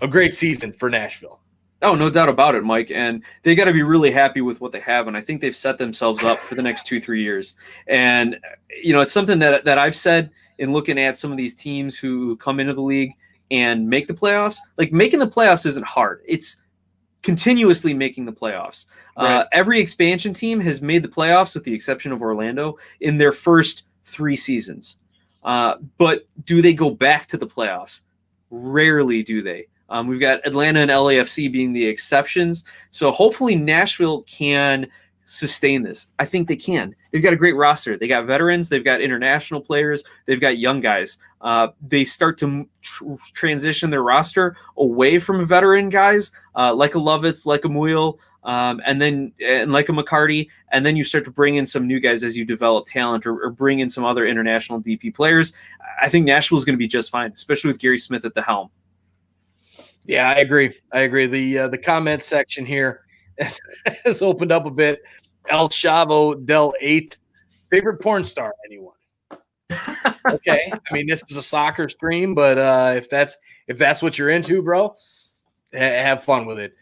great season for Nashville. Oh, no doubt about it, Mike. And they got to be really happy with what they have. And I think they've set themselves up for the next 2-3 years. And, it's something that I've said in looking at some of these teams who come into the league and make the playoffs. Like, making the playoffs isn't hard. It's continuously making the playoffs. Right. Every expansion team has made the playoffs with the exception of Orlando in their first 3 seasons. But do they go back to the playoffs? Rarely do they. We've got Atlanta and LAFC being the exceptions. So hopefully Nashville can sustain this. I think they can. They've got a great roster. They got veterans. They've got international players. They've got young guys. They start to transition their roster away from veteran guys like a Lovitz, like a Muyl, and like a McCarty. And then you start to bring in some new guys as you develop talent or bring in some other international DP players. I think Nashville is going to be just fine, especially with Gary Smith at the helm. Yeah, I agree. The comment section here has opened up a bit. El Chavo Del 8, favorite porn star, anyone? Okay, this is a soccer stream, but if that's what you're into, bro, have fun with it.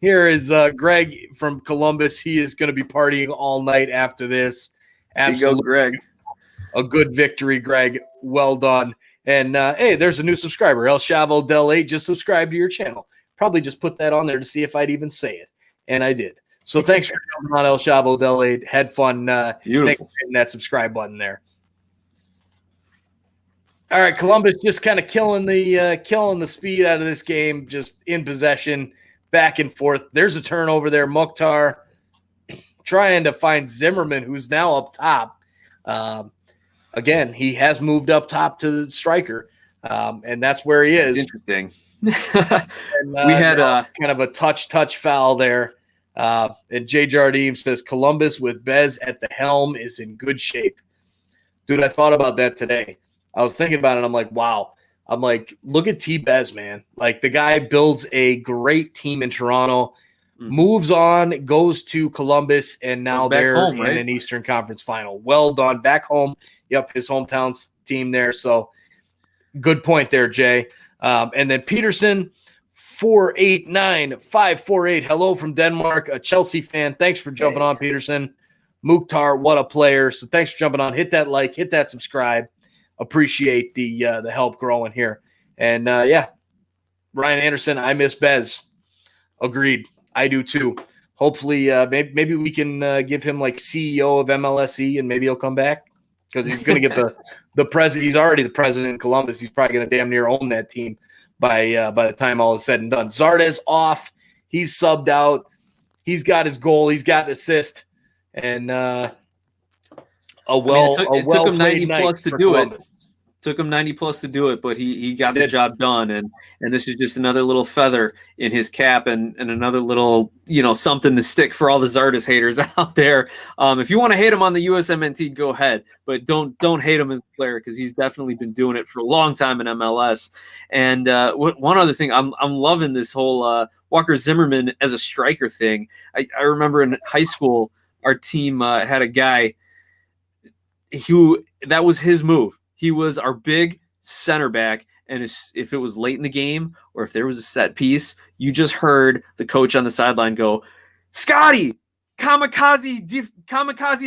Here is Greg from Columbus. He is going to be partying all night after this. Absolutely. There you go, Greg. A good victory, Greg. Well done. And, hey, there's a new subscriber. El Chavo Del 8 just subscribed to your channel. Probably just put that on there to see if I'd even say it. And I did. So thanks for jumping on El Chavo Del 8. Had fun. Thanks for hitting that subscribe button there. All right, Columbus just kind of killing the speed out of this game, just in possession, back and forth. There's a turnover there. Mukhtar trying to find Zimmerman, who's now up top. Again, he has moved up top to the striker, and that's where he is. Interesting. And, we had kind of a touch foul there. And Jay Jardim says Columbus with Bez at the helm is in good shape. Dude, I thought about that today. I was thinking about it. I'm like, wow, I'm like, look at T-Bez, man. Like, the guy builds a great team in Toronto, moves on, goes to Columbus, and now they're home, in right? an Eastern Conference final. Well done. Back home. Yep, his hometown's team there. So good point there, Jay. And then Peterson, 489548. Hello from Denmark, a Chelsea fan. Thanks for jumping on, Peterson. Mukhtar, what a player. So thanks for jumping on. Hit that like, hit that subscribe. Appreciate the help growing here. And Ryan Anderson, I miss Bez. Agreed. I do too. Hopefully, maybe we can give him like CEO of MLSE, and maybe he'll come back, because he's going to get the president. He's already the president in Columbus. He's probably going to damn near own that team by the time all is said and done. Zardes off. He's subbed out. He's got his goal. He's got an assist, and it took him 90 plus to do Columbus. it. Took him 90 plus to do it, but he got the job done, and this is just another little feather in his cap, and another little something to stick for all the Zardes haters out there. If you want to hate him on the USMNT, go ahead, but don't hate him as a player, because he's definitely been doing it for a long time in MLS. And one other thing, I'm loving this whole Walker Zimmerman as a striker thing. I remember in high school, our team had a guy who that was his move. He was our big center back, and if it was late in the game or if there was a set piece, you just heard the coach on the sideline go, "Scotty, kamikaze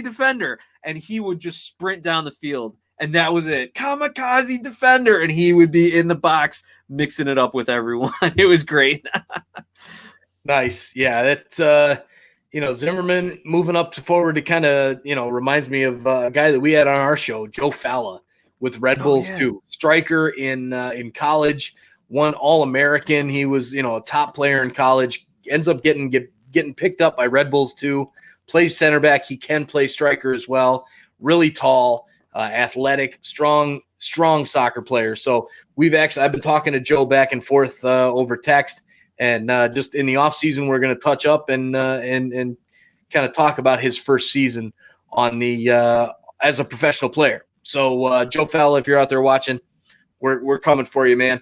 defender," and he would just sprint down the field, and that was it. Kamikaze defender, and he would be in the box mixing it up with everyone. It was great. Nice. Yeah, that's Zimmerman moving up to forward to kind of, reminds me of a guy that we had on our show, Joe Falla, with Red Bulls too. Striker in college, won All-American. He was, a top player in college. Ends up getting picked up by Red Bulls too. Plays center back. He can play striker as well. Really tall, athletic, strong soccer player. So I've been talking to Joe back and forth over text, and just in the off season, we're going to touch up and kind of talk about his first season on the as a professional player. So, Joe Fowler, if you're out there watching, we're coming for you, man.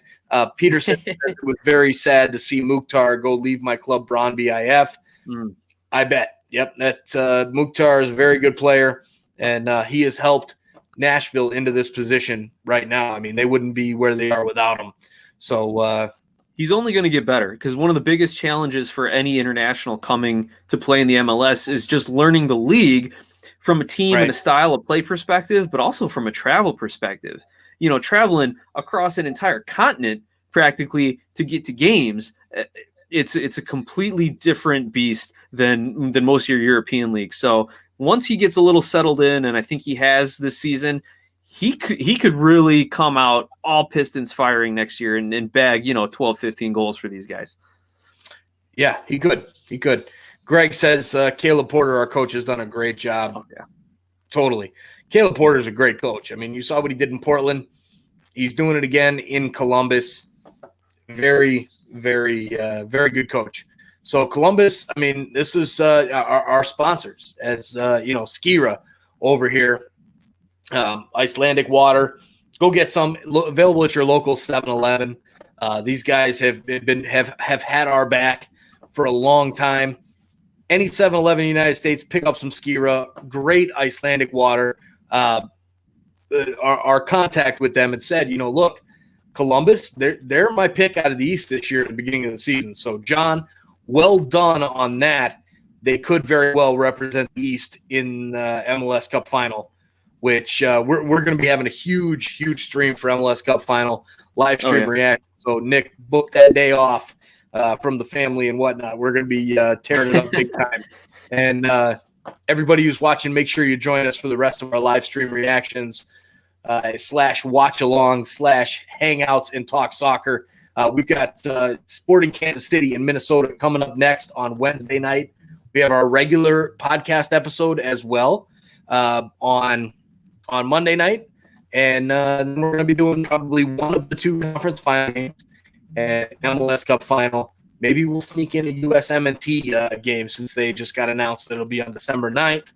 Peterson, it was very sad to see Mukhtar go leave my club, Brøndby IF. I bet. Yep, that Mukhtar is a very good player, and he has helped Nashville into this position right now. I mean, they wouldn't be where they are without him. So he's only going to get better, because one of the biggest challenges for any international coming to play in the MLS is just learning the league from a team and a style of play perspective, but also from a travel perspective. Traveling across an entire continent practically to get to games, it's a completely different beast than most of your European leagues. So once he gets a little settled in, and I think he has this season, he could really come out all pistons firing next year and bag 12, 15 goals for these guys. Yeah, he could. Greg says Caleb Porter, our coach, has done a great job. Oh, yeah. Totally. Caleb Porter is a great coach. I mean, you saw what he did in Portland. He's doing it again in Columbus. Very, very, very good coach. So Columbus, I mean, this is our sponsors, as Skira over here, Icelandic water. Go get some, available at your local 7-Eleven. These guys have had our back for a long time. Any 7-Eleven in the United States, pick up some Skira, great Icelandic water. Our contact with them and said, look, Columbus, they're my pick out of the East this year at the beginning of the season. So, John, well done on that. They could very well represent the East in the MLS Cup Final, which we're going to be having a huge, huge stream for MLS Cup Final, live stream react. So, Nick, book that day off. From the family and whatnot. We're going to be tearing it up big time. And everybody who's watching, make sure you join us for the rest of our live stream reactions / watch-along / hangouts and talk soccer. We've got Sporting Kansas City in Minnesota coming up next on Wednesday night. We have our regular podcast episode as well on Monday night. And we're going to be doing probably one of the two conference final games and MLS Cup Final. Maybe we'll sneak in a USMNT game, since they just got announced that it'll be on December 9th.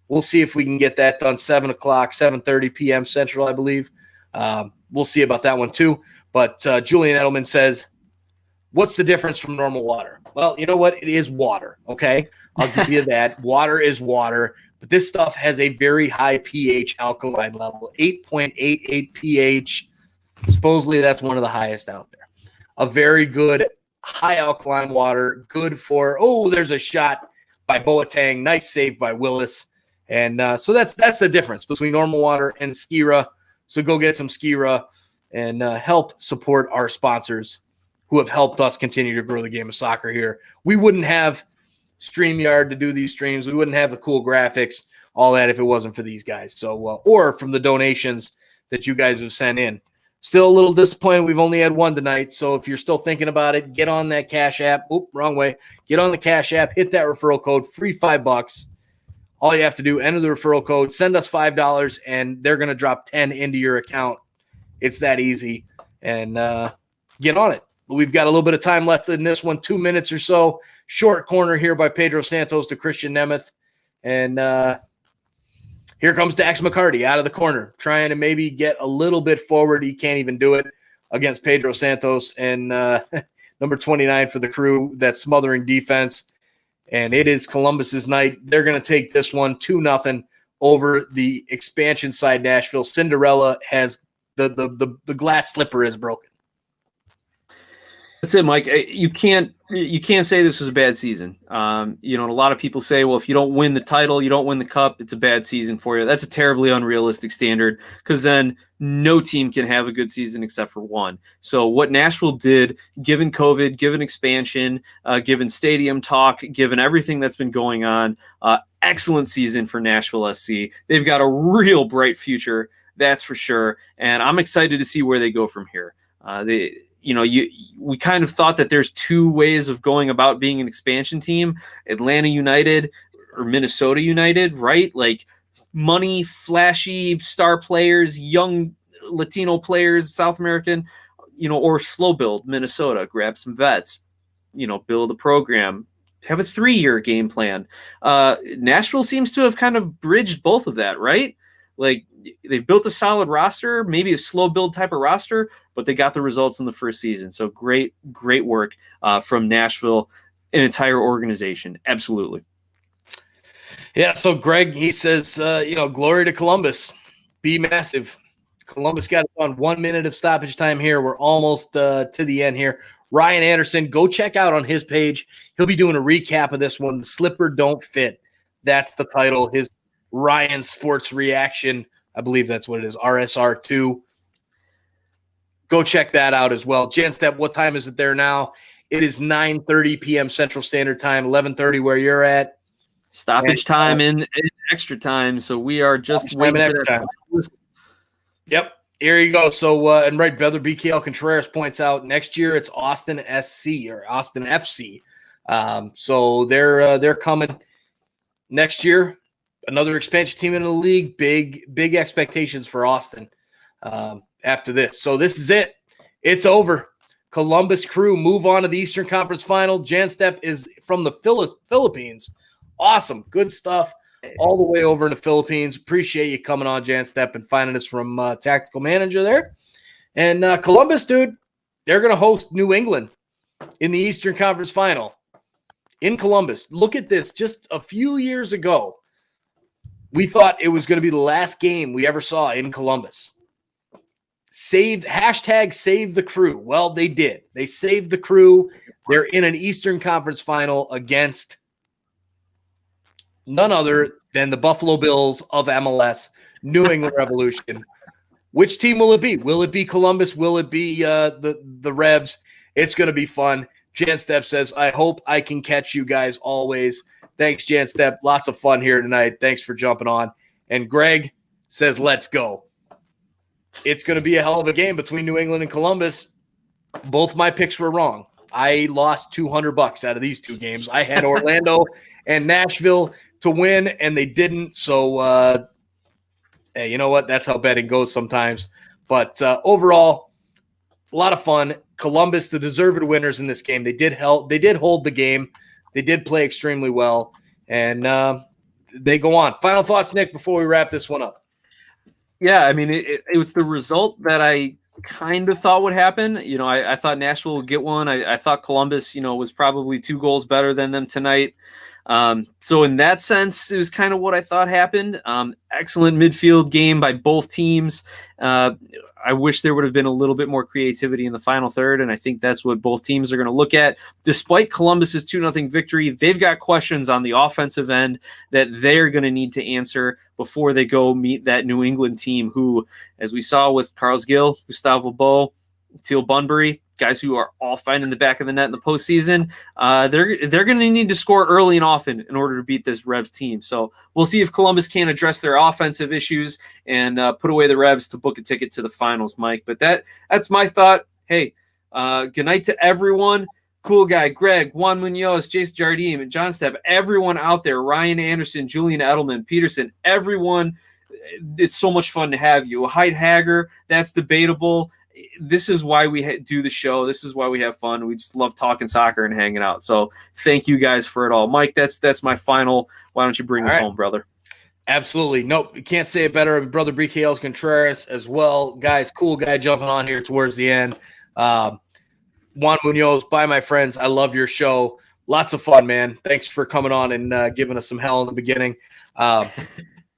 We'll see if we can get that done 7 o'clock, 7:30 p.m. Central, I believe. We'll see about that one too. But Julian Edelman says, what's the difference from normal water? Well, you know what? It is water, okay? I'll give you that. Water is water, but this stuff has a very high pH alkaline level, 8.88 pH. Supposedly that's one of the highest out there. A very good high alkaline water, good for, there's a shot by Boateng. Nice save by Willis. And so that's the difference between normal water and Skira. So go get some Skira and help support our sponsors who have helped us continue to grow the game of soccer here. We wouldn't have StreamYard to do these streams. We wouldn't have the cool graphics, all that, if it wasn't for these guys. So, or from the donations that you guys have sent in. Still a little disappointed we've only had one tonight. So if you're still thinking about it, get on that Cash App. Wrong way. Get on the Cash App. Hit that referral code. Free $5. All you have to do, enter the referral code, send us $5, and they're going to drop 10 into your account. It's that easy. And get on it. We've got a little bit of time left in this one, 2 minutes or so. Short corner here by Pedro Santos to Christian Nemeth. And here comes Dax McCarty out of the corner, trying to maybe get a little bit forward. He can't even do it against Pedro Santos. And number 29 for the Crew, that smothering defense. And it is Columbus's night. They're going to take this one 2-0 over the expansion side, Nashville. Cinderella has the glass slipper is broken. That's it, Mike. You can't say this was a bad season. A lot of people say, well, if you don't win the title, you don't win the cup, it's a bad season for you. That's a terribly unrealistic standard, because then no team can have a good season except for one. So what Nashville did, given COVID, given expansion, given stadium talk, given everything that's been going on, excellent season for Nashville SC. They've got a real bright future, that's for sure. And I'm excited to see where they go from here. We kind of thought that there's two ways of going about being an expansion team: Atlanta United or Minnesota United, right? Like money, flashy star players, young Latino players, South American, or slow build Minnesota, grab some vets, build a program, have a 3-year game plan. Nashville seems to have kind of bridged both of that, right? Like they've built a solid roster, maybe a slow build type of roster, but they got the results in the first season. So great work from Nashville, an entire organization. Absolutely. Yeah. So Greg, he says, glory to Columbus. Be massive. Columbus got it on 1 minute of stoppage time here. We're almost to the end here. Ryan Anderson, go check out on his page. He'll be doing a recap of this one. The Slipper Don't Fit. That's the title. His Ryan Sports Reaction. I believe that's what it is. RSR2. Go check that out as well. Janstep, what time is it there now? It is 9:30 p.m. Central Standard Time, 11:30 where you're at. Stoppage time and extra time. So we are just waiting for that time. Yep. Here you go. So, and right, Brother BKL Contreras points out next year it's Austin SC or Austin FC. So they're coming next year. Another expansion team in the league. Big expectations for Austin after this. So this is it. It's over. Columbus Crew move on to the Eastern Conference Final. Janstep is from the Philippines. Awesome. Good stuff. All the way over in the Philippines. Appreciate you coming on, Janstep, and finding us from Tactical Manager there. And Columbus, dude, they're going to host New England in the Eastern Conference Final in Columbus. Look at this. Just a few years ago, we thought it was going to be the last game we ever saw in Columbus. Save the Crew. Well, they did. They saved the Crew. They're in an Eastern Conference Final against none other than the Buffalo Bills of MLS, New England Revolution. Which team will it be? Will it be Columbus? Will it be the Revs? It's going to be fun. Janstep says, I hope I can catch you guys always. Thanks, Janstep. Lots of fun here tonight. Thanks for jumping on. And Greg says, let's go. It's going to be a hell of a game between New England and Columbus. Both my picks were wrong. I lost $200 out of these two games. I had Orlando and Nashville to win, and they didn't. So, hey, you know what? That's how betting goes sometimes. But overall, a lot of fun. Columbus, the deserved winners in this game. They did hold the game. They did play extremely well, and they go on. Final thoughts, Nick, before we wrap this one up. Yeah, I mean, it was the result that I kind of thought would happen. I thought Nashville would get one. I thought Columbus, was probably 2 goals better than them tonight. So in that sense, it was kind of what I thought happened. Excellent midfield game by both teams. I wish there would have been a little bit more creativity in the final third, and I think that's what both teams are going to look at. Despite Columbus's 2-0 victory, they've got questions on the offensive end that they're going to need to answer before they go meet that New England team who, as we saw with Carles Gil, Gustavo Bo, Teal Bunbury, guys who are all finding the back of the net in the postseason, they're going to need to score early and often in order to beat this Revs team. So we'll see if Columbus can address their offensive issues and put away the Revs to book a ticket to the finals, Mike. But that's my thought. Hey, good night to everyone. Cool Guy, Greg, Juan Munoz, Jason Jardim, and John Stepp, everyone out there, Ryan Anderson, Julian Edelman, Peterson, everyone. It's so much fun to have you. Hyde Hager, that's debatable. This is why we do the show. This is why we have fun. We just love talking soccer and hanging out. So thank you guys for it all. Mike, that's my final. Why don't you bring us home, brother? Absolutely. Nope. You can't say it better. Brother BKL's Contreras as well. Guys, Cool Guy jumping on here towards the end. Juan Munoz, bye, my friends. I love your show. Lots of fun, man. Thanks for coming on and giving us some hell in the beginning.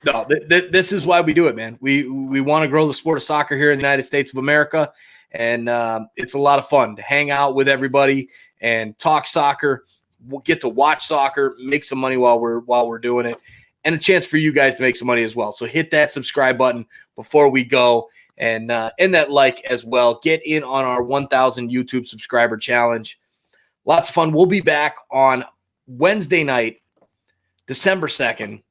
No, this is why we do it, man. We want to grow the sport of soccer here in the United States of America, and it's a lot of fun to hang out with everybody and talk soccer. We'll get to watch soccer, make some money while we're doing it, and a chance for you guys to make some money as well. So hit that subscribe button before we go, and that like as well. Get in on our 1,000 YouTube subscriber challenge. Lots of fun. We'll be back on Wednesday night, December 2nd.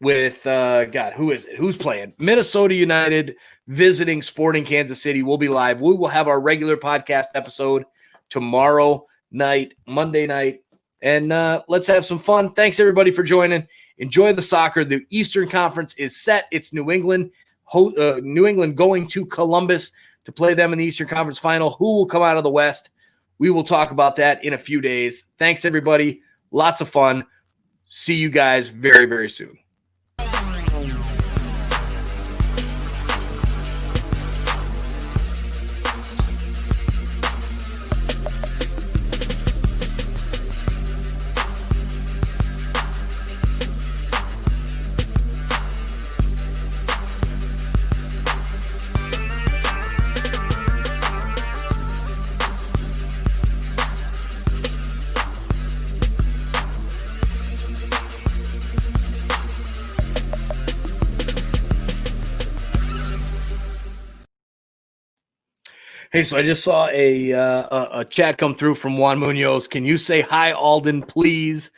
With, God, who is it? Who's playing? Minnesota United visiting Sporting Kansas City. We'll be live. We will have our regular podcast episode tomorrow night, Monday night. And let's have some fun. Thanks, everybody, for joining. Enjoy the soccer. The Eastern Conference is set. It's New England. New England going to Columbus to play them in the Eastern Conference final. Who will come out of the West? We will talk about that in a few days. Thanks, everybody. Lots of fun. See you guys very, very soon. Hey, so I just saw a chat come through from Juan Munoz. Can you say hi, Alden, please?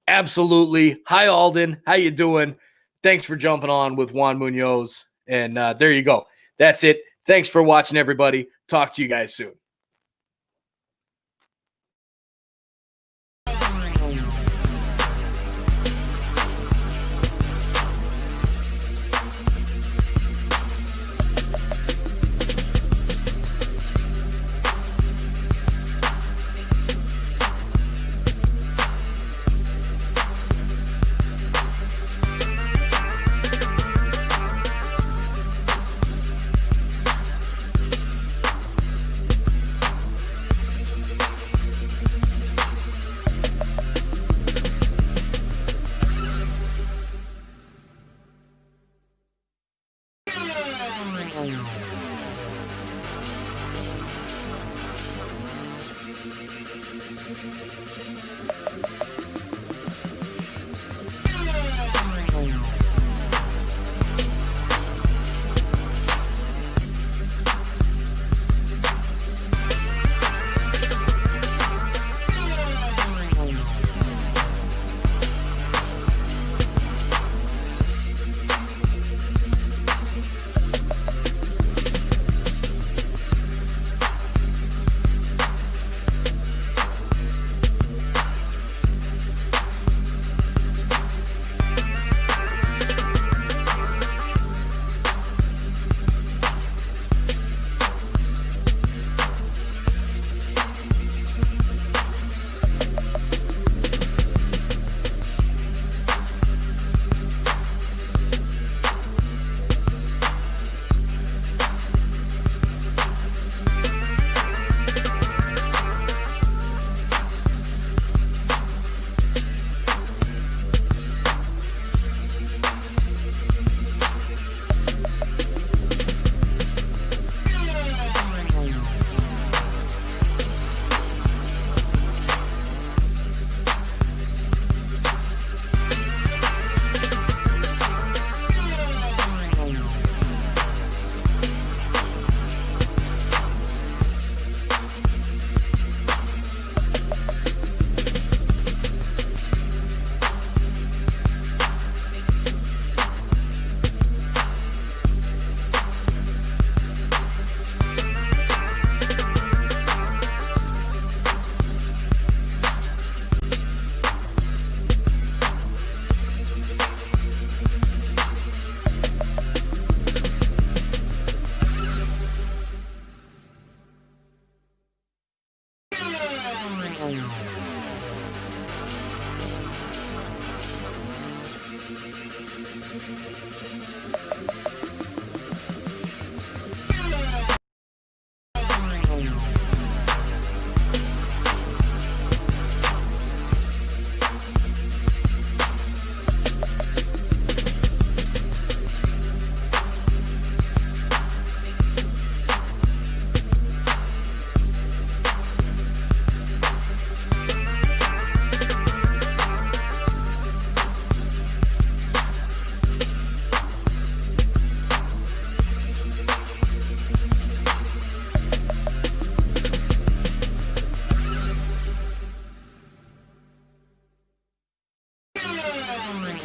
Absolutely. Hi, Alden. How you doing? Thanks for jumping on with Juan Munoz. And there you go. That's it. Thanks for watching, everybody. Talk to you guys soon.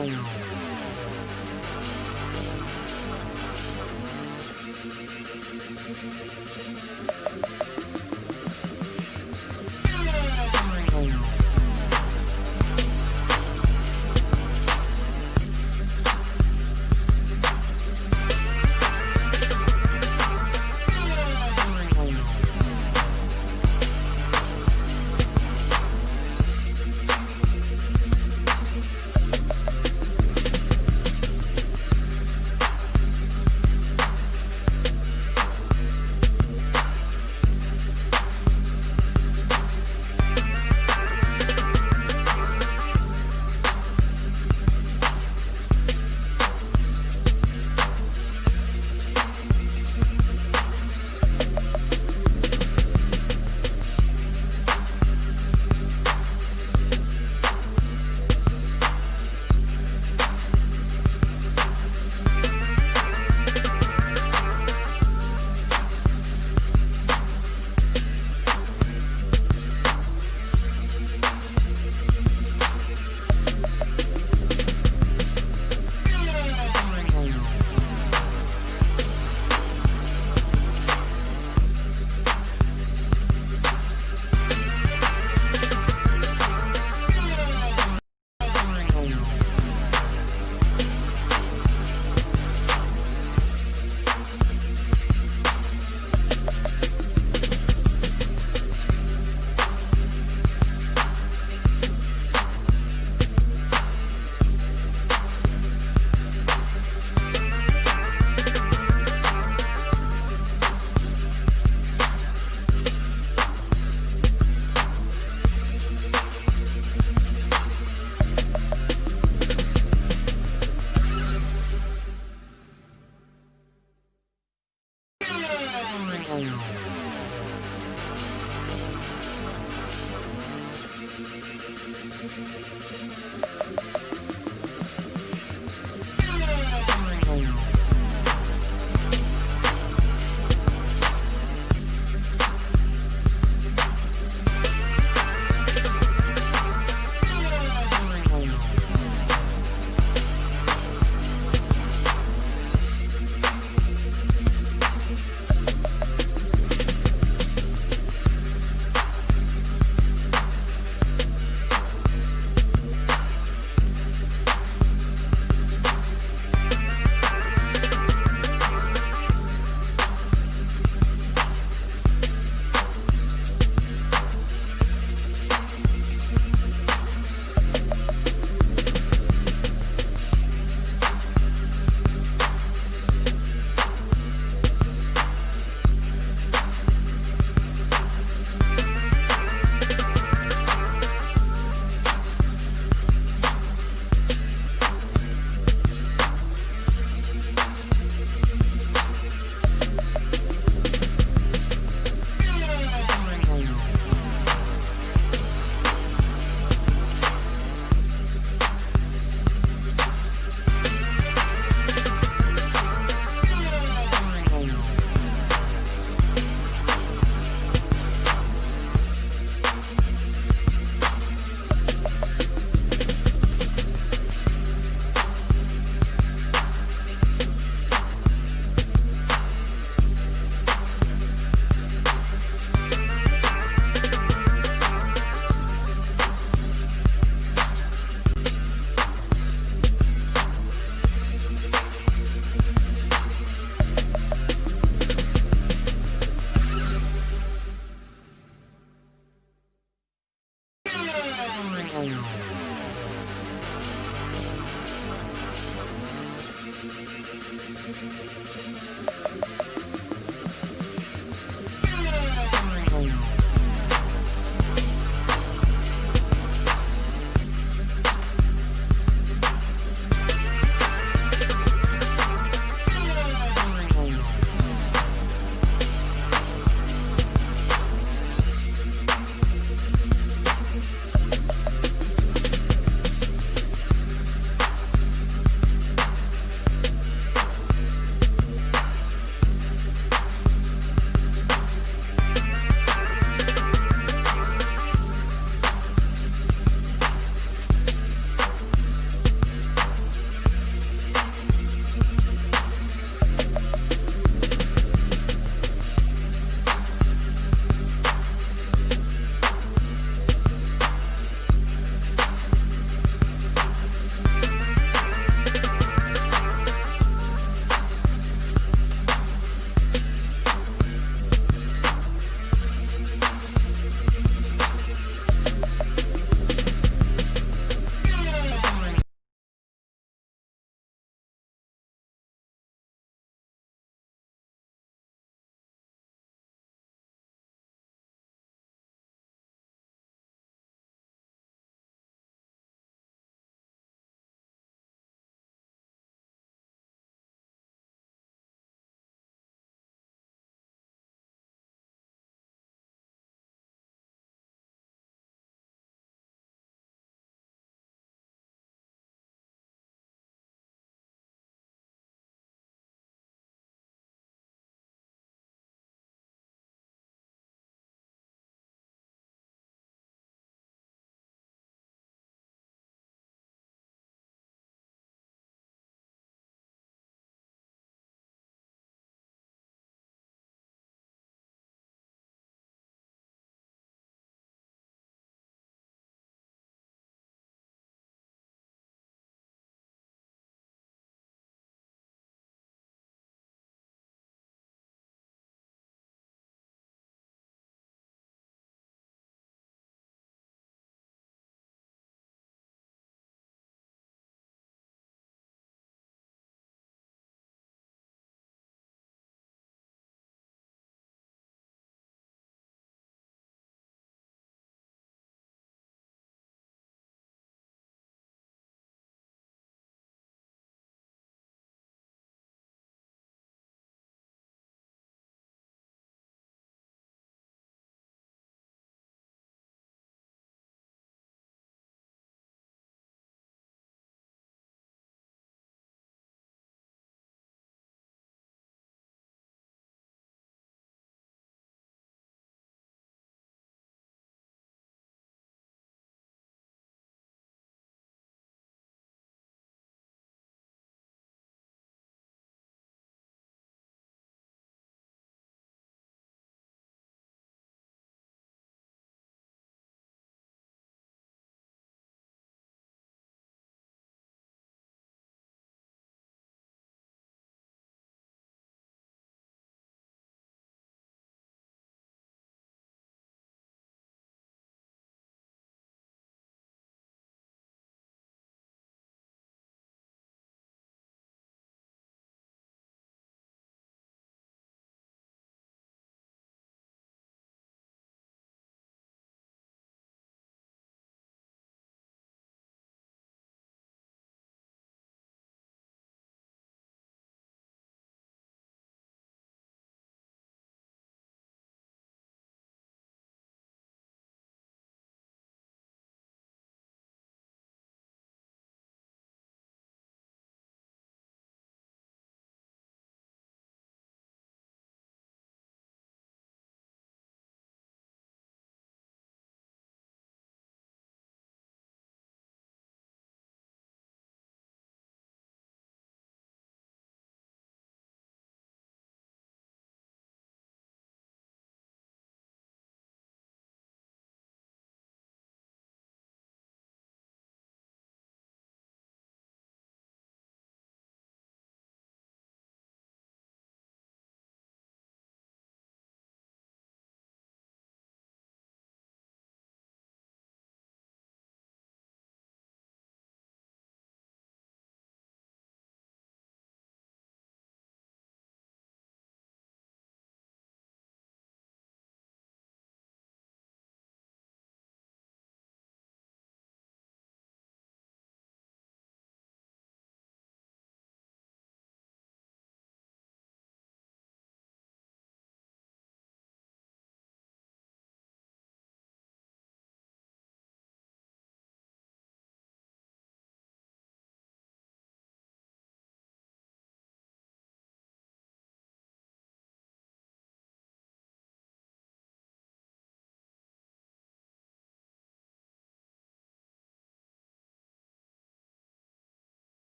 Bye.